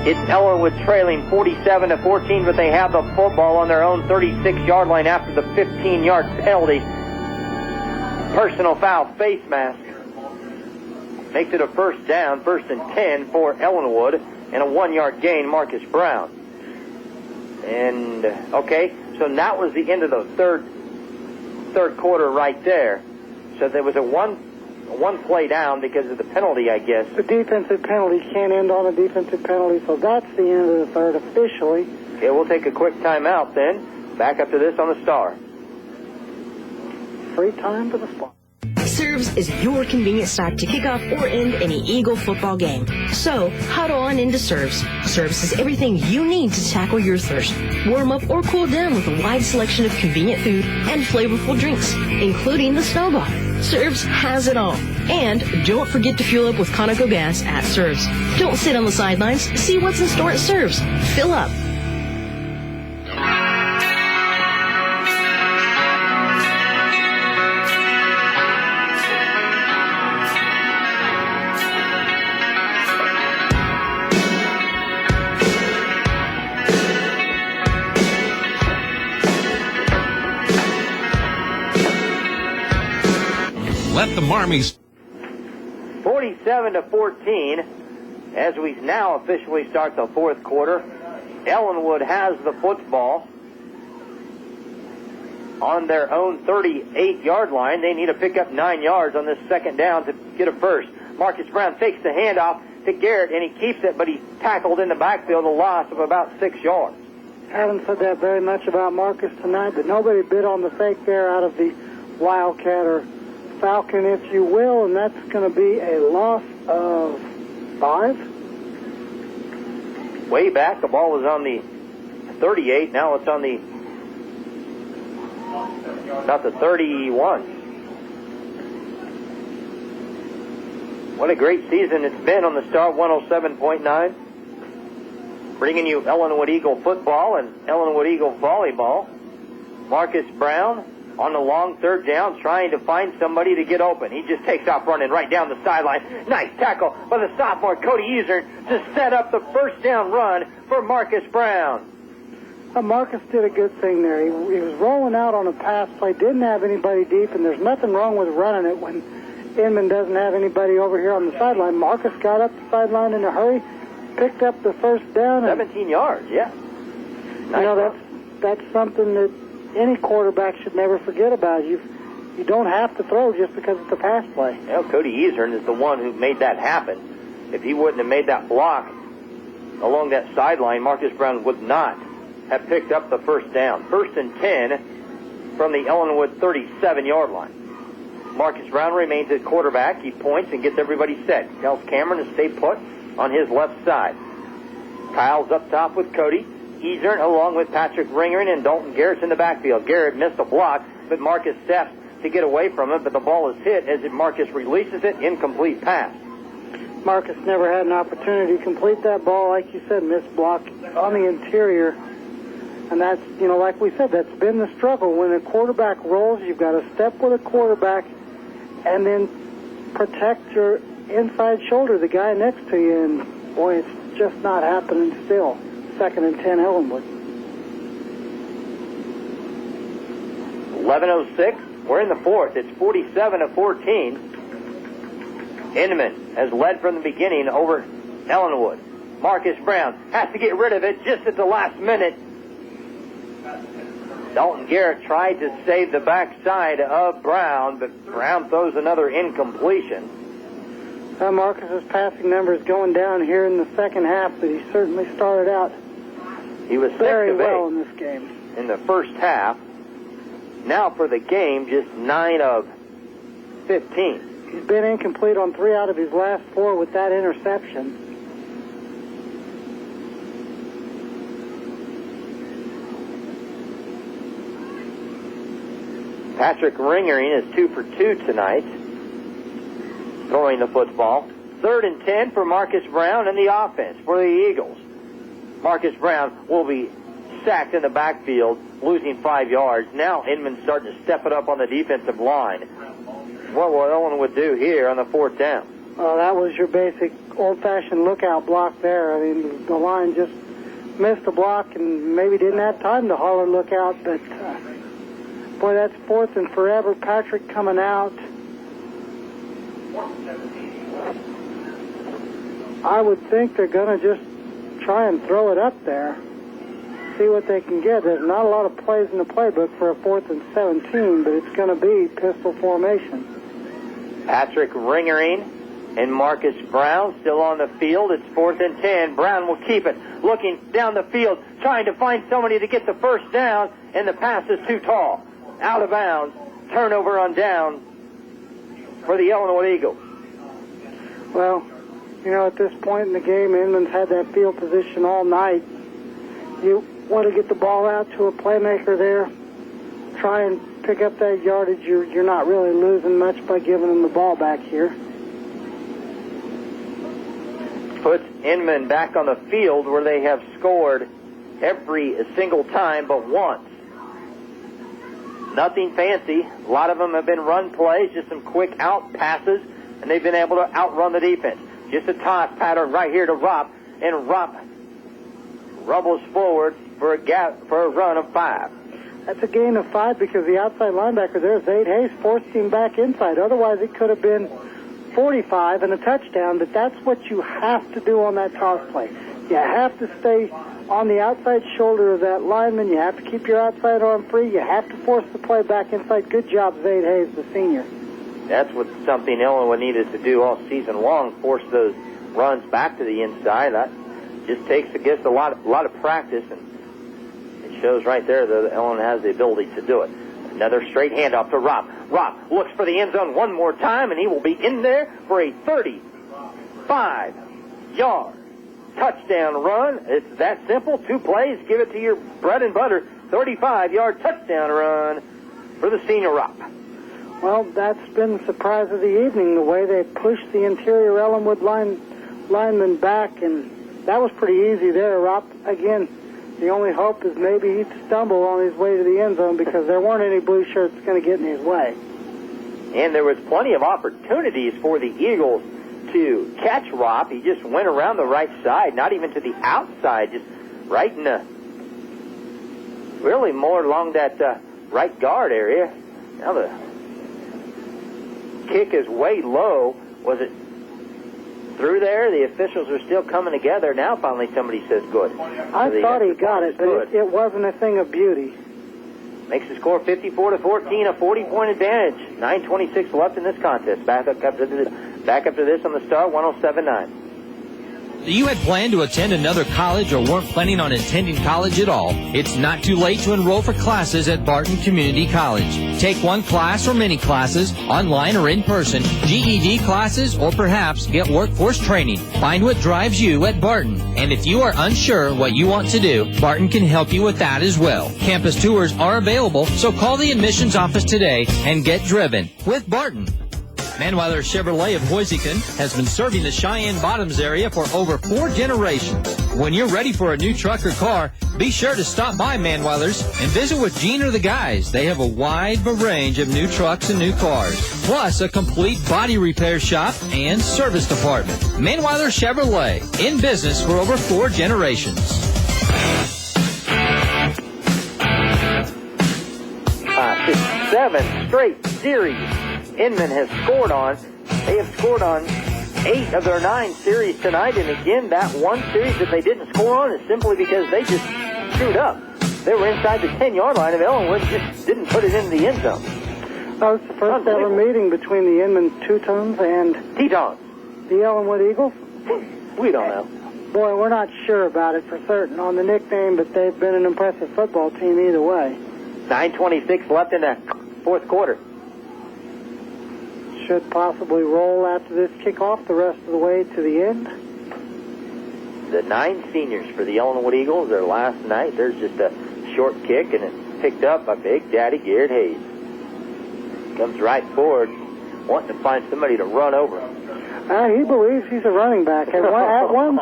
It's Ellenwood trailing 47-14, but they have the football on their own 36-yard line after the 15-yard penalty. Personal foul, face mask. Makes it a first down, 1st and 10 for Ellenwood, and a 1-yard gain, Marcus Brown. And, okay, so that was the end of the third quarter right there. So there was a one play down because of the penalty, I guess. The defensive penalty can't end on a defensive penalty, so that's the end of the third officially. Okay, we'll take a quick timeout then. Back up to this on the Star. Free time for the Star. Serves is your convenient stop to kick off or end any Eagle football game. So, huddle on into Serves. Serves is everything you need to tackle your thirst. Warm up or cool down with a wide selection of convenient food and flavorful drinks, including the Snowball. Serves has it all. And don't forget to fuel up with Conoco gas at Serves. Don't sit on the sidelines. See what's in store at Serves. Fill up. Let the Marmies. 47-14 as we now officially start the fourth quarter. Ellenwood has the football on their own 38-yard line. They need to pick up 9 yards on this second down to get a first. Marcus Brown takes the handoff to Garrett, and he keeps it, but he's tackled in the backfield, a loss of about 6 yards. Haven't said that very much about Marcus tonight, but nobody bid on the fake there out of the Wildcat or Falcon, if you will, and that's going to be a loss of 5. Way back, the ball was on the 38. Now it's on the about the 31. What a great season it's been on the Star 107.9. Bringing you Ellenwood Eagle football and Ellenwood Eagle volleyball. Marcus Brown on the long third down trying to find somebody to get open. He just takes off running right down the sideline. Nice tackle by the sophomore Cody Easern to set up the first down run for Marcus Brown. Marcus did a good thing there. He was rolling out on a pass play, didn't have anybody deep, and there's nothing wrong with running it when Inman doesn't have anybody over here on the sideline. Marcus got up the sideline in a hurry, picked up the first down. 17 yards, yeah. Nice, you know, that's something that any quarterback should never forget about. You don't have to throw just because it's a pass play. You know, Cody Easern is the one who made that happen. If he wouldn't have made that block along that sideline, Marcus Brown would not have picked up the first down. 1st and 10 from the Ellenwood 37-yard line. Marcus Brown remains at quarterback. He points and gets everybody set. Tells Cameron to stay put on his left side. Kyle's up top with Cody Easern along with Patrick Ringering and Dalton Garrett's in the backfield. Garrett missed a block, but Marcus steps to get away from it, but the ball is hit as Marcus releases it. Incomplete pass. Marcus never had an opportunity to complete that ball. Like you said, missed block on the interior. And that's, you know, like we said, that's been the struggle. When a quarterback rolls, you've got to step with a quarterback and then protect your inside shoulder, the guy next to you. And, boy, it's just not happening still. 2nd and 10, Ellenwood. 11:06. We're in the fourth. It's 47-14. Inman has led from the beginning over Ellenwood. Marcus Brown has to get rid of it just at the last minute. Dalton Garrett tried to save the backside of Brown, but Brown throws another incompletion. Marcus's passing numbers going down here in the second half, but he certainly started out He was very 6 of 8 well in this game. in the first half. Now for the game, just 9 of 15. He's been incomplete on 3 out of his last 4 with that interception. Patrick Ringering is 2 for 2 tonight, throwing the football. 3rd and 10 for Marcus Brown and the offense for the Eagles. Marcus Brown will be sacked in the backfield, losing 5 yards. Now Inman's starting to step it up on the defensive line. What will Ellenwood do here on the 4th down? Well, that was your basic old-fashioned lookout block there. I mean, the line just missed the block and maybe didn't have time to holler lookout, but boy, that's 4th and forever. Patrick coming out. I would think they're going to just try and throw it up there, see what they can get. There's not a lot of plays in the playbook for a 4th and 17, but it's going to be pistol formation. Patrick Ringering and Marcus Brown still on the field. It's 4th and 10. Brown will keep it, looking down the field, trying to find somebody to get the first down, and the pass is too tall. Out of bounds. Turnover on down for the Ellenwood Eagles. Well, you know, at this point in the game, Inman's had that field position all night. You want to get the ball out to a playmaker there, try and pick up that yardage. You're not really losing much by giving them the ball back here. Puts Inman back on the field where they have scored every single time but once. Nothing fancy. A lot of them have been run plays, just some quick out passes, and they've been able to outrun the defense. Just a toss pattern right here to Ropp, and Ropp rumbles forward for a run of 5. That's a gain of 5 because the outside linebacker there, Zade Hayes, forced him back inside. Otherwise, it could have been 45 and a touchdown, but that's what you have to do on that toss play. You have to stay on the outside shoulder of that lineman. You have to keep your outside arm free. You have to force the play back inside. Good job, Zade Hayes, the senior. That's what something Ellenwood needed to do all season long, force those runs back to the inside. That just takes, I guess, a lot of practice, and it shows right there that Ellenwood has the ability to do it. Another straight handoff to Ropp. Ropp looks for the end zone one more time, and he will be in there for a 35-yard touchdown run. It's that simple. 2 plays. Give it to your bread and butter. 35-yard touchdown run for the senior Ropp. Well, that's been the surprise of the evening, the way they pushed the interior Ellenwood lineman back, and that was pretty easy there. Ropp, again, The only hope is maybe he'd stumble on his way to the end zone because there weren't any blue shirts going to get in his way. And there was plenty of opportunities for the Eagles to catch Ropp. He just went around the right side, not even to the outside, just right in the, really more along that right guard area. Now the kick is way low. Was it through there? The officials are still coming together. Now finally somebody says good. I thought he got it, but it wasn't a thing of beauty. Makes the score 54-14, a 40-point advantage. 9:26 left in this contest. Back up to this on the start, 107.9. You had planned to attend another college or weren't planning on attending college at all? It's not too late to enroll for classes at Barton Community College. Take one class or many classes, online or in person, GED classes, or perhaps get workforce training. Find what drives you at Barton. And if you are unsure what you want to do, Barton can help you with that as well. Campus tours are available, so call the admissions office today and get driven with Barton. Manweiler Chevrolet of Hoisington has been serving the Cheyenne Bottoms area for over 4 generations. When you're ready for a new truck or car, be sure to stop by Manweiler's and visit with Gene or the guys. They have a wide range of new trucks and new cars, plus a complete body repair shop and service department. Manweiler Chevrolet, in business for over 4 generations. 7 straight series Inman has scored on. They have scored on 8 of their 9 series tonight, and again, that one series that they didn't score on is simply because they just screwed up. They were inside the 10-yard line of Ellenwood, just didn't put it in the end zone. That was the first ever meeting between the Inman Teutons and Tetons, the Ellenwood Eagles? We don't know. Boy, we're not sure about it for certain on the nickname, but they've been an impressive football team either way. 9:26 left in the fourth quarter. Should possibly roll after this kickoff the rest of the way to the end. The 9 seniors for the Ellenwood Eagles, their last night. There's just a short kick, and it's picked up by Big Daddy Garrett Hayes. Comes right forward, wanting to find somebody to run over him. He believes he's a running back. At one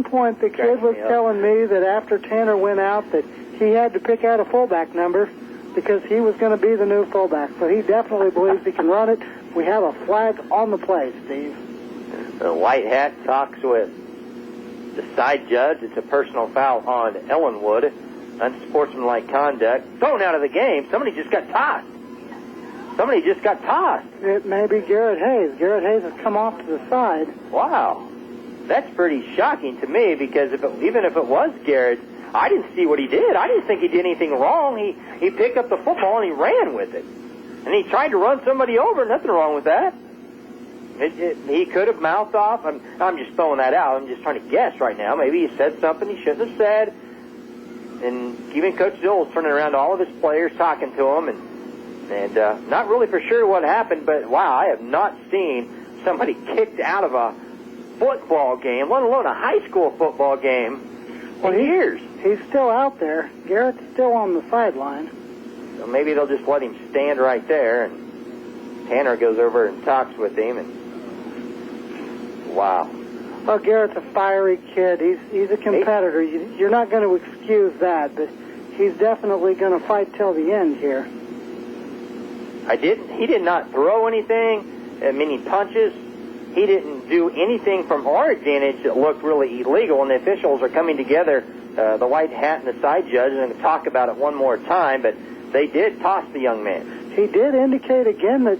point, the kid was telling me that after Tanner went out that he had to pick out a fullback number because he was going to be the new fullback. So he definitely believes he can run it. We have a flag on the play, Steve. The white hat talks with the side judge. It's a personal foul on Ellenwood. Unsportsmanlike conduct. Thrown out of the game. Somebody just got tossed. It may be Garrett Hayes. Garrett Hayes has come off to the side. Wow. That's pretty shocking to me because even if it was Garrett, I didn't see what he did. I didn't think he did anything wrong. He picked up the football and he ran with it. And he tried to run somebody over. Nothing wrong with that. He could have mouthed off. I'm just throwing that out. I'm just trying to guess right now. Maybe he said something he shouldn't have said. And even Coach Dill was turning around to all of his players, talking to them, and not really for sure what happened. But, wow, I have not seen somebody kicked out of a football game, let alone a high school football game, in years. He's still out there. Garrett's still on the sideline. So maybe they'll just let him stand right there, and Tanner goes over and talks with him, and wow. Well, Garrett's a fiery kid. He's a competitor. You're not going to excuse that, but he's definitely going to fight till the end here. He did not throw anything, meaning punches. He didn't do anything from our advantage that looked really illegal, and the officials are coming together, the white hat and the side judge, and going to talk about it one more time, but they did toss the young man. He did indicate again that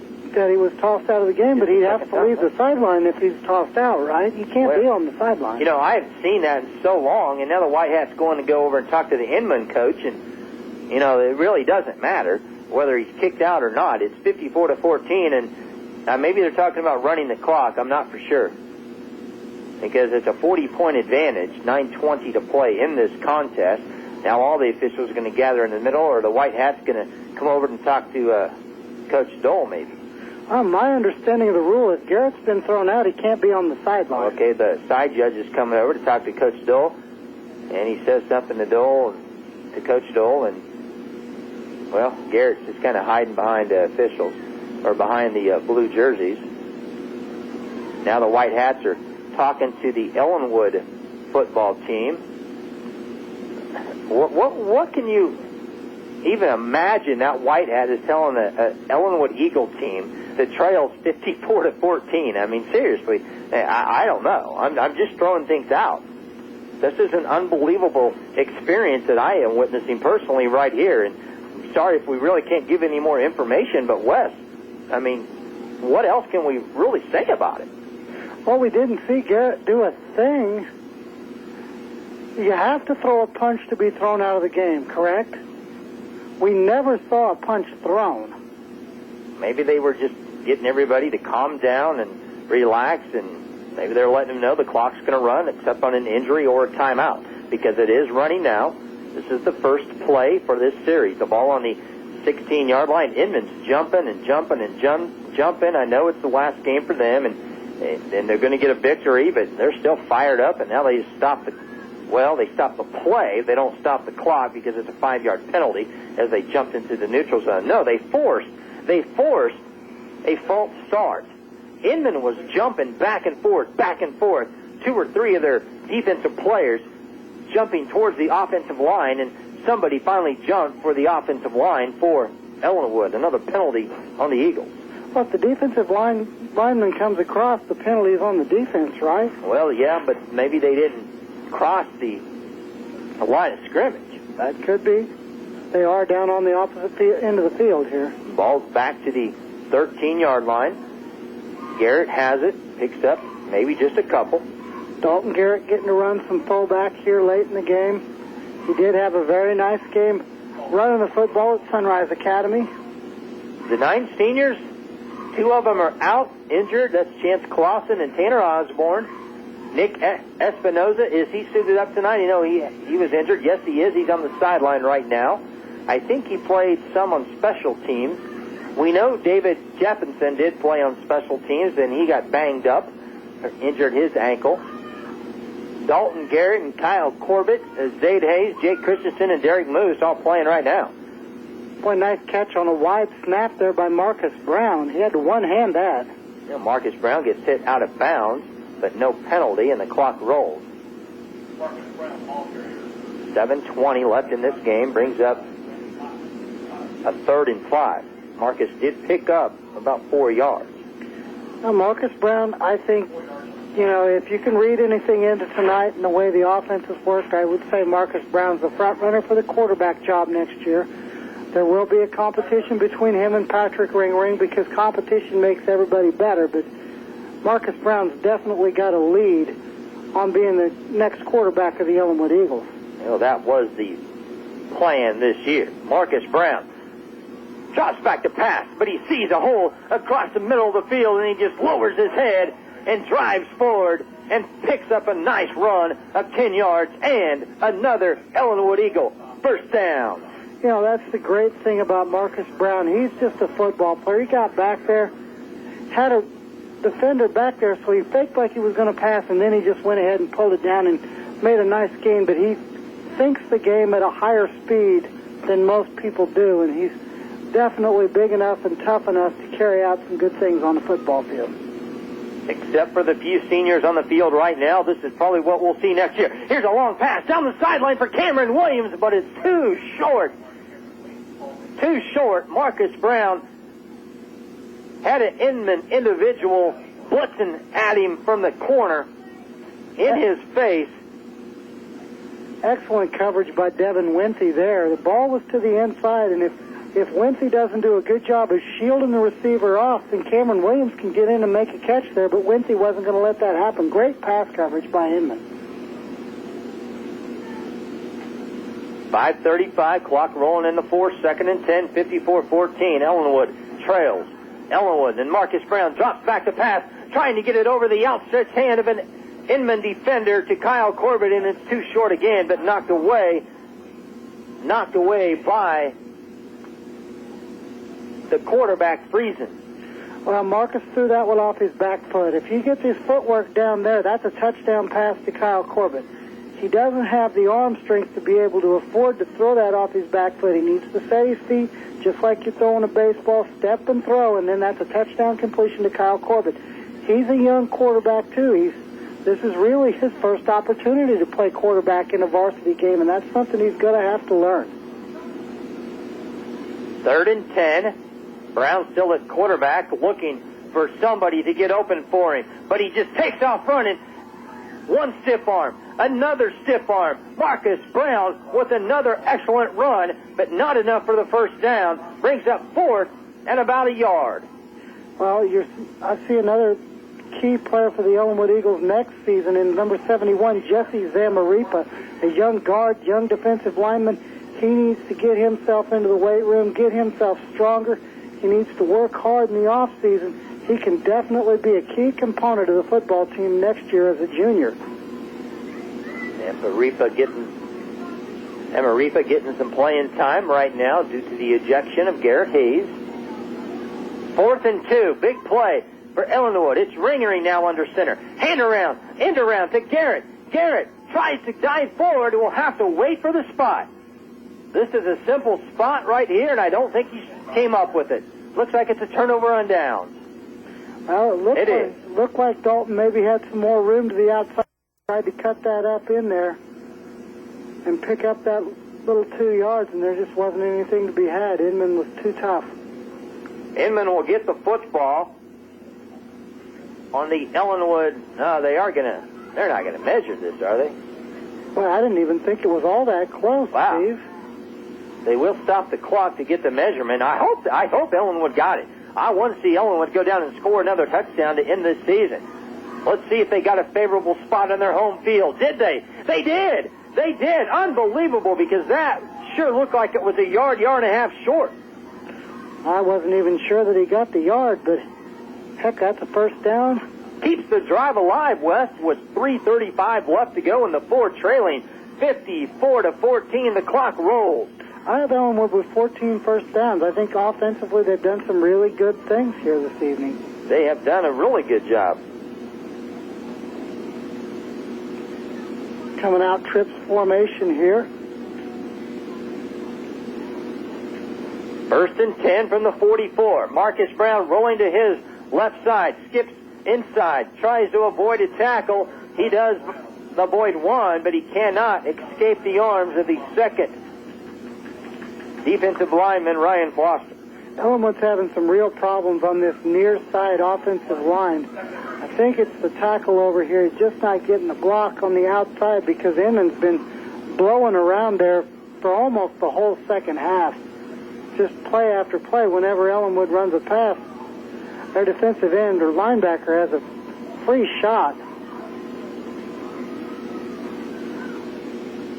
he was tossed out of the game, but he'd have to leave the sideline if he's tossed out, right? He can't be on the sideline. You know, I haven't seen that in so long, and now the white hat's going to go over and talk to the Inman coach, and, you know, it really doesn't matter whether he's kicked out or not. It's 54-14, and maybe they're talking about running the clock. I'm not for sure. Because it's a 40-point advantage, 9:20 to play in this contest. Now all the officials are going to gather in the middle, or the white hat's going to come over and talk to Coach Dole, maybe. My understanding of the rule is Garrett's been thrown out. He can't be on the sideline. Okay, the side judge is coming over to talk to Coach Dole, and he says something to Coach Dole, and, well, Garrett's just kind of hiding behind the officials, or behind the blue jerseys. Now the white hats are talking to the Ellenwood football team. What can you even imagine that White Hat is telling an Ellenwood Eagle team that trails 54-14? I mean, seriously, I don't know. I'm just throwing things out. This is an unbelievable experience that I am witnessing personally right here. And I'm sorry if we really can't give any more information, but Wes, I mean, what else can we really say about it? Well, we didn't see Garrett do a thing. You have to throw a punch to be thrown out of the game, correct? We never saw a punch thrown. Maybe they were just getting everybody to calm down and relax, and maybe they're letting them know the clock's going to run except on an injury or a timeout, because it is running now. This is the first play for this series. The ball on the 16-yard line. Inman's jumping and jumping and jumping. I know it's the last game for them, and they're going to get a victory, but they're still fired up, and now they stop the play. They don't stop the clock because it's a 5-yard penalty as they jumped into the neutral zone. No, they forced a false start. Inman was jumping back and forth. 2 or 3 of their defensive players jumping towards the offensive line, and somebody finally jumped for the offensive line for Ellenwood. Another penalty on the Eagles. Well, if the defensive lineman comes across, the penalty is on the defense, right? Well, yeah, but maybe they didn't cross the line of scrimmage. That could be. They are down on the opposite end of the field here. Ball's back to the 13-yard line. Garrett has it, picks up maybe just a couple. Dalton Garrett getting to run some fullback here late in the game. He did have a very nice game running the football at Sunrise Academy. The 9 seniors, 2 of them are out, injured. That's Chance Clausen and Tanner Osborne. Nick Espinoza, is he suited up tonight? You know, he was injured. Yes, he is. He's on the sideline right now. I think he played some on special teams. We know David Jefferson did play on special teams, and he got banged up, injured his ankle. Dalton Garrett and Kyle Corbett, Zade Hayes, Jake Christensen, and Derek Moose all playing right now. Boy, nice catch on a wide snap there by Marcus Brown. He had to one-hand that. You know, Marcus Brown gets hit out of bounds, but no penalty, and the clock rolls. 7:20 left in this game, brings up a 3rd and 5. Marcus did pick up about 4 yards. Now, Marcus Brown, I think, you know, if you can read anything into tonight and the way the offense has worked, I would say Marcus Brown's the front runner for the quarterback job next year. There will be a competition between him and Patrick Ringring because competition makes everybody better, but Marcus Brown's definitely got a lead on being the next quarterback of the Ellenwood Eagles. You know, that was the plan this year. Marcus Brown drops back to pass, but he sees a hole across the middle of the field, and he just lowers his head and drives forward and picks up a nice run of 10 yards and another Ellenwood Eagle. First down. You know, that's the great thing about Marcus Brown. He's just a football player. He got back there, had a defender back there, so he faked like he was going to pass, and then he just went ahead and pulled it down and made a nice gain, but he thinks the game at a higher speed than most people do, and he's definitely big enough and tough enough to carry out some good things on the football field. Except for the few seniors on the field right now, this is probably what we'll see next year. Here's a long pass down the sideline for Cameron Williams, but it's too short. Too short. Marcus Brown had an Inman individual blitzing at him from the corner in his face. Excellent coverage by Devin Winthy there. The ball was to the inside, and if Winthy doesn't do a good job of shielding the receiver off, then Cameron Williams can get in and make a catch there, but Winthy wasn't going to let that happen. Great pass coverage by Inman. 5:35, clock rolling in the 4th, 2nd and 10, 54-14. Ellenwood trails. Ellenwood, and Marcus Brown drops back to pass, trying to get it over the outstretched hand of an Inman defender to Kyle Corbett, and it's too short again, but knocked away by the quarterback, Friesen. Well, Marcus threw that one off his back foot. If he gets his footwork down there, that's a touchdown pass to Kyle Corbett. He doesn't have the arm strength to be able to afford to throw that off his back foot. He needs to set his feet, just like you're throwing a baseball, step and throw, and then that's a touchdown completion to Kyle Corbett. He's a young quarterback, too. He's this is really his first opportunity to play quarterback in a varsity game, and that's something he's going to have to learn. 3rd and 10. Brown still at quarterback, looking for somebody to get open for him, but he just takes off running. One stiff arm, another stiff arm. Marcus Brown with another excellent run, but not enough for the first down. Brings up 4th and about a yard. Well, I see another key player for the Ellenwood Eagles next season in number 71, Jesse Zamaripa, a young guard, young defensive lineman. He needs to get himself into the weight room, get himself stronger. He needs to work hard in the off season. He can definitely be a key component of the football team next year as a junior. Zamaripa getting some playing time right now due to the ejection of Garrett Hayes. 4th and 2, big play for Ellenwood. It's Ringering now under center. End around to Garrett. Garrett tries to dive forward. Will have to wait for the spot. This is a simple spot right here, and I don't think he came up with it. Looks like it's a turnover on downs. Well, it looked like Dalton maybe had some more room to the outside. Tried to cut that up in there and pick up that little 2 yards, and there just wasn't anything to be had. Inman was too tough. Inman will get the football on the Ellenwood. They're not gonna measure this, are they? Well, I didn't even think it was all that close, wow. Steve. They will stop the clock to get the measurement. I hope Ellenwood got it. I want to see Ellenwood go down and score another touchdown to end this season. Let's see if they got a favorable spot on their home field. Did they? They did. They did. Unbelievable, because that sure looked like it was a yard and a half short. I wasn't even sure that he got the yard, but heck, that's a first down. Keeps the drive alive, West, with 3:35 left to go in the fourth, trailing 54-14. The clock rolls. I have Ellenwood with 14 first downs. I think offensively they've done some really good things here this evening. They have done a really good job. Coming out trips formation here. 1st and 10 from the 44. Marcus Brown rolling to his left side. Skips inside. Tries to avoid a tackle. He does avoid one, but he cannot escape the arms of the second defensive lineman, Ryan Foster. Ellenwood's having some real problems on this near side offensive line. I think it's the tackle over here. He's just not getting the block on the outside because Inman's been blowing around there for almost the whole second half. Just play after play whenever Ellenwood runs a pass. Their defensive end or linebacker has a free shot.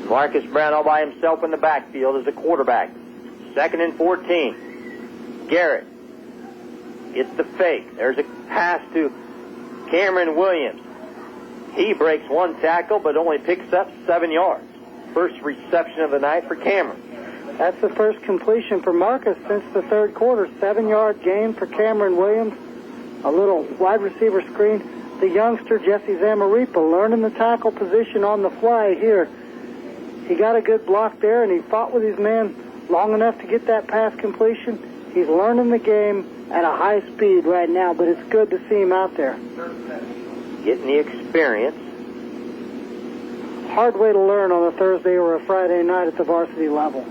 Marcus Brown all by himself in the backfield as a quarterback. 2nd and 14. Garrett. It's the fake. There's a pass to Cameron Williams. He breaks one tackle but only picks up 7 yards. First reception of the night for Cameron. That's the first completion for Marcus since the third quarter. 7-yard gain for Cameron Williams. A little wide receiver screen. The youngster, Jesse Zamaripa, learning the tackle position on the fly here. He got a good block there, and he fought with his man long enough to get that pass completion. He's learning the game at a high speed right now, but it's good to see him out there. Getting the experience. Hard way to learn on a Thursday or a Friday night at the varsity level.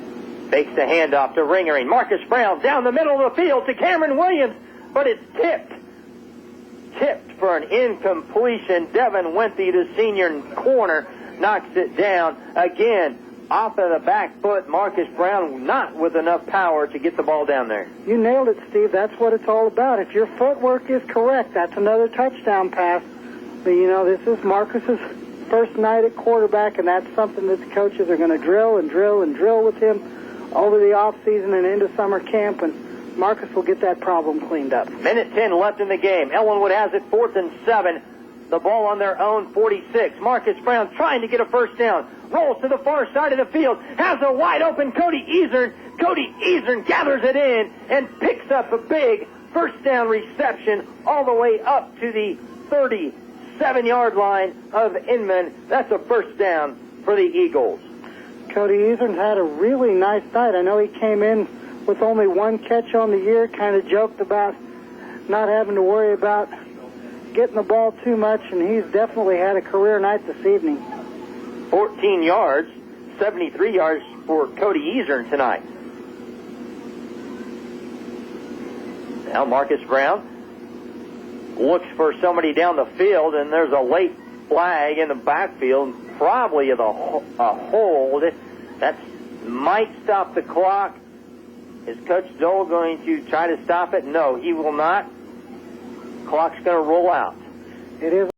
Fakes the handoff to Ringering. Marcus Brown down the middle of the field to Cameron Williams, but it's tipped. Tipped for an incompletion. Devin Wenthy, the senior corner, knocks it down. Again, off of the back foot, Marcus Brown not with enough power to get the ball down there. You nailed it, Steve. That's what it's all about. If your footwork is correct, that's another touchdown pass. But, you know, this is Marcus's first night at quarterback, and that's something that the coaches are going to drill and drill and drill with him over the offseason and into summer camp, and Marcus will get that problem cleaned up. Minute 10 left in the game. Ellenwood has it 4th and 7. The ball on their own 46. Marcus Brown trying to get a first down. Rolls to the far side of the field. Has a wide open Cody Easern. Cody Easern gathers it in and picks up a big first down reception all the way up to the 37-yard line of Inman. That's a first down for the Eagles. Cody Easern's had a really nice night. I know he came in with only one catch on the year, kind of joked about not having to worry about getting the ball too much, and he's definitely had a career night this evening. 14 yards, 73 yards for Cody Easern tonight. Now Marcus Brown looks for somebody down the field, and there's a late flag in the backfield, probably a hold. That might stop the clock. Is Coach Zoll going to try to stop it? No, he will not. Clock's going to roll out. It is